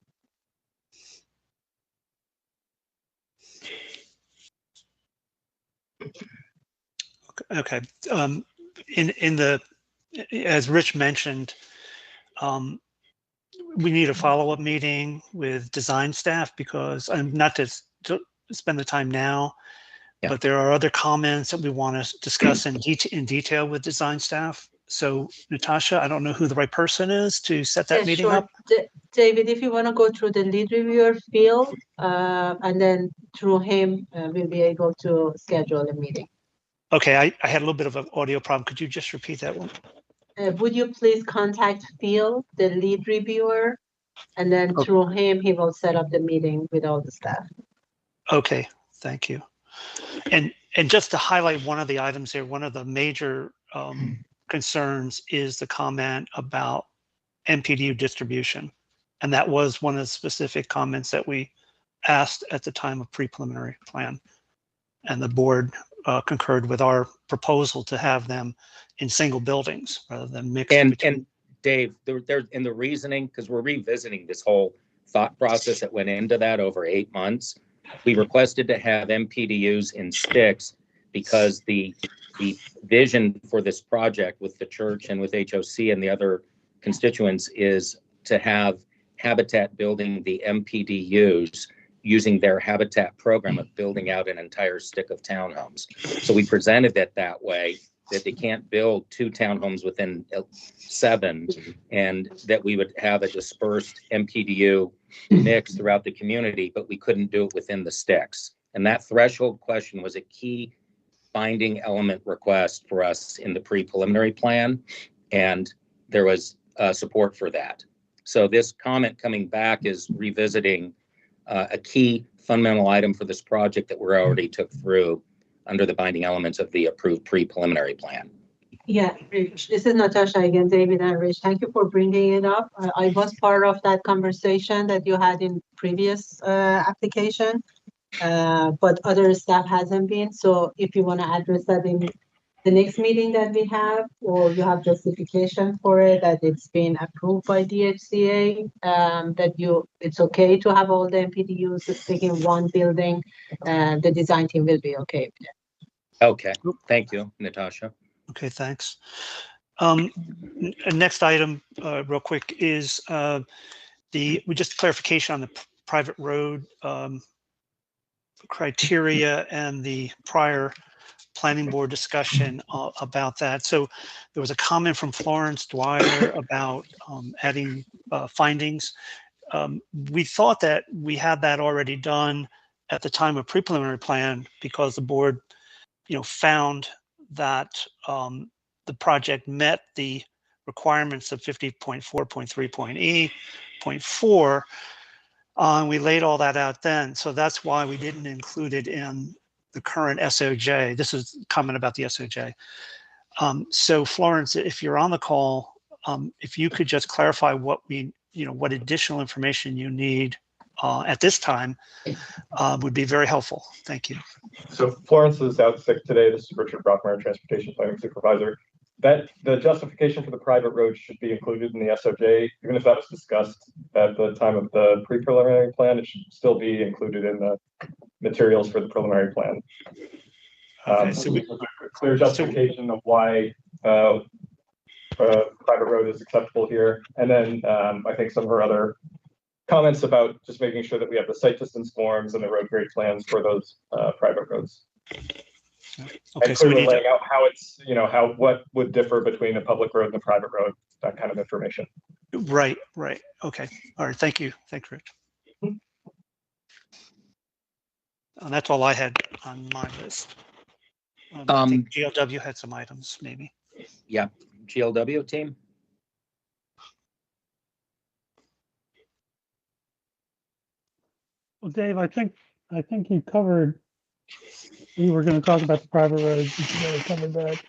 Okay. In the, as Rich mentioned, we need a follow-up meeting with design staff because I'm not to spend the time now, but there are other comments that we want to discuss in detail with design staff. So Natasha, I don't know who the right person is to set that meeting sure. up. David, if you want to go through the lead reviewer field, and then through him, we'll be able to schedule a meeting. Okay, I had a little bit of an audio problem. Could you just repeat that one? Would you please contact Phil, the lead reviewer, and then through him, he will set up the meeting with all the staff. Okay, thank you. And just to highlight one of the items here, one of the major concerns is the comment about MPDU distribution. And that was one of the specific comments that we asked at the time of pre-preliminary plan. And the board concurred with our proposal to have them in single buildings rather than mixed. And Dave, there in the reasoning, because we're revisiting this whole thought process that went into that over 8 months, we requested to have MPDUs in sticks because the vision for this project with the church and with HOC and the other constituents is to have Habitat building the MPDUs using their Habitat program of building out an entire stick of townhomes. So we presented it that way, that they can't build 2 townhomes within 7, and that we would have a dispersed MPDU mix throughout the community, but we couldn't do it within the sticks. And that threshold question was a key binding element request for us in the pre-preliminary plan, and there was support for that. So this comment coming back is revisiting a key fundamental item for this project that we already took through under the binding elements of the approved pre-preliminary plan. Yeah, Rich, this is Natasha again, David and Rich. Thank you for bringing it up. I was part of that conversation that you had in previous application, but other staff hasn't been. So if you want to address that in the next meeting that we have, or you have justification for it, that it's been approved by DHCA, that it's okay to have all the MPDUs stick in one building, the design team will be okay with it. Okay, thank you, Natasha. Okay, thanks. Next item, real quick, is just clarification on the private road criteria and the prior planning board discussion about that. So there was a comment from Florence Dwyer about adding findings. We thought that we had that already done at the time of pre-preliminary plan because the board, found that the project met the requirements of 50.4.3.E.4. We laid all that out then. So that's why we didn't include it in the current SOJ. This is a comment about the SOJ. So Florence, if you're on the call, if you could just clarify what what additional information you need at this time would be very helpful. Thank you. So Florence is out sick today. This is Richard Brockmeyer, Transportation Planning Supervisor. That the justification for the private road should be included in the SOJ, even if that was discussed at the time of the pre-preliminary plan, it should still be included in the materials for the preliminary plan. So we have a clear justification of why private road is acceptable here. And then I think some of her other comments about just making sure that we have the site distance forms and the road grade plans for those private roads. Okay, and so we clearly need laying out how it's, what would differ between a public road and a private road, that kind of information. Right. Okay. All right. Thank you. Thanks, Rich. That's all I had on my list. I think GLW had some items, maybe. Yeah, GLW team. Well, Dave, I think you covered. You were going to talk about the private roads. You really covered that,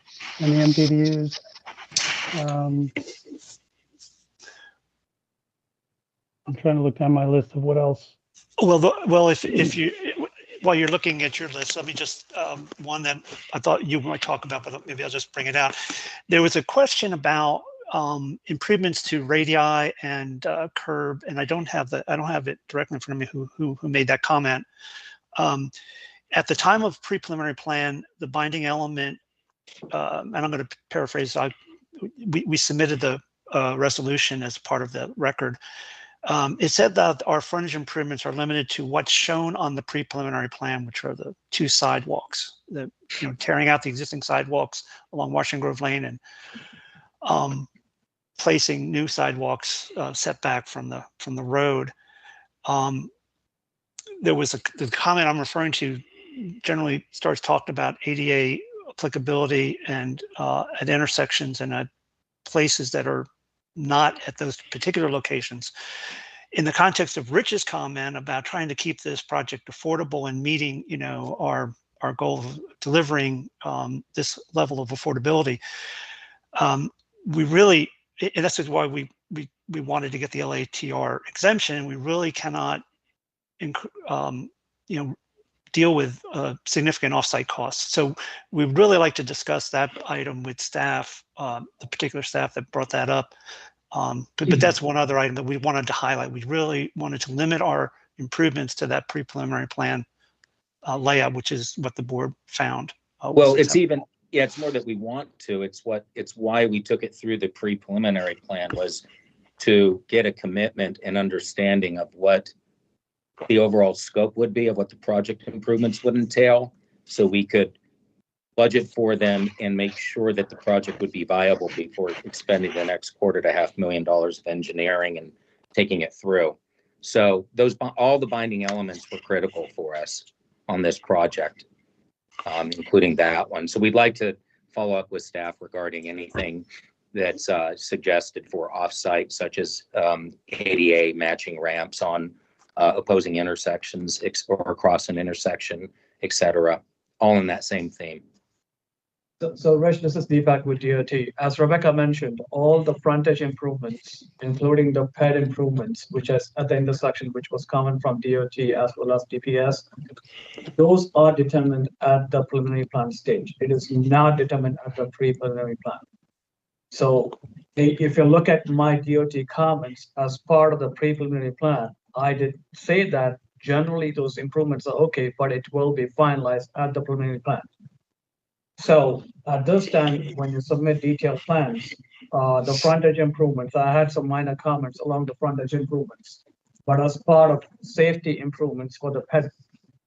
and the MPDUs. I'm trying to look down my list of what else. Well, if you while you're looking at your list, let me just, one that I thought you might talk about, but maybe I'll just bring it out. There was a question about improvements to radii and curb, and I don't have it directly in front of me who made that comment. At the time of pre-preliminary plan, the binding element, and I'm going to paraphrase, we submitted the resolution as part of the record. It said that our frontage improvements are limited to what's shown on the pre-preliminary plan, which are the 2 sidewalks, tearing out the existing sidewalks along Washington Grove Lane and placing new sidewalks set back from the road. There was the comment I'm referring to generally starts talking about ADA applicability and at intersections and at places that are not at those particular locations. In the context of Rich's comment about trying to keep this project affordable and meeting, our goal of delivering this level of affordability, we really, and that's why we wanted to get the LATR exemption. We really cannot, deal with significant offsite costs. So we'd really like to discuss that item with staff, the particular staff that brought that up. But that's one other item that we wanted to highlight. We really wanted to limit our improvements to that pre-preliminary plan layout, which is what the board found. Well, it's more that we want to. It's why we took it through the pre-preliminary plan, was to get a commitment and understanding of what the overall scope would be of what the project improvements would entail, so we could budget for them and make sure that the project would be viable before expending the next $250,000 of engineering and taking it through. So all the binding elements were critical for us on this project, including that one. So we'd like to follow up with staff regarding anything that's suggested for offsite, such as ADA matching ramps on opposing intersections or across an intersection, etc., all in that same theme. So Rich, this is Deepak with DOT. As Rebecca mentioned, all the frontage improvements, including the PED improvements, which is at the intersection, which was common from DOT as well as DPS, those are determined at the preliminary plan stage. It is not determined at the pre-preliminary plan. So if you look at my DOT comments as part of the pre-preliminary plan, I did say that generally those improvements are okay, but it will be finalized at the preliminary plan. So at this time, when you submit detailed plans, the frontage improvements, I had some minor comments along the frontage improvements, but as part of safety improvements for the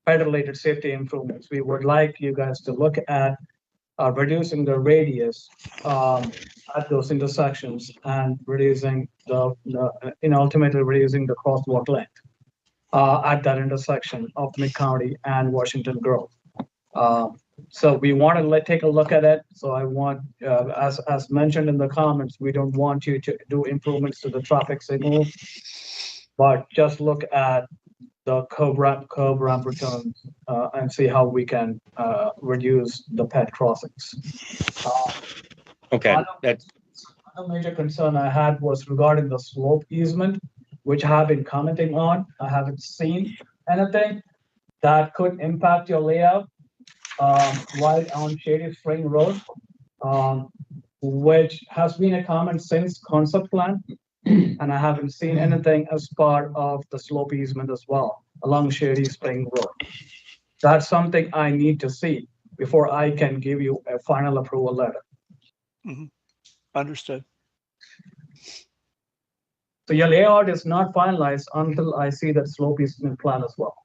ped-related safety improvements, we would like you guys to look at reducing the radius at those intersections and reducing ultimately reducing the crosswalk length at that intersection of Mid-County and Washington Grove. So we want to take a look at it. So I want, as mentioned in the comments, we don't want you to do improvements to the traffic signal, but just look at the curb ramp returns and see how we can reduce the ped crossings. Okay. Another major concern I had was regarding the slope easement, which I have been commenting on. I haven't seen anything that could impact your layout right on Shady Spring Road, which has been a comment since concept plan, and I haven't seen anything as part of the slope easement as well along Shady Spring Road. That's something I need to see before I can give you a final approval letter. Mm-hmm. Understood. So your layout is not finalized until I see that slope easement plan as well.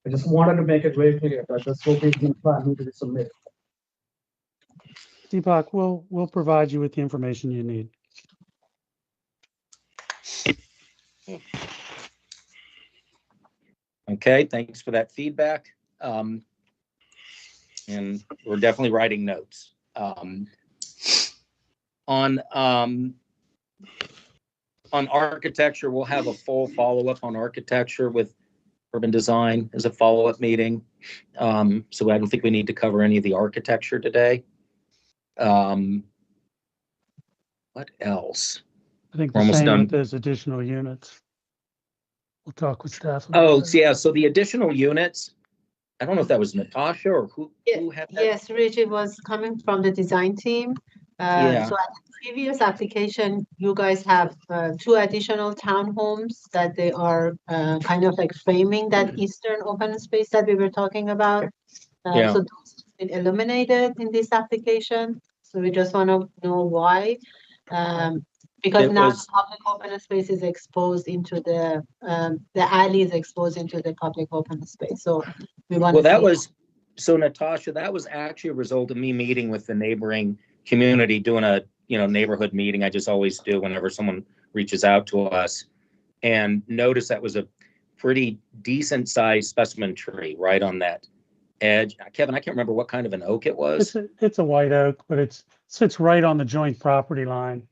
I just wanted to make it very clear that the slope easement plan needs to be submitted. Deepak, we'll provide you with the information you need. Okay, thanks for that feedback. And we're definitely writing notes. On architecture, we'll have a full follow-up on architecture with urban design as a follow-up meeting. So I don't think we need to cover any of the architecture today. What else? I think we're the almost same done with those additional units. We'll talk with staff. about Oh, that. so yeah, so the additional units, I don't know if that was Natasha or who had that. Yes, Rich, it was coming from the design team. Yeah. So at the previous application, you guys have two additional townhomes that they are kind of like framing that eastern open space that we were talking about. Yeah. So those have been eliminated in this application. So we just want to know why. Because It now was- the public open space is exposed into the alley is exposed into the public open space. So we want Well, to that see. was, so Natasha, that was actually a result of me meeting with the neighboring community, doing a, neighborhood meeting. I just always do whenever someone reaches out to us. And notice that was a pretty decent sized specimen tree right on that edge. Kevin, I can't remember what kind of an oak it was. It's a white oak, but it sits right on the joint property line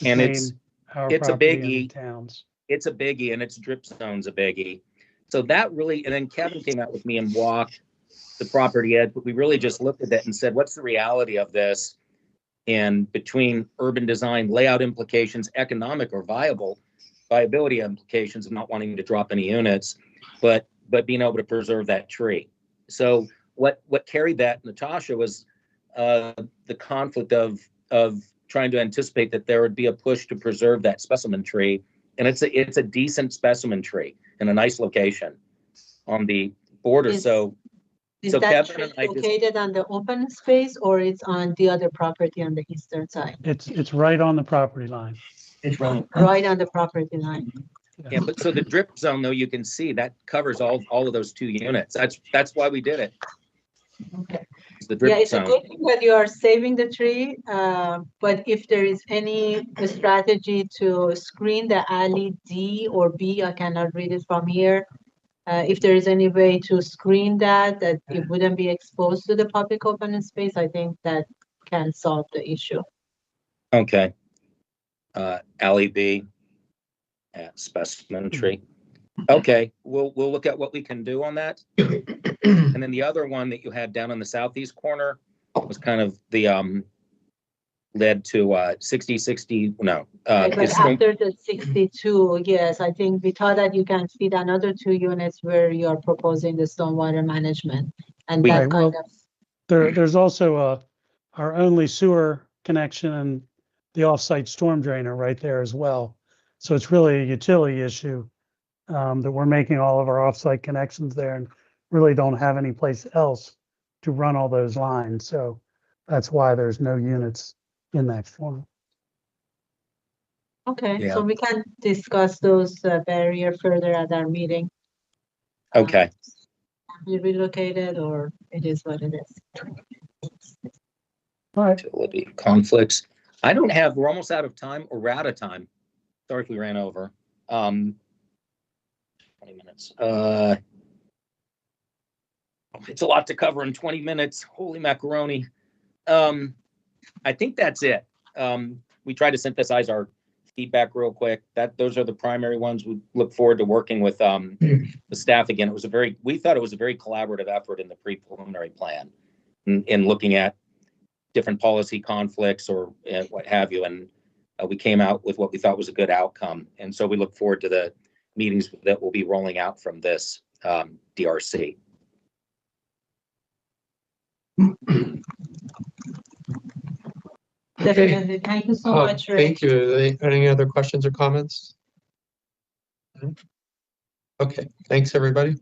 And between our it's a property and the biggie. towns. It's a biggie, and its drip zone's a biggie. So that really, and then Kevin came out with me and walked the property edge, but we really just looked at it and said, what's the reality of this? And between urban design, layout implications, economic or viability implications of not wanting to drop any units, but being able to preserve that tree. So what carried that, Natasha, was the conflict of trying to anticipate that there would be a push to preserve that specimen tree. And it's a decent specimen tree in a nice location on the border. Is that Kevin tree and I just, located on the open space or it's on the other property on the eastern side? It's right on the property line. It's right on the property line. yeah, but so the drip zone, though, you can see that covers all of those 2 units. That's why we did it. Okay. It's the drip Yeah, it's zone. a good thing that you are saving the tree, but if there is any strategy to screen the alley D or B, I cannot read it from here. If there is any way to screen that it wouldn't be exposed to the public open space, I think that can solve the issue. Okay. Alley B at specimen tree. Okay, we'll look at what we can do on that. And then the other one that you had down in the southeast corner was kind of the led to 60 no. Right, but is- after the 62, yes, I think we thought that you can feed another 2 units where you're proposing the stormwater management. And that Right, kind well, of, there's also our only sewer connection and the off-site storm drainer right there as well. So it's really a utility issue that we're making all of our off-site connections there and really don't have any place else to run all those lines. So that's why there's no units in that form. okay, Yeah. so we can discuss those barrier further at our meeting. Okay. Be relocated or it is what it is. All right. Utility conflicts. We're almost out of time, or we're out of time. Sorry if we ran over. 20 minutes. It's a lot to cover in 20 minutes. Holy macaroni. I think that's it. We tried to synthesize our feedback real quick. Those are the primary ones. We look forward to working with the staff again. We thought it was a very collaborative effort in the pre-preliminary plan in looking at different policy conflicts or what have you. And we came out with what we thought was a good outcome. And so we look forward to the meetings that will be rolling out from this DRC. Definitely. Thank you so much, Rick. Thank you. Any other questions or comments? Okay, thanks, everybody.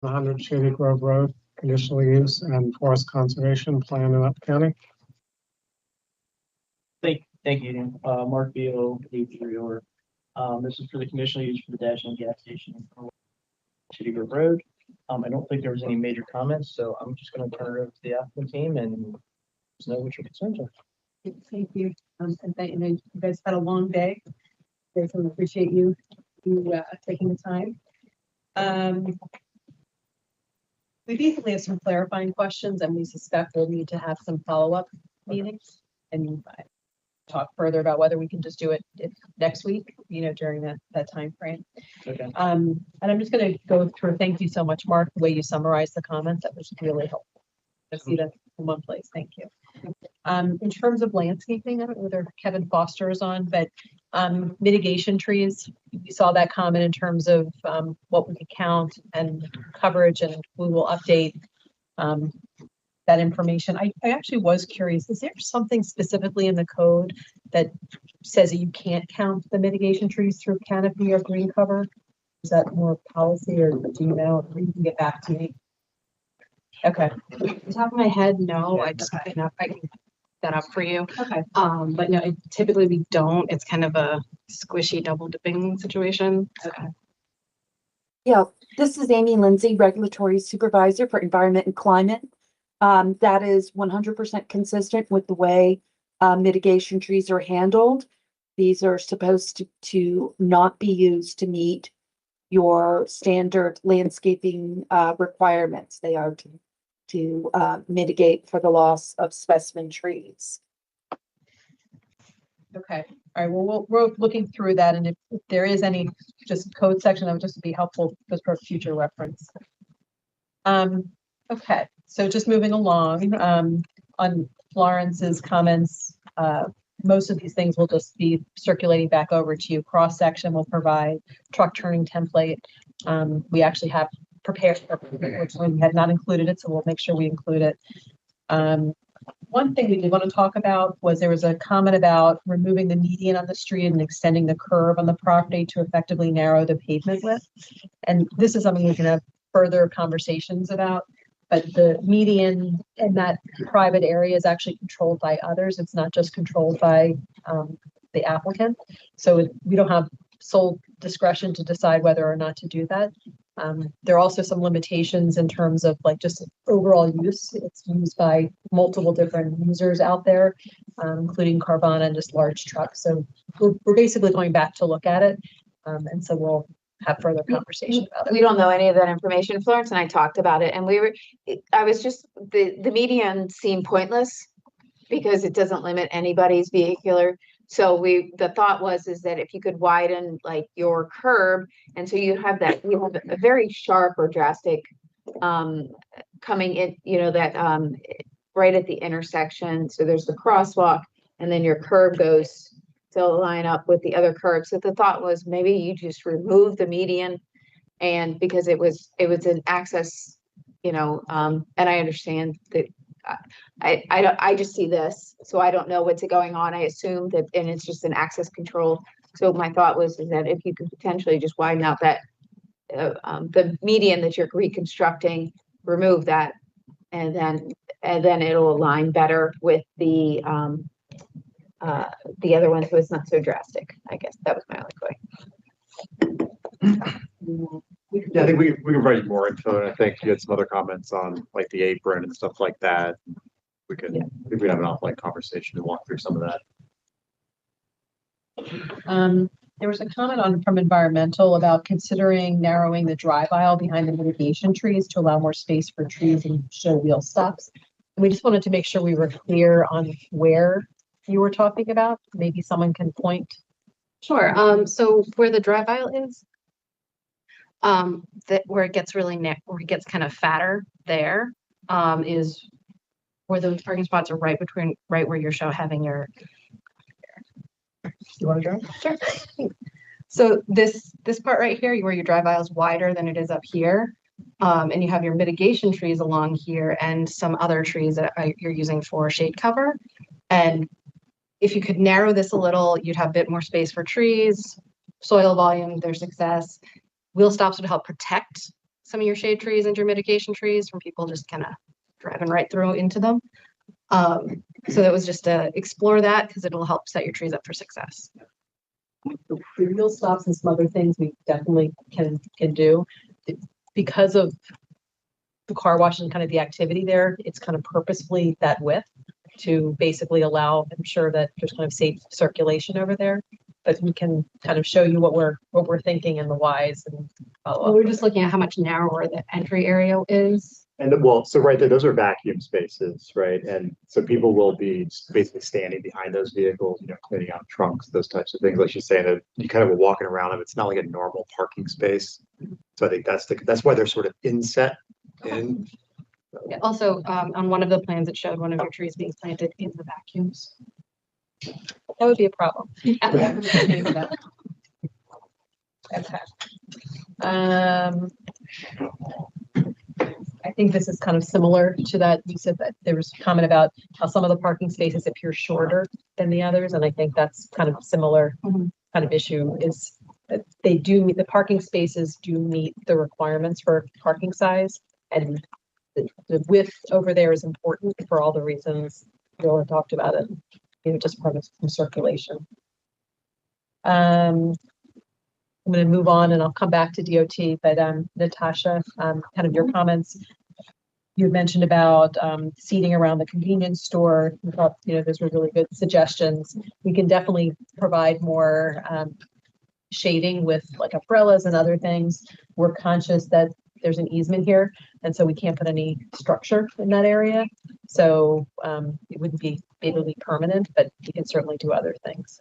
100 Shady Grove Road, conditional use and forest conservation plan in Upton County. Thank you, Mark Beal, Reor. This is for the conditional use for the Dash and gas station on Shady Grove Road. I don't think there was any major comments, so I'm just going to turn it over to the applicant team and let us know what your concerns are. Thank you. And you guys had a long day. I appreciate you taking the time. We basically have some clarifying questions, and we suspect we'll need to have some follow-up meetings and talk further about whether we can just do it next week, during that time frame. Okay. And I'm just going to go through. Thank you so much, Mark, the way you summarized the comments. That was really helpful. I see that in one place. Thank you. In terms of landscaping, I don't know whether Kevin Foster is on, but mitigation trees, we saw that comment in terms of what we could count and coverage, and we will update that information. I actually was curious, is there something specifically in the code that says that you can't count the mitigation trees through canopy or green cover? Is that more policy, or do you know? Or you can get back to me. Okay. Off the top of my head, no. I just I can pick that up for you. Okay. But no, typically we don't. It's kind of a squishy double dipping situation. Okay. Yeah, this is Amy Lindsay, Regulatory Supervisor for Environment and Climate. That is 100% consistent with the way mitigation trees are handled. These are supposed to not be used to meet your standard landscaping requirements. They are to mitigate for the loss of specimen trees. Okay. All right. Well, we're looking through that, and if there is any just code section, that would just be helpful just for future reference. Okay. So just moving along, on Florence's comments, most of these things will just be circulating back over to you. Cross section will provide truck turning template. We actually have prepared, which we had not included it, so we'll make sure we include it. One thing we did want to talk about was there was a comment about removing the median on the street and extending the curb on the property to effectively narrow the pavement width. And this is something we can have further conversations about. But the median in that private area is actually controlled by others. It's not just controlled by the applicant. So we don't have sole discretion to decide whether or not to do that. There are also some limitations in terms of just overall use. It's used by multiple different users out there, including Carvana and just large trucks. So we're basically going back to look at it. And so we'll have further conversation about it. We don't know any of that information. Florence and I talked about it, and the median seemed pointless because it doesn't limit anybody's vehicular. So the thought is that if you could widen your curb, and so you have a very sharp or drastic coming in, that right at the intersection. So there's the crosswalk, and then your curb goes to line up with the other curbs. So the thought was maybe you just remove the median, and because it was an access, and I understand that I just see this, so I don't know what's going on. I assume that, and it's just an access control. So my thought is that if you could potentially just widen out that the median that you're reconstructing, remove that, and then it'll align better with the other one, so it's not so drastic. I guess that was my only point. Yeah, I think we can write more into it. I think you had some other comments on the apron and stuff like that. We could, I think we'd have an offline conversation to walk through some of that. There was a comment from environmental about considering narrowing the drive aisle behind the mitigation trees to allow more space for trees and show wheel stops. And we just wanted to make sure we were clear on where you were talking about. Maybe someone can point. Sure. So where the drive aisle is, where it gets where it gets kind of fatter there, is where those parking spots are right where you're having your. You want to drive? Sure. So this part right here, where your drive aisle is wider than it is up here, and you have your mitigation trees along here and some other trees that you're using for shade cover. And if you could narrow this a little, you'd have a bit more space for trees, soil volume, their success. Wheel stops would help protect some of your shade trees and your mitigation trees from people just kind of driving right through into them. So that was just to explore that because it'll help set your trees up for success. The wheel stops and some other things we definitely can do. Because of the car wash and kind of the activity there, it's kind of purposefully that width to basically allow, ensure that there's kind of safe circulation over there. But we can kind of show you what we're thinking and the whys and follow Well, up. we're just looking at how much narrower the entry area is. And well, so right there, those are vacuum spaces, right? And so people will be basically standing behind those vehicles, cleaning out trunks, those types of things. Like she's saying, that you kind of are walking around them. It's not like a normal parking space. So I think that's why they're sort of inset in. Yeah, also, on one of the plans, it showed one of your trees being planted in the vacuums. That would be a problem. I think this is kind of similar to that. You said that there was a comment about how some of the parking spaces appear shorter than the others, and I think that's kind of similar kind of issue is that they do meet, the parking spaces do meet the requirements for parking size, and the width over there is important for all the reasons Bill talked about it, just from circulation. I'm going to move on and I'll come back to DOT, but Natasha, kind of your comments. You had mentioned about seating around the convenience store. We thought, those were really good suggestions. We can definitely provide more shading with like umbrellas and other things. We're conscious that there's an easement here, and so we can't put any structure in that area. So it wouldn't be maybe permanent, but you can certainly do other things.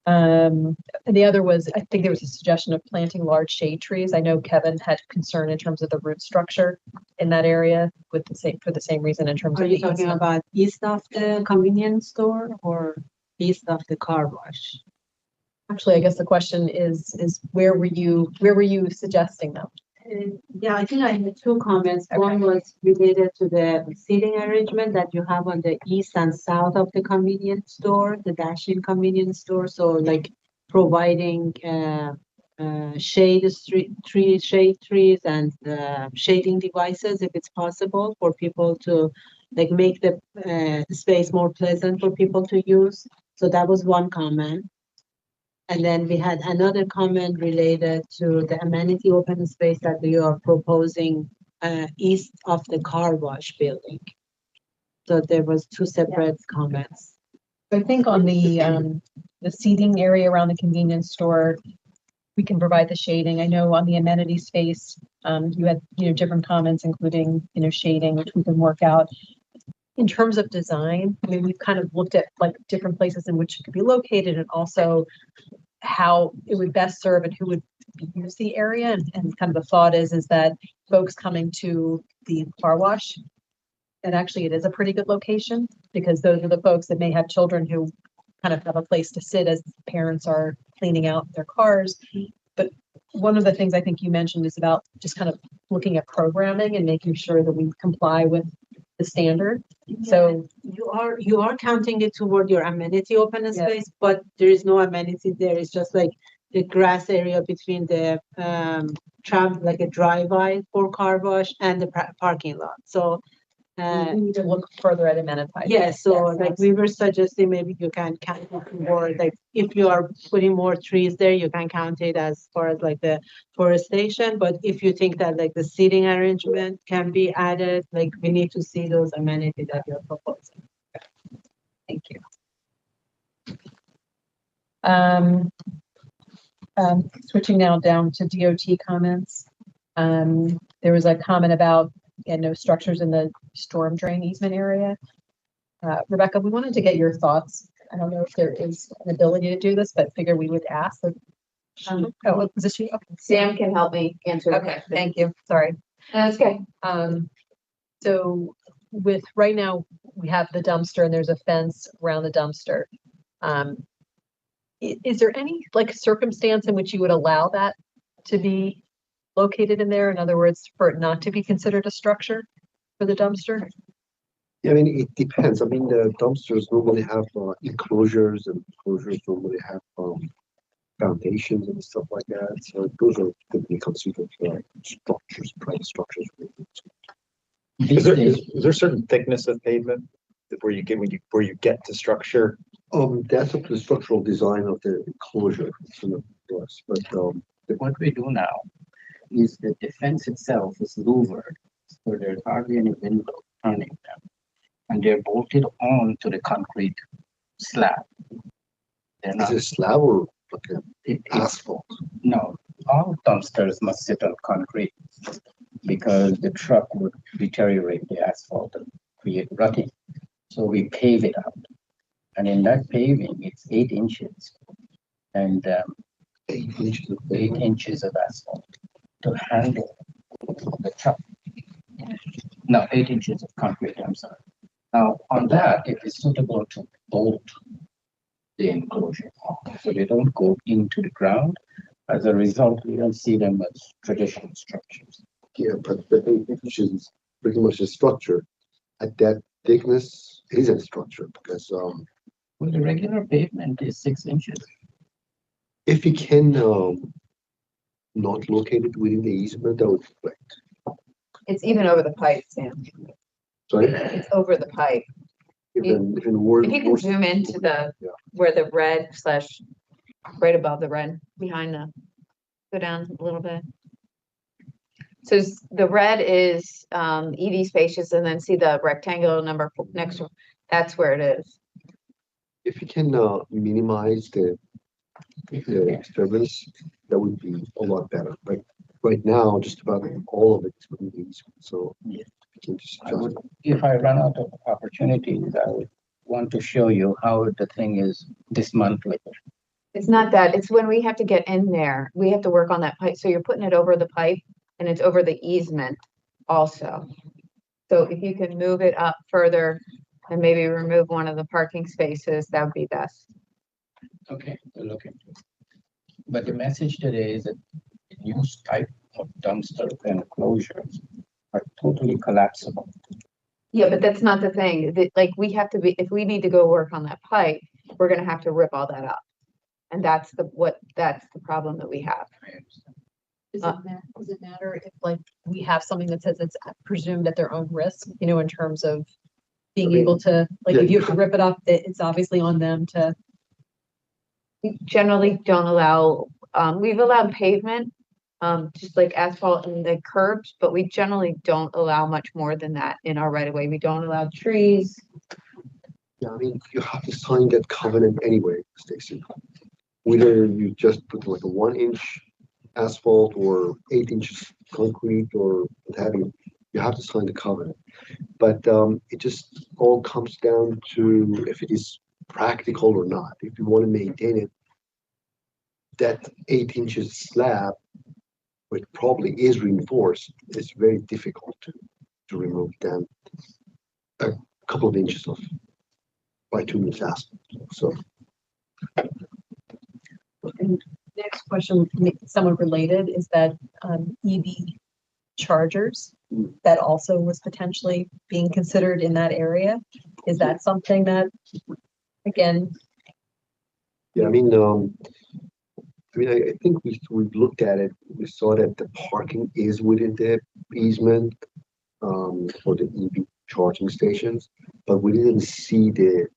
And the other was, I think there was a suggestion of planting large shade trees. I know Kevin had concern in terms of the root structure in that area with for the same reason in terms Are of you the talking easement. about east of the convenience store or east of the car wash? Actually, I guess the question is where were you suggesting them? Yeah, I think I had two comments. One was related to the seating arrangement that you have on the east and south of the convenience store, the Dash-In convenience store. So like providing shade trees and shading devices if it's possible for people to like make the space more pleasant for people to use. So that was one comment. And then we had another comment related to the amenity open space that you are proposing east of the car wash building. So there was two separate comments. I think on the seating area around the convenience store, we can provide the shading. I know on the amenity space, you had different comments, including shading, which we can work out. In terms of design, I mean, we've kind of looked at like different places in which it could be located, and also how it would best serve and who would use the area. And kind of the thought is that folks coming to the car wash, and actually it is a pretty good location because those are the folks that may have children who kind of have a place to sit as parents are cleaning out their cars. But one of the things I think you mentioned is about just kind of looking at programming and making sure that we comply with the standard. So you are counting it toward your amenity open space, but there is no amenity there. It's just like the grass area between the like a drive-by for car wash and the parking lot. So we need to look further at amenitizing. Yeah, so like we were suggesting maybe you can count it more, like if you are putting more trees there, you can count it as far as like the forestation. But if you think that like the seating arrangement can be added, like we need to see those amenities that you're proposing. Thank you. Switching now down to DOT comments. There was a comment about no structures in the storm drain easement area. Rebecca, we wanted to get your thoughts. I don't know if there is an ability to do this, but figure we would ask. Oh, was this you? Okay. Sam can help me answer. Okay, thank you. Sorry. That's okay. So with right now we have the dumpster and there's a fence around the dumpster. Is there any like circumstance in which you would allow that to be located in there? In other words, for it not to be considered a structure for the dumpster? I mean, it depends. I mean, the dumpsters normally have enclosures, and enclosures normally have foundations and stuff like that. So those are typically considered like structures, private structures. Is there certain thickness of pavement that where you get where you get to structure? That's up to the structural design of the enclosure. So, yes, but what we do now is the defense itself is louvered, so there's hardly any window turning them, and they're bolted on to the concrete slab. They're not is it slab or like asphalt? No, all dumpsters must sit on concrete because the truck would deteriorate the asphalt and create rutting. So we pave it out. And in that paving, it's 8 inches. And 8 inches of asphalt to handle the truck. No, 8 inches of concrete, I'm sorry. Now, on that, it is suitable to bolt the enclosure, so they don't go into the ground. As a result, we don't see them as traditional structures. Yeah, but the 8 inches is pretty much a structure. At that thickness, it is a structure because well, the regular pavement is 6 inches. if you can not locate it within the easement, that would be great. It's even over the pipe, Sam. Sorry? It's over the pipe. If you can zoom into the, where the red slash, right above the red, behind the, go down a little bit. So the red is EV spacious, and then see the rectangular number next to, that's where it is. If you can minimize the disturbance, that would be a lot better. But right now, just about all of it is within the easement. So you can just If I run out of opportunities, I would want to show you how the thing is dismantled. It's not that, it's when we have to get in there, we have to work on that pipe. So you're putting it over the pipe and it's over the easement also. So if you can move it up further and maybe remove one of the parking spaces, that would be best. Okay, we'll look into it. But the message today is that new type of dumpster enclosures are totally collapsible. Yeah, but that's not the thing. Like we have to be, if we need to go work on that pipe, we're gonna have to rip all that up. And that's that's the problem that we have. Does it matter if like we have something that says it's presumed at their own risk, you know, in terms of being able to, like, if you have to rip it up, it's obviously on them to. We generally don't allow, we've allowed pavement, just like asphalt and the curbs, but we generally don't allow much more than that in our right of way. We don't allow trees. Yeah, I mean, you have to sign that covenant anyway, Stacy. Whether you just put like a 1-inch asphalt or 8 inches concrete or what have you have to sign the covenant. But it just all comes down to if it is practical or not. If you want to maintain it, that 8 inches slab, which probably is reinforced, is very difficult to remove than a couple of inches of bituminous asphalt. So. And next question, somewhat related, is that EV chargers that also was potentially being considered in that area. Is that something that, again? Yeah, I mean, I think we've looked at it. We saw that the parking is within the easement for the EV charging stations, but we didn't see the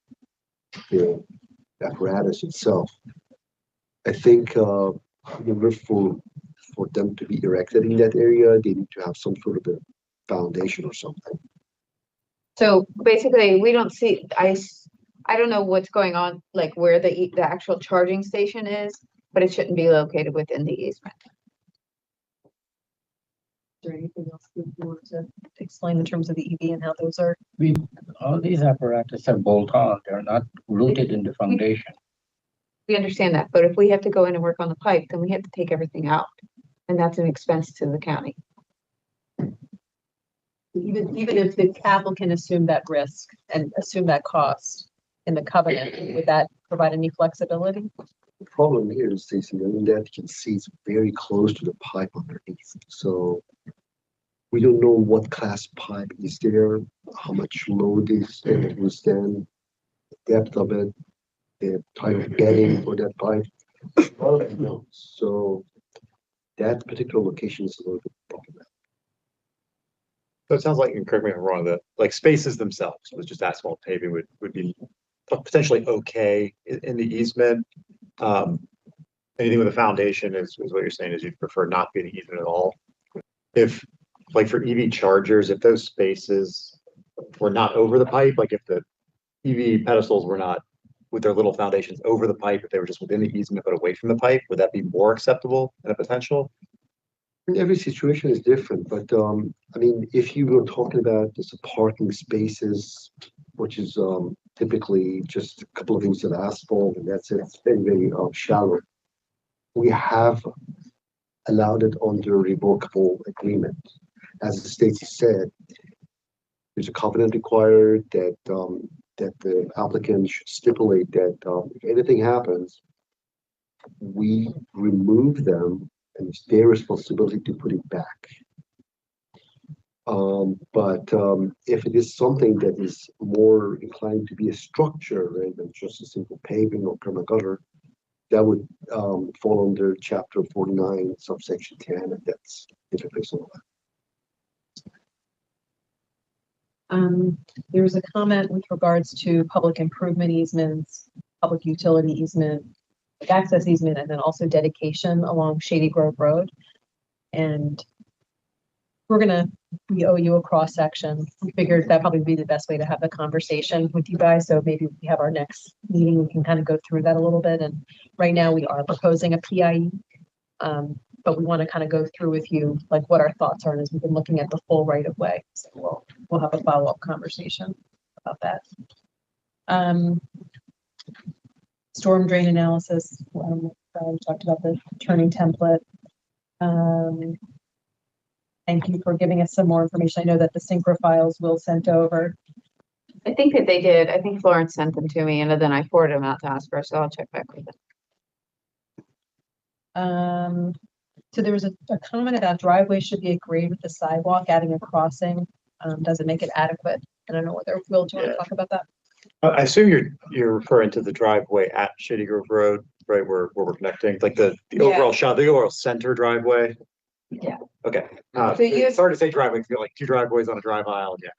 apparatus itself. I think in order for them to be erected in that area, they need to have some sort of a foundation or something. So basically, we don't see, I don't know what's going on, like where the actual charging station is, but it shouldn't be located within the easement. Is there anything else you want to explain in terms of the EV and how those are? All these apparatus are bolt on, they're not rooted in the foundation. We understand that, but if we have to go in and work on the pipe, then we have to take everything out. And that's an expense to the county. Even if the applicant assumed that risk and assume that cost in the covenant, would that provide any flexibility? The problem here is, Stacey, I mean, that you can see it's very close to the pipe underneath. So we don't know what class pipe is there, how much load is it withstand, the depth of it, the type of bedding for that pipe. A lot of unknowns. So that particular location is a little bit problematic. So it sounds like, and correct me if I'm wrong, that like spaces themselves with just asphalt paving would be potentially okay in the easement. Anything with a foundation is what you're saying is you'd prefer not being an easement at all. If like for EV chargers, if those spaces were not over the pipe, like if the EV pedestals were not with their little foundations over the pipe, if they were just within the easement but away from the pipe, would that be more acceptable in a potential? Every situation is different, but I mean, if you were talking about this parking spaces, which is typically just a couple of inches of asphalt and that's it, it's very, very shallow. We have allowed it under revocable agreement. As Stacy said, there's a covenant required that that the applicant should stipulate that if anything happens, we remove them and it's their responsibility to put it back. But if it is something that is more inclined to be a structure rather than just a simple paving or perma gutter, that would fall under chapter 49, subsection 10, and that's interface all that. There was a comment with regards to public improvement easements, public utility easement, access easement, and then also dedication along Shady Grove Road. And we owe you a cross section. We figured that'd probably be the best way to have the conversation with you guys. So maybe we have our next meeting, we can kind of go through that a little bit. And right now we are proposing a PIE. But we want to kind of go through with you like what our thoughts are, and as we've been looking at the full right of way. So we'll have a follow-up conversation about that. Storm drain analysis. We talked about the turning template. Thank you for giving us some more information. I know that the synchro files will sent over. I think that they did. I think Florence sent them to me and then I forwarded them out to Oscar, so I'll check back with them. So there was a comment about driveway should be agreed with the sidewalk, adding a crossing. Doesn't make it adequate. I don't know whether, Will, do you want to talk about that? I assume you're referring to the driveway at Shady Grove Road, right, where we're connecting, like the overall shot, the overall center driveway. Yeah. Okay. So It's hard to say driveway, because you got like two driveways on a drive aisle. Yeah.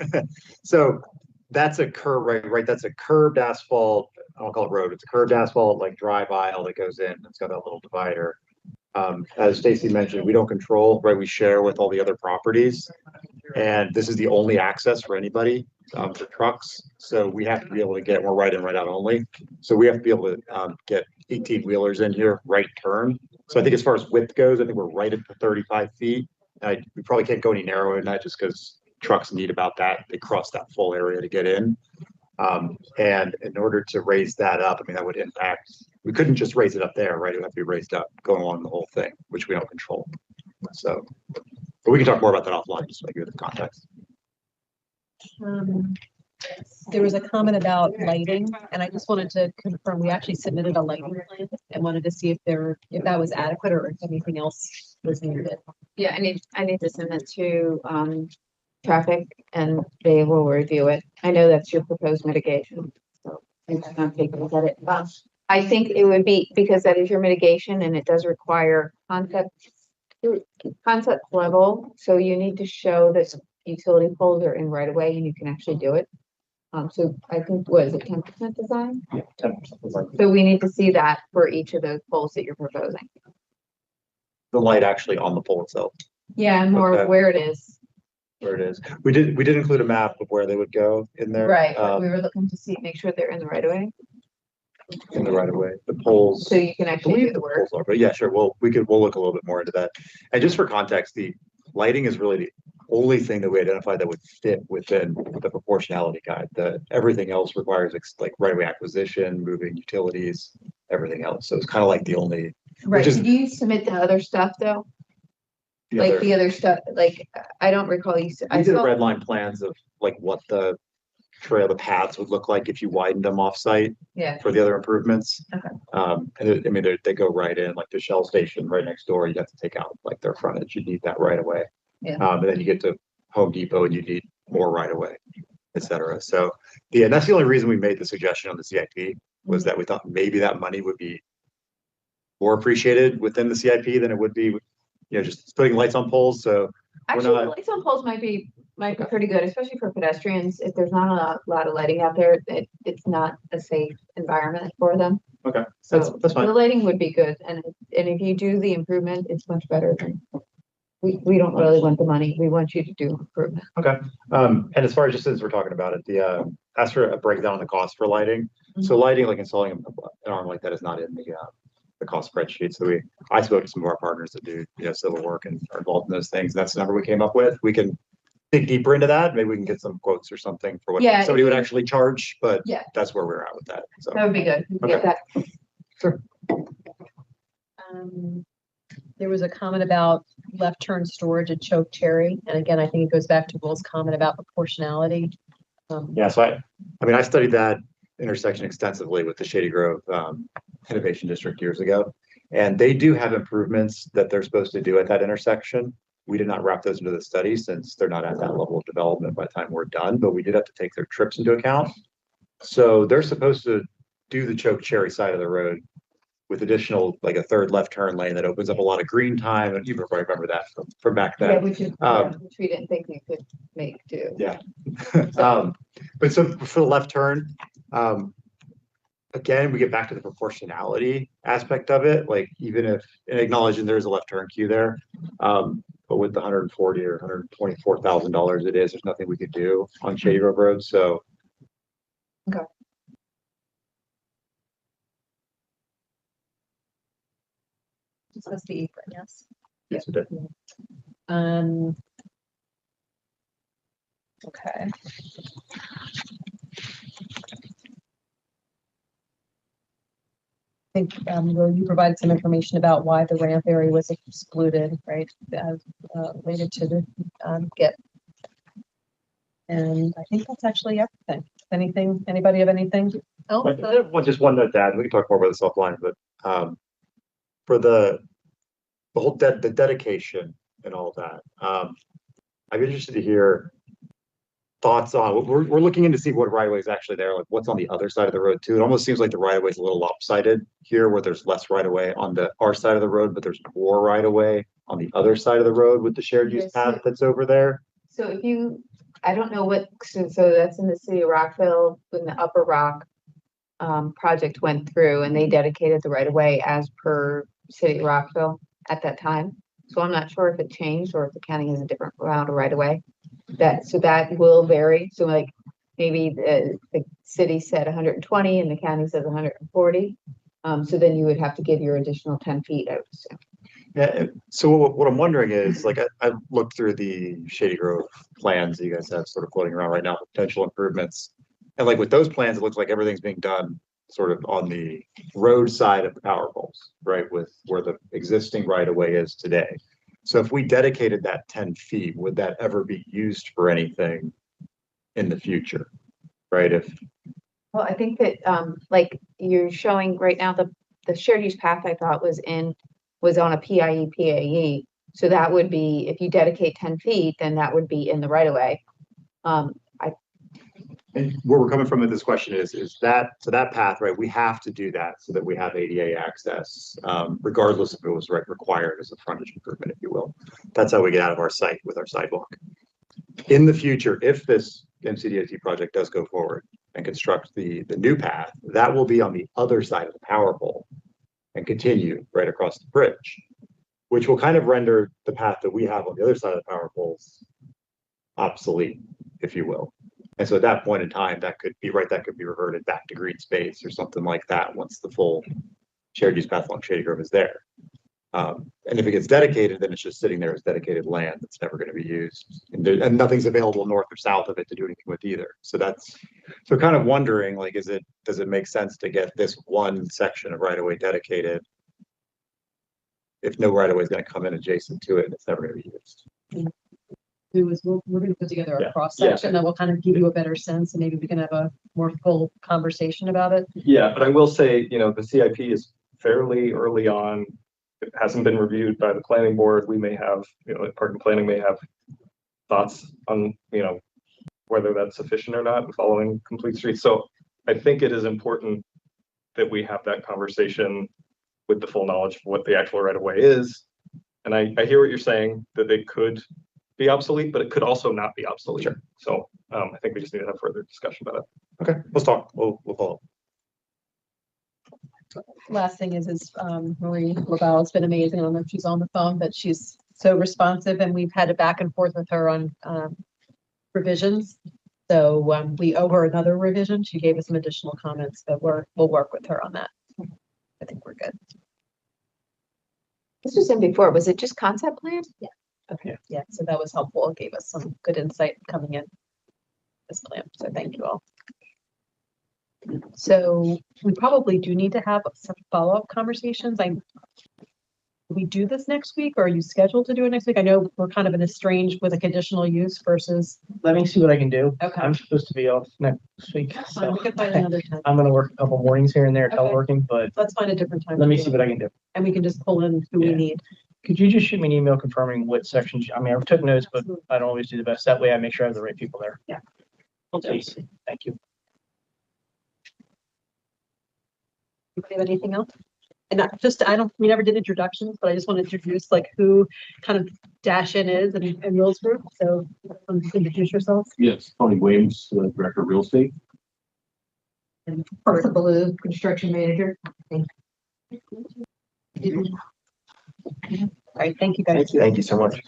Okay. So that's a curb, right? That's a curved asphalt. I don't call it road. It's a curved asphalt, like drive aisle that goes in. It's got that little divider. As Stacy mentioned, we don't control, right? We share with all the other properties. And this is the only access for anybody for trucks. So we have to be able to get, we're right in, right out only. So we have to be able to get 18 wheelers in here, right turn. So I think as far as width goes, I think we're right at the 35 feet. We probably can't go any narrower than that just because trucks need about that. They cross that full area to get in. And in order to raise that up, I mean, that would impact, we couldn't just raise it up there, right? It would have to be raised up going along the whole thing, which we don't control. So, but we can talk more about that offline, just to give you the context. There was a comment about lighting, and I just wanted to confirm, we actually submitted a lighting plan and wanted to see if that was adequate or if anything else was needed. Yeah, I need to send that to traffic and they will review it. I know that's your proposed mitigation, so I'm taking a look at it. I think it would be, because that is your mitigation and it does require concept level. So you need to show that utility poles are in right away and you can actually do it. So I think, what is it, 10% design? Yeah, 10% design. So we need to see that for each of those poles that you're proposing. The light actually on the pole itself. Yeah, and more Okay. where it is. Where it is. We did include a map of where they would go in there. Right, we were looking to see, make sure they're in the right of way. In the right of way, the poles. So you can actually do the work. But yeah, sure. We'll look a little bit more into that. And just for context, the lighting is really the only thing that we identified that would fit within the proportionality guide. Everything else requires like right of way acquisition, moving utilities, everything else. So it's kind of like the only. Right. Did you submit the other stuff though? The other stuff, like I don't recall you. I did red line plans of like what the trail, the paths would look like if you widened them off site. Yeah. For the other improvements. Okay. And I mean, they go right in, like the Shell station right next door. You'd have to take out like their frontage. You need that right away. Yeah. And then you get to Home Depot and you need more right away, et cetera. So and that's the only reason we made the suggestion on the CIP was that we thought maybe that money would be more appreciated within the CIP than it would be, you know, just putting lights on poles. So we're Actually, the not, lights on poles might be pretty good, especially for pedestrians. If there's not a lot of lighting out there, it's not a safe environment for them. okay, So that's the fine. lighting would be good, and if you do the improvement, it's much better than. We don't really want the money. We want you to do improvement. Okay. And as far as just as we're talking about it, the ask for a breakdown on the cost for lighting. So lighting, like installing an arm like that, is not in the cost spreadsheet. So I spoke to some of our partners that do, you know, civil work and are involved in those things. That's the number we came up with. We can dig deeper into that. Maybe we can get some quotes or something for what Yeah, somebody if would you- actually charge, but Yeah. that's where we're at with that. So That would be good. We can Okay. get that. Sure. There was a comment about left turn storage at Choke Cherry. And again, I think it goes back to Will's comment about proportionality. Yeah, so I mean, I studied that intersection extensively with the Shady Grove Innovation District years ago. And they do have improvements that they're supposed to do at that intersection. We did not wrap those into the study since they're not at that level of development by the time we're done, but we did have to take their trips into account. So they're supposed to do the Choke Cherry side of the road with additional, like a third left turn lane that opens up a lot of green time. And you probably remember that from back then. Yeah, which we didn't think we could make do. Yeah. But so for the left turn, again, we get back to the proportionality aspect of it. Like even if, and acknowledging there's a left turn queue there, but with the $140,000 or $124,000 it is, there's nothing we could do on Shady Grove Road. So. Okay. Discuss the apron, yes. Yes, it did. Um. Okay. I think, Will, you provided some information about why the ramp area was excluded, right? Related to the, GIP. And I think that's actually everything. Anything, anybody have anything else? Well, just one note to add, we can talk more about this offline, but for the whole the dedication and all that, I'm interested to hear thoughts on, we're looking in to see what right of way is actually there, like what's on the other side of the road too. It almost seems like the right of way is a little lopsided here, where there's less right of way on our side of the road, but there's more right of way on the other side of the road with the shared use path that's over there. So if you, I don't know what, so that's in the city of Rockville, when the Upper Rock project went through and they dedicated the right of way as per city of Rockville at that time. So I'm not sure if it changed or if the county has a different route of right of way. So that will vary. So like maybe the city said 120 and the county says 140. So then you would have to give your additional 10 feet, I would assume. Yeah, so what I'm wondering is, like, I looked through the Shady Grove plans that you guys have sort of floating around right now, potential improvements. And like with those plans, it looks like everything's being done sort of on the road side of the power poles, right? With where the existing right of way is today. So if we dedicated that 10 feet, would that ever be used for anything in the future? Right? Well, I think that like you're showing right now, the shared use path I thought was on a PAE. So that would be, if you dedicate 10 feet, then that would be in the right of way. And where we're coming from with this question is that, so that path, right, we have to do that so that we have ADA access, regardless if it was required as a frontage improvement, if you will. That's how we get out of our site with our sidewalk. In the future, if this MCDOT project does go forward and construct the new path, that will be on the other side of the power pole and continue right across the bridge, which will kind of render the path that we have on the other side of the power poles obsolete, if you will. And so at that point in time, that could be reverted back to green space or something like that once the full shared use path along Shady Grove is there. And if it gets dedicated, then it's just sitting there as dedicated land that's never going to be used. And nothing's available north or south of it to do anything with either. So kind of wondering, like, does it make sense to get this one section of right of way dedicated if no right of way is going to come in adjacent to it and it's never going to be used? We're going to put together a Yeah. cross section that will kind of give you a better sense, and maybe we can have a more full conversation about it. Yeah, but I will say, the CIP is fairly early on. It hasn't been reviewed by the planning board. We may have, Park and Planning may have thoughts on, whether that's sufficient or not following complete streets. So I think it is important that we have that conversation with the full knowledge of what the actual right of way is. And I hear what you're saying, that they could be obsolete, but it could also not be obsolete. Sure. So I think we just need to have further discussion about it. Okay, let's talk. We'll follow up. Last thing is Marie Laval has been amazing. I don't know if she's on the phone, but she's so responsive and we've had a back and forth with her on revisions. So we owe her another revision. She gave us some additional comments, but we'll work with her on that. I think we're good. This was in before. Was it just concept plan? Yeah. Okay. Yeah. So that was helpful. It gave us some good insight coming in this plan. So thank you all. So we probably do need to have some follow-up conversations. We do this next week, or are you scheduled to do it next week? I know we're kind of in a strange with a conditional use versus. Let me see what I can do. Okay. I'm supposed to be off next week, Fine, so we can find another time. I'm gonna work a couple mornings here and there Okay. teleworking, but Let's find a different time. let to me do see it. what I can do. And we can just pull in who we Yeah. need. Could you just shoot me an email confirming what sections? I mean, I took notes, but I don't always do the best. That way I make sure I have the right people there. Yeah. Please. Thank you. Anybody have anything else? And we never did introductions, but I just want to introduce like who kind of Dash In is and Will's group. So introduce yourselves. Yes, Tony Williams, Director of Real Estate. And Martha Baloo, construction manager. Thank you. All right, thank you guys. Thank you so much.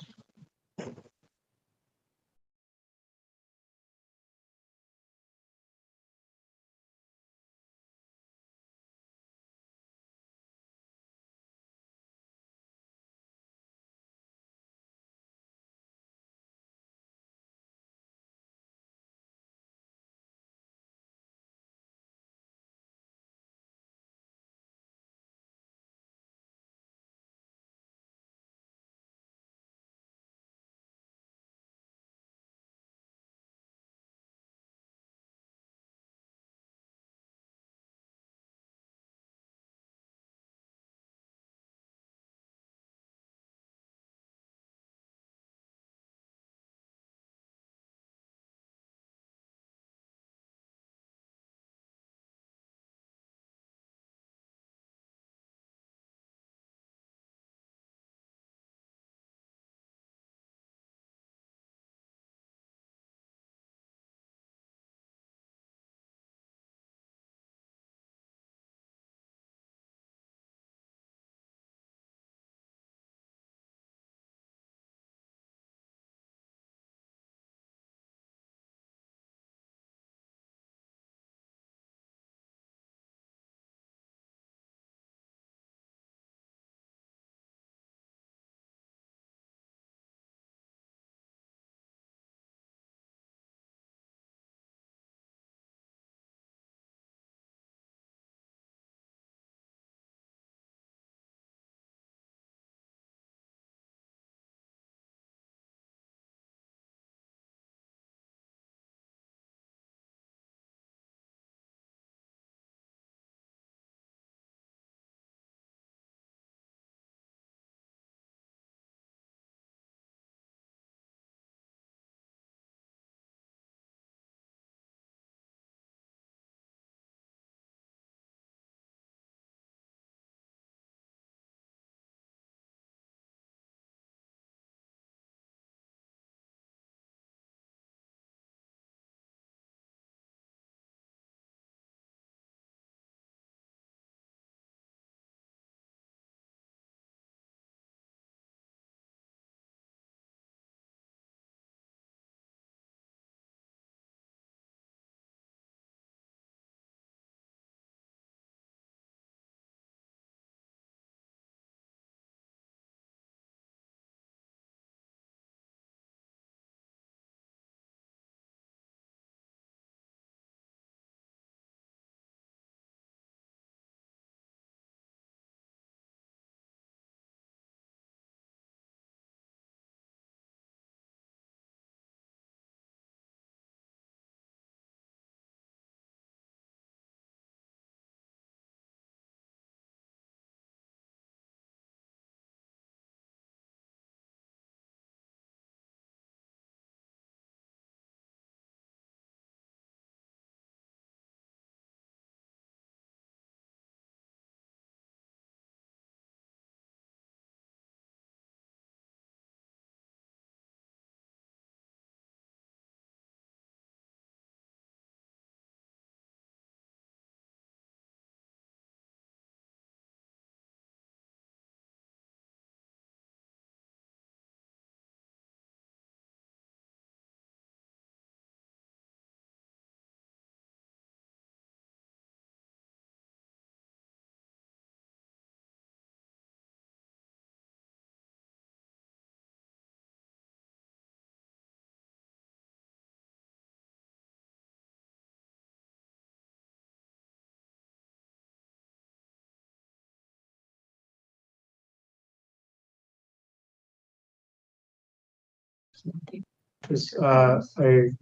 is a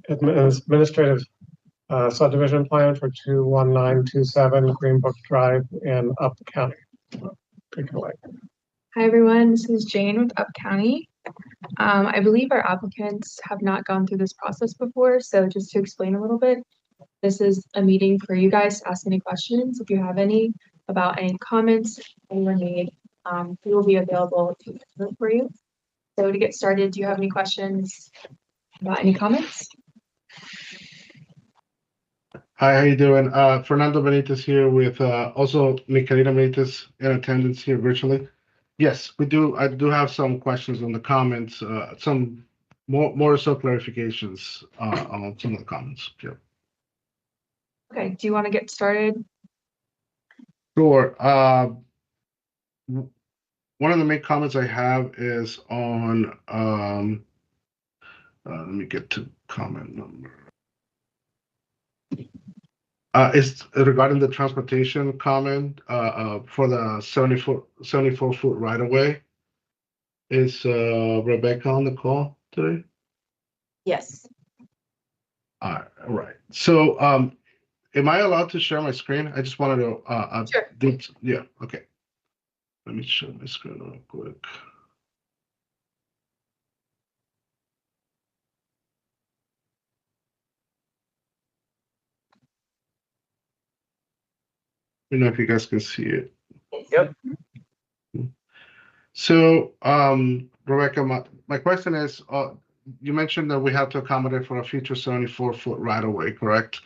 administrative subdivision plan for 21927 Greenbrook Drive in Up County. Take it away. Hi everyone, this is Jane with Up County. I believe our applicants have not gone through this process before, so just to explain a little bit, this is a meeting for you guys to ask any questions. If you have any about any comments anyone made, we will be available to answer for you. So to get started, do you have any questions about any comments? Hi, how you doing? Fernando Benitez here with also Micaela Benitez in attendance here virtually. Yes, we do. I do have some questions on the comments, some more so clarifications on some of the comments. Yeah. Okay, do you want to get started? Sure. One of the main comments I have is on, let me get to comment number. It's regarding the transportation comment for the 74 foot right of way. Is Rebecca on the call today? Yes. All right. So, am I allowed to share my screen? I just wanted to. Sure. Yeah. Okay. Let me share my screen real quick. You know if you guys can see it. Yep. So, Rebecca, my question is, you mentioned that we have to accommodate for a future 74 foot right of way, correct?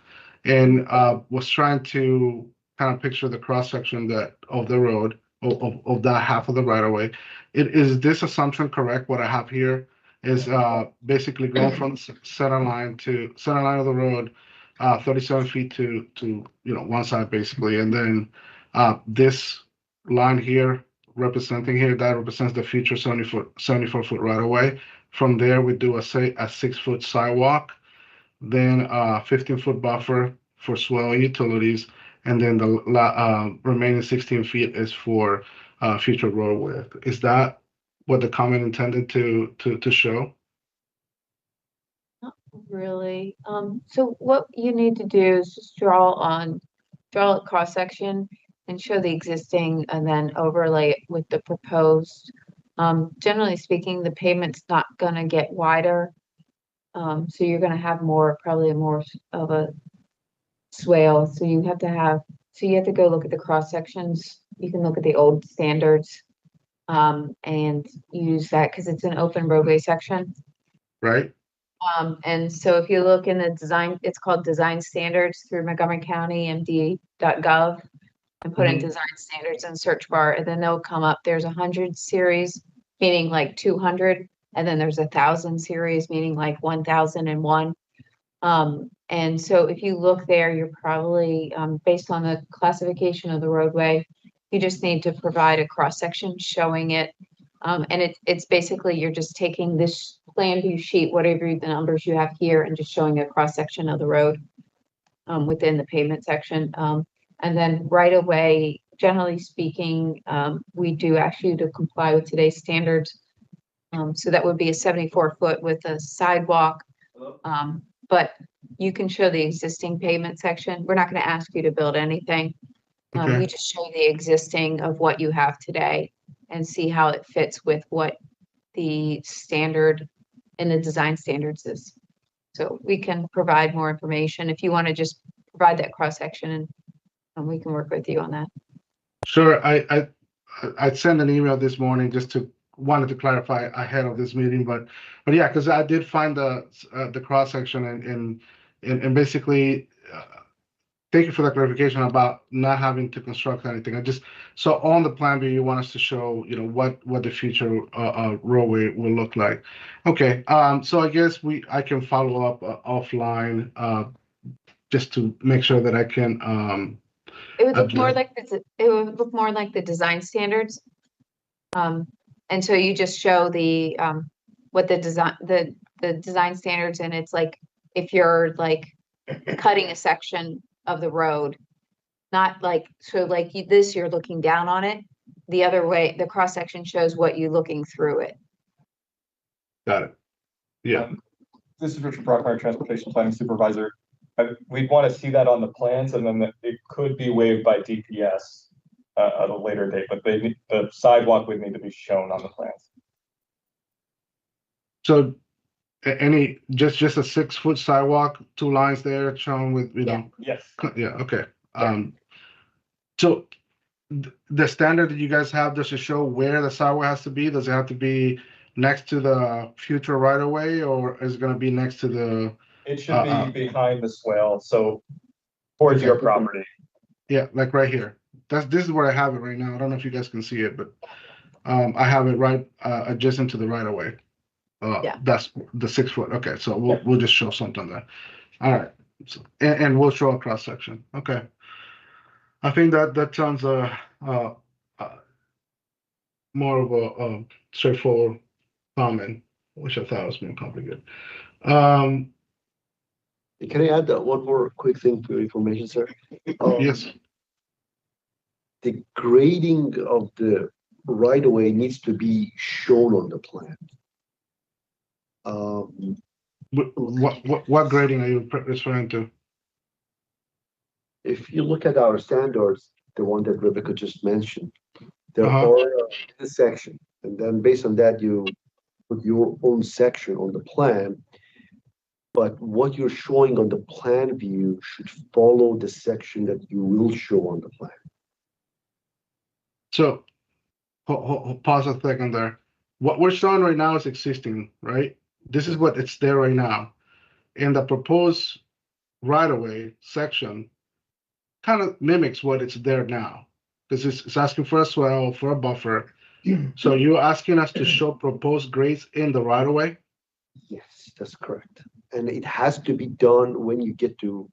And was trying to kind of picture the cross section that of the road of that half of the right of way. Is this assumption correct? What I have here is basically going from center line of the road, 37 feet to one side basically, and then this line here representing here that represents the future 74 foot right away. From there, we do a 6 foot sidewalk, then 15 foot buffer for swell utilities, and then the remaining 16 feet is for future road width. Is that what the comment intended to show? Not really. So what you need to do is just draw a cross section and show the existing and then overlay it with the proposed. Generally speaking, the pavement's not gonna get wider. So you're gonna have probably more of a swale. So you have to go look at the cross sections. You can look at the old standards and use that because it's an open roadway section. Right. And so if you look in the design, it's called Design Standards through Montgomery County, MD.gov, and put in design standards in search bar, and then they'll come up. There's 100 series, meaning like 200, and then there's 1,000 series, meaning like 1,001. And so if you look there, you're probably, based on the classification of the roadway, you just need to provide a cross section showing it. And it's basically, you're just taking this plan view sheet, whatever the numbers you have here, and just showing a cross section of the road within the pavement section. And then right away, generally speaking, we do ask you to comply with today's standards. So that would be a 74 foot with a sidewalk. But you can show the existing pavement section. We're not going to ask you to build anything. We just show the existing of what you have today and see how it fits with what the standard in the design standards is. So we can provide more information if you want to just provide that cross section, and we can work with you on that. Sure. I sent an email this morning just wanted to clarify ahead of this meeting, but yeah, because I did find the cross section and basically thank you for the clarification about not having to construct anything. So on the plan view, you want us to show what the future roadway will look like. Okay. So I guess I can follow up offline just to make sure that I can. It would look more like the design standards. And so you just show the what the design standards, and it's like if you're like cutting a section of the road, not like this, you're looking down on it. The other way, the cross section shows what you're looking through it. Got it. Yeah. This is Richard Brockmeyer, Transportation Planning Supervisor. We'd want to see that on the plans, and then it could be waived by DPS at a later date, but the sidewalk would need to be shown on the plans. So any, just a 6-foot sidewalk, 2 lines there shown with, Yes. Yeah, okay. So the standard that you guys have, does it show where the sidewalk has to be? Does it have to be next to the future right of way, or is it gonna be next to the? It should be behind the swale, so towards your property. Yeah, like right here. This is where I have it right now. I don't know if you guys can see it, but I have it right adjacent to the right of way. Yeah. That's the 6 foot. Okay, so we'll just show something there. All right, so, and we'll show a cross section. Okay, I think that sounds more of a straightforward comment, which I thought was more complicated. Can I add one more quick thing for your information, sir? Yes. The grading of the right of way needs to be shown on the plan. What grading are you referring to? If you look at our standards, the one that Rebecca just mentioned, there Uh-huh. are a section, and then based on that, you put your own section on the plan. But what you're showing on the plan view should follow the section that you will show on the plan. So, pause a second there. What we're showing right now is existing, right? This is what it's there right now. And the proposed right-of-way section kind of mimics what it's there now. Because it's asking for a swell, for a buffer. So you're asking us to show proposed grades in the right-of-way? Yes, that's correct. And it has to be done when you get to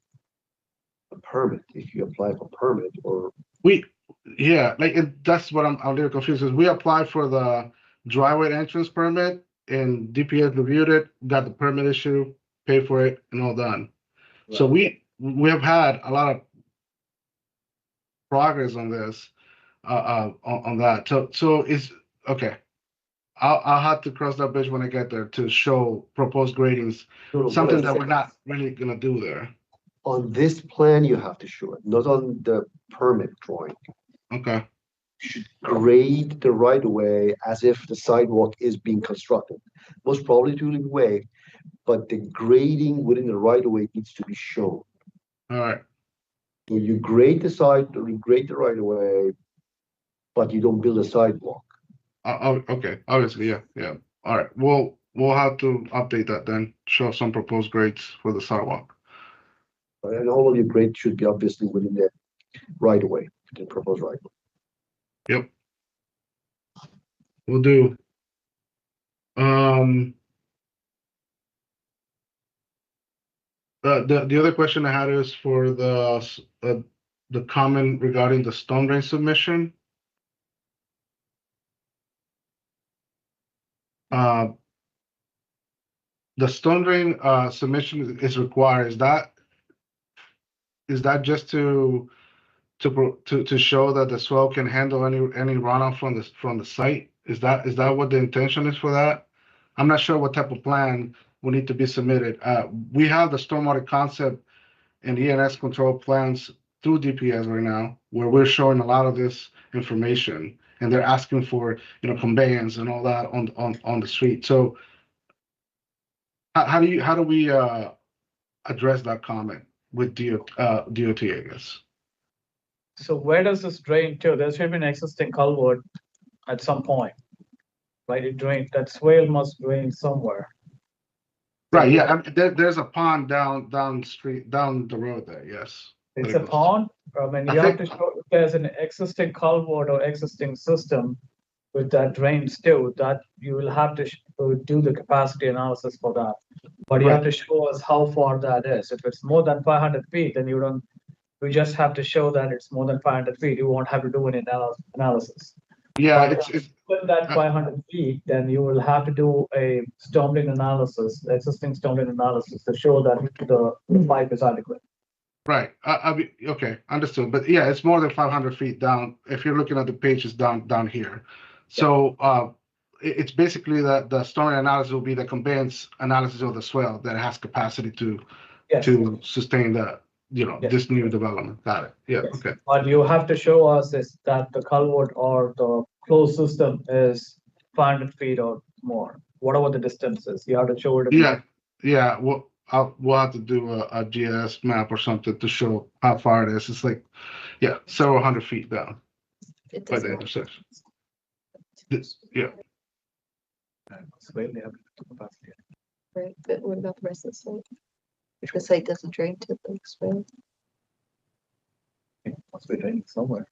a permit, if you apply for permit or. That's what I'm a little confused, is we applied for the driveway entrance permit and DPS reviewed it, got the permit issue, paid for it, and all done. So we have had a lot of progress on this, on that. So it's okay. I'll have to cross that bridge when I get there to show proposed gradings, something that we're not really gonna do there. On this plan, you have to show it, not on the permit drawing. Okay. You should grade the right of way as if the sidewalk is being constructed. Most probably to the way, but the grading within the right of way needs to be shown. All right. When you grade the side, you grade the right of way, but you don't build a sidewalk. Okay, obviously, yeah. All right, we'll have to update that then, show some proposed grades for the sidewalk. And all of your grades should be obviously within the right of way, the proposed right of way. Yep. We'll do. The other question I had is for the comment regarding the storm drain submission. The storm drain submission is required. Is that just to show that the swell can handle any runoff from the site? Is that what the intention is for that? I'm not sure what type of plan will need to be submitted. We have the stormwater concept and ENS control plans through DPS right now, where we're showing a lot of this information, and they're asking for conveyance and all that on the street. So how do we address that comment with DOT, I guess? So where does this drain to? There should be an existing culvert at some point, right? That swale must drain somewhere. Right, yeah, I mean, there's a pond down the road there, yes. It's a pond. I mean, you have to show if there's an existing culvert or existing system with that drains too, that you will have to do the capacity analysis for that. But you have to show us how far that is. If it's more than 500 feet, then we just have to show that it's more than 500 feet. You won't have to do any analysis. Yeah, but it's within that 500 feet, then you will have to do a storm drain analysis, existing storm drain analysis, to show that the pipe is adequate. Right. Okay, understood. But yeah, it's more than 500 feet down. If you're looking at the page, it's down here. So it's basically the storm analysis will be the conveyance analysis of the swell that has capacity to Yes. to sustain the, Yes. this new development. Got it. Yeah, Yes. okay. What you have to show us is that the culvert or the closed system is 500 feet or more, whatever the distance is. You have to show it. Yeah, we'll have to do a GIS map or something to show how far it is. It's like, yeah, several hundred feet down It by the doesn't. intersection. Yeah. Right, but what about the rest of the site? If the site doesn't drain to the swale. Must be draining somewhere.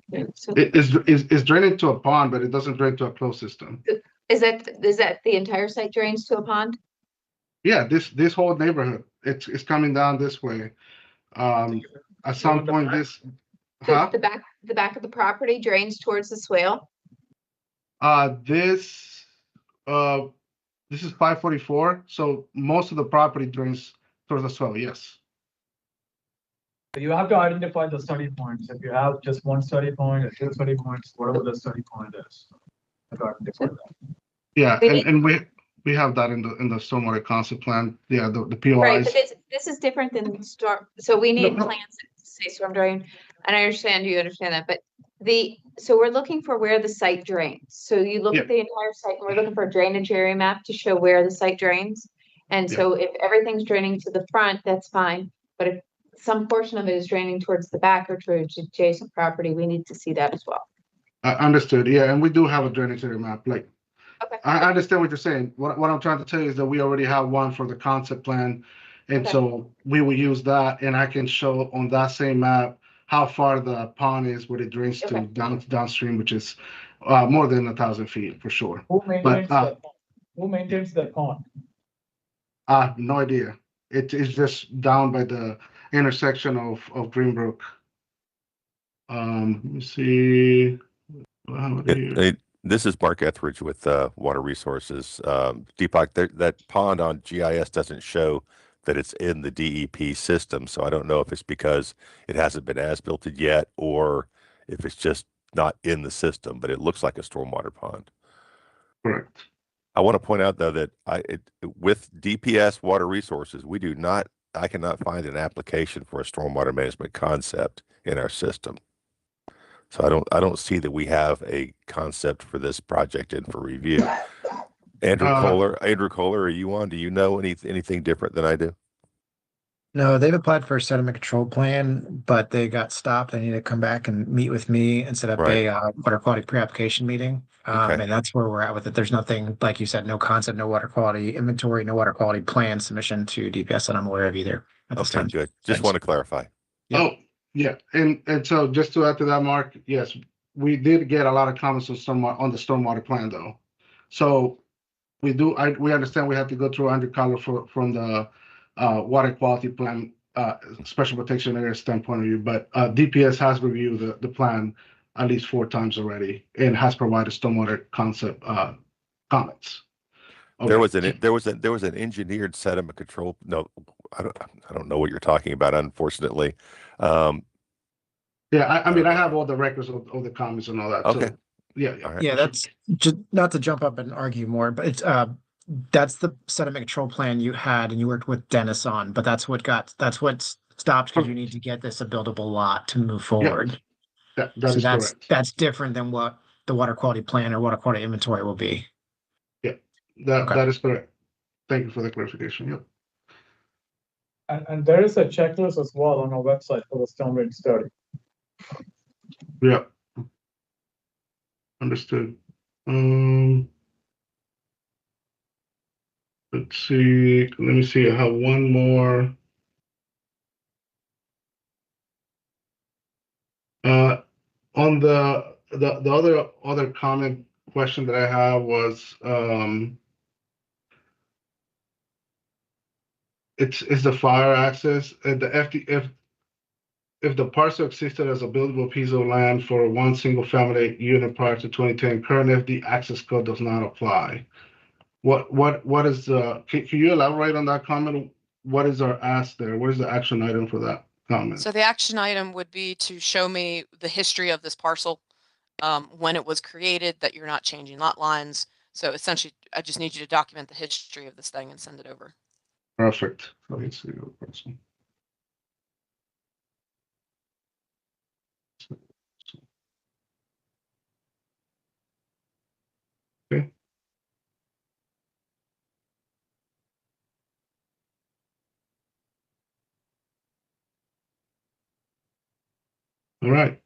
Yeah, so It's draining to a pond, but it doesn't drain to a closed system. Is that the entire site drains to a pond? Yeah, this whole neighborhood, it's coming down this way. At some point, this, huh? The back of the property drains towards the swale? This is 544, so most of the property drains towards the swell, yes. You have to identify the study points. If you have just one study point or two study points, whatever the study point is. You have to identify that. Yeah, and we have that in the stormwater concept plan. Yeah, the POIs. Right, but this is different than storm, so we need plans that say storm drain, and I understand you understand that, but so we're looking for where the site drains. So you look at the entire site, and we're looking for a drainage area map to show where the site drains. And so if everything's draining to the front, that's fine, but if some portion of it is draining towards the back or towards adjacent property, we need to see that as well. Understood. Yeah, and we do have a drainage area map. Like, okay. I understand what you're saying. What I'm trying to tell you is that we already have one for the concept plan, and so we will use that, and I can show on that same map how far the pond is, where it drains to downstream, which is more than 1,000 feet for sure. Who maintains that pond? Who maintains that pond? No idea. It is just down by the intersection of Greenbrook. Let me see. This is Mark Etheridge with Water Resources. Deepak, that pond on GIS doesn't show that it's in the DEP system, so I don't know if it's because it hasn't been as-built yet or if it's just not in the system, but it looks like a stormwater pond. Correct. I want to point out, though, that with DPS Water Resources, I cannot find an application for a stormwater management concept in our system. So I don't see that we have a concept for this project in for review. Andrew Kohler, are you on? Do you know anything different than I do? No, they've applied for a sediment control plan, but they got stopped. They need to come back and meet with me and set up a water quality pre-application meeting. And that's where we're at with it. There's nothing, like you said, no concept, no water quality inventory, no water quality plan submission to DPS that I'm aware of either at this time. Good. Just want to clarify. Yeah. Oh, yeah. And so just to add to that, Mark, yes, we did get a lot of comments on the stormwater plan though. So we understand we have to go through undercolor from the water quality plan, special protection area standpoint of view, but DPS has reviewed the plan at least 4 times already and has provided stormwater concept comments. Okay. There was an engineered sediment control. No, I don't know what you're talking about, unfortunately. Yeah, I mean, I have all the records of the comments and all that. Okay. So, yeah. Right. Yeah, that's just not to jump up and argue more, but it's that's the sediment control plan you had and you worked with Dennis on, but that's what stopped because you need to get this a buildable lot to move forward. Yeah, that's correct. That's different than what the water quality plan or water quality inventory will be. Yeah, that is correct. Thank you for the clarification. Yep. And there is a checklist as well on our website for the storm drain study. Yeah. Understood. Let's see. Let me see. I have one more. On the other comment question that I have was it's the fire access and the if the parcel existed as a buildable piece of land for one single family unit prior to 2010, current FD access code does not apply. What is can you elaborate on that comment? What is our ask there? What is the action item for that comment? So the action item would be to show me the history of this parcel when it was created, that you're not changing lot lines. So essentially, I just need you to document the history of this thing and send it over. Perfect. Let's see the person. Okay. All right.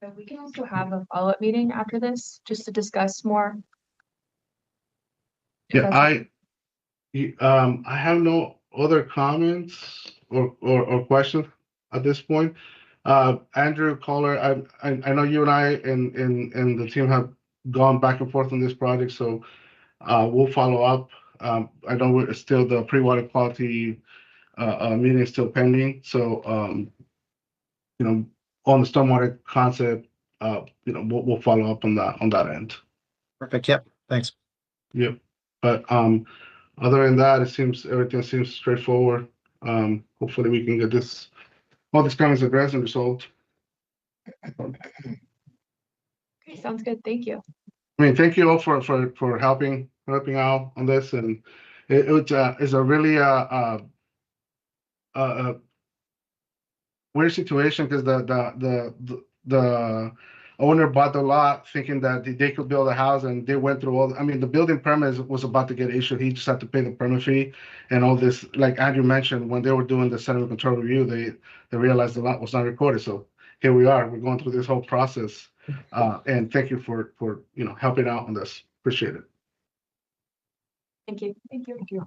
So we can also have a follow-up meeting after this, just to discuss more. Yeah, I have no other comments or questions at this point. Andrew Kohler, I know you and I and the team have gone back and forth on this project, so we'll follow up. I know we're still the pre-water quality meeting is still pending, so on the stormwater concept, we'll follow up on that end. Perfect. Yep. Thanks. Yep. But other than that, everything seems straightforward. Hopefully we can get all these comments addressed and resolved. Okay, sounds good. Thank you. I mean, thank you all for helping out on this, and it's a really weird situation because the owner bought the lot thinking that they could build a house, and they went through I mean, the building permit was about to get issued. He just had to pay the permit fee and all this. Like Andrew mentioned, when they were doing the sediment control review, they realized the lot was not recorded. So here we are. We're going through this whole process. And thank you for helping out on this. Appreciate it. Thank you. Thank you. Thank you.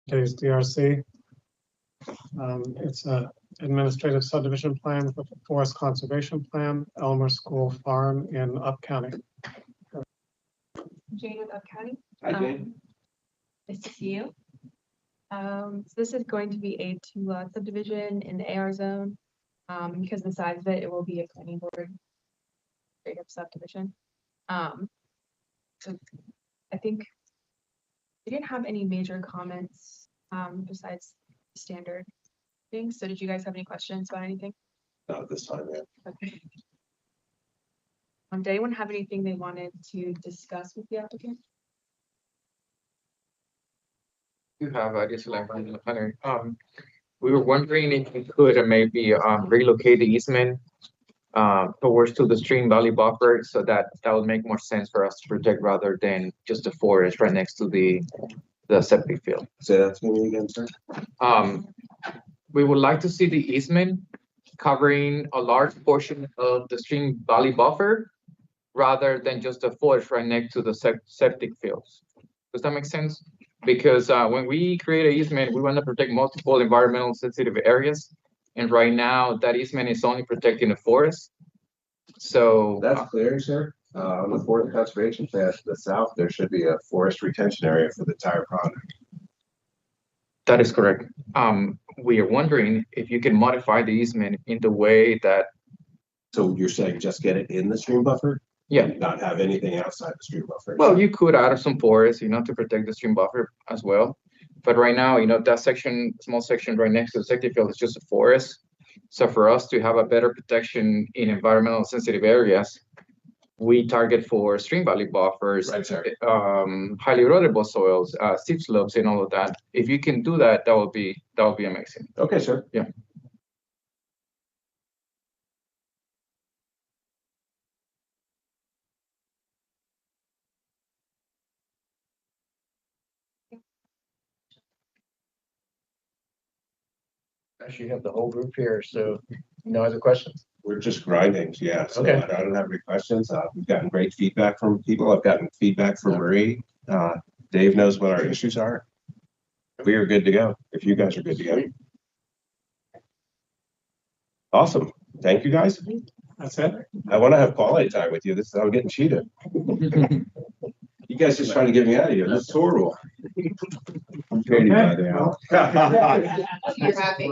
Dave's DRC. It's a administrative subdivision plan with a forest conservation plan, Elmer School Farm in Up County. Jane with Up County. Hi, Jane. Nice to see you. So this is going to be a 2-lot subdivision in the AR zone. Because of the size of it, it will be a planning board straight up subdivision. So I think we didn't have any major comments besides standard things. So did you guys have any questions about anything? Not this time, yeah. Okay. Did anyone have anything they wanted to discuss with the applicant? You have this line, we were wondering if we could maybe relocate the easement towards to the stream valley buffer, so that would make more sense for us to protect rather than just the forest right next to the septic field. Say that to me again, sir. We would like to see the easement covering a large portion of the stream valley buffer rather than just the forest right next to the septic fields. Does that make sense? Because when we create an easement, we want to protect multiple environmental sensitive areas. And right now, that easement is only protecting the forest. So that's clear, sir. On the forest conservation plan to the south, there should be a forest retention area for the entire project. That is correct. We are wondering if you can modify the easement in the way that. So you're saying just get it in the stream buffer? Yeah. Not have anything outside the stream buffer? Well, you could add some forest, to protect the stream buffer as well. But right now, that section, small section right next to the septic field is just a forest. So for us to have a better protection in environmental sensitive areas, we target for stream valley buffers, highly erodible soils, steep slopes, and all of that. If you can do that, that would be amazing. Okay, sir. Yeah. Actually, you have the whole group here, so no other questions? We're just grinding, yeah. So Okay. I don't have any questions. We've gotten great feedback from people. I've gotten feedback from Marie. Dave knows what our issues are. We are good to go, if you guys are good to go. Awesome. Thank you, guys. That's it. I want to have quality time with you. I'm getting cheated. You guys just trying to get me out of here. This is horrible. I'm trading by the hour. You're happy.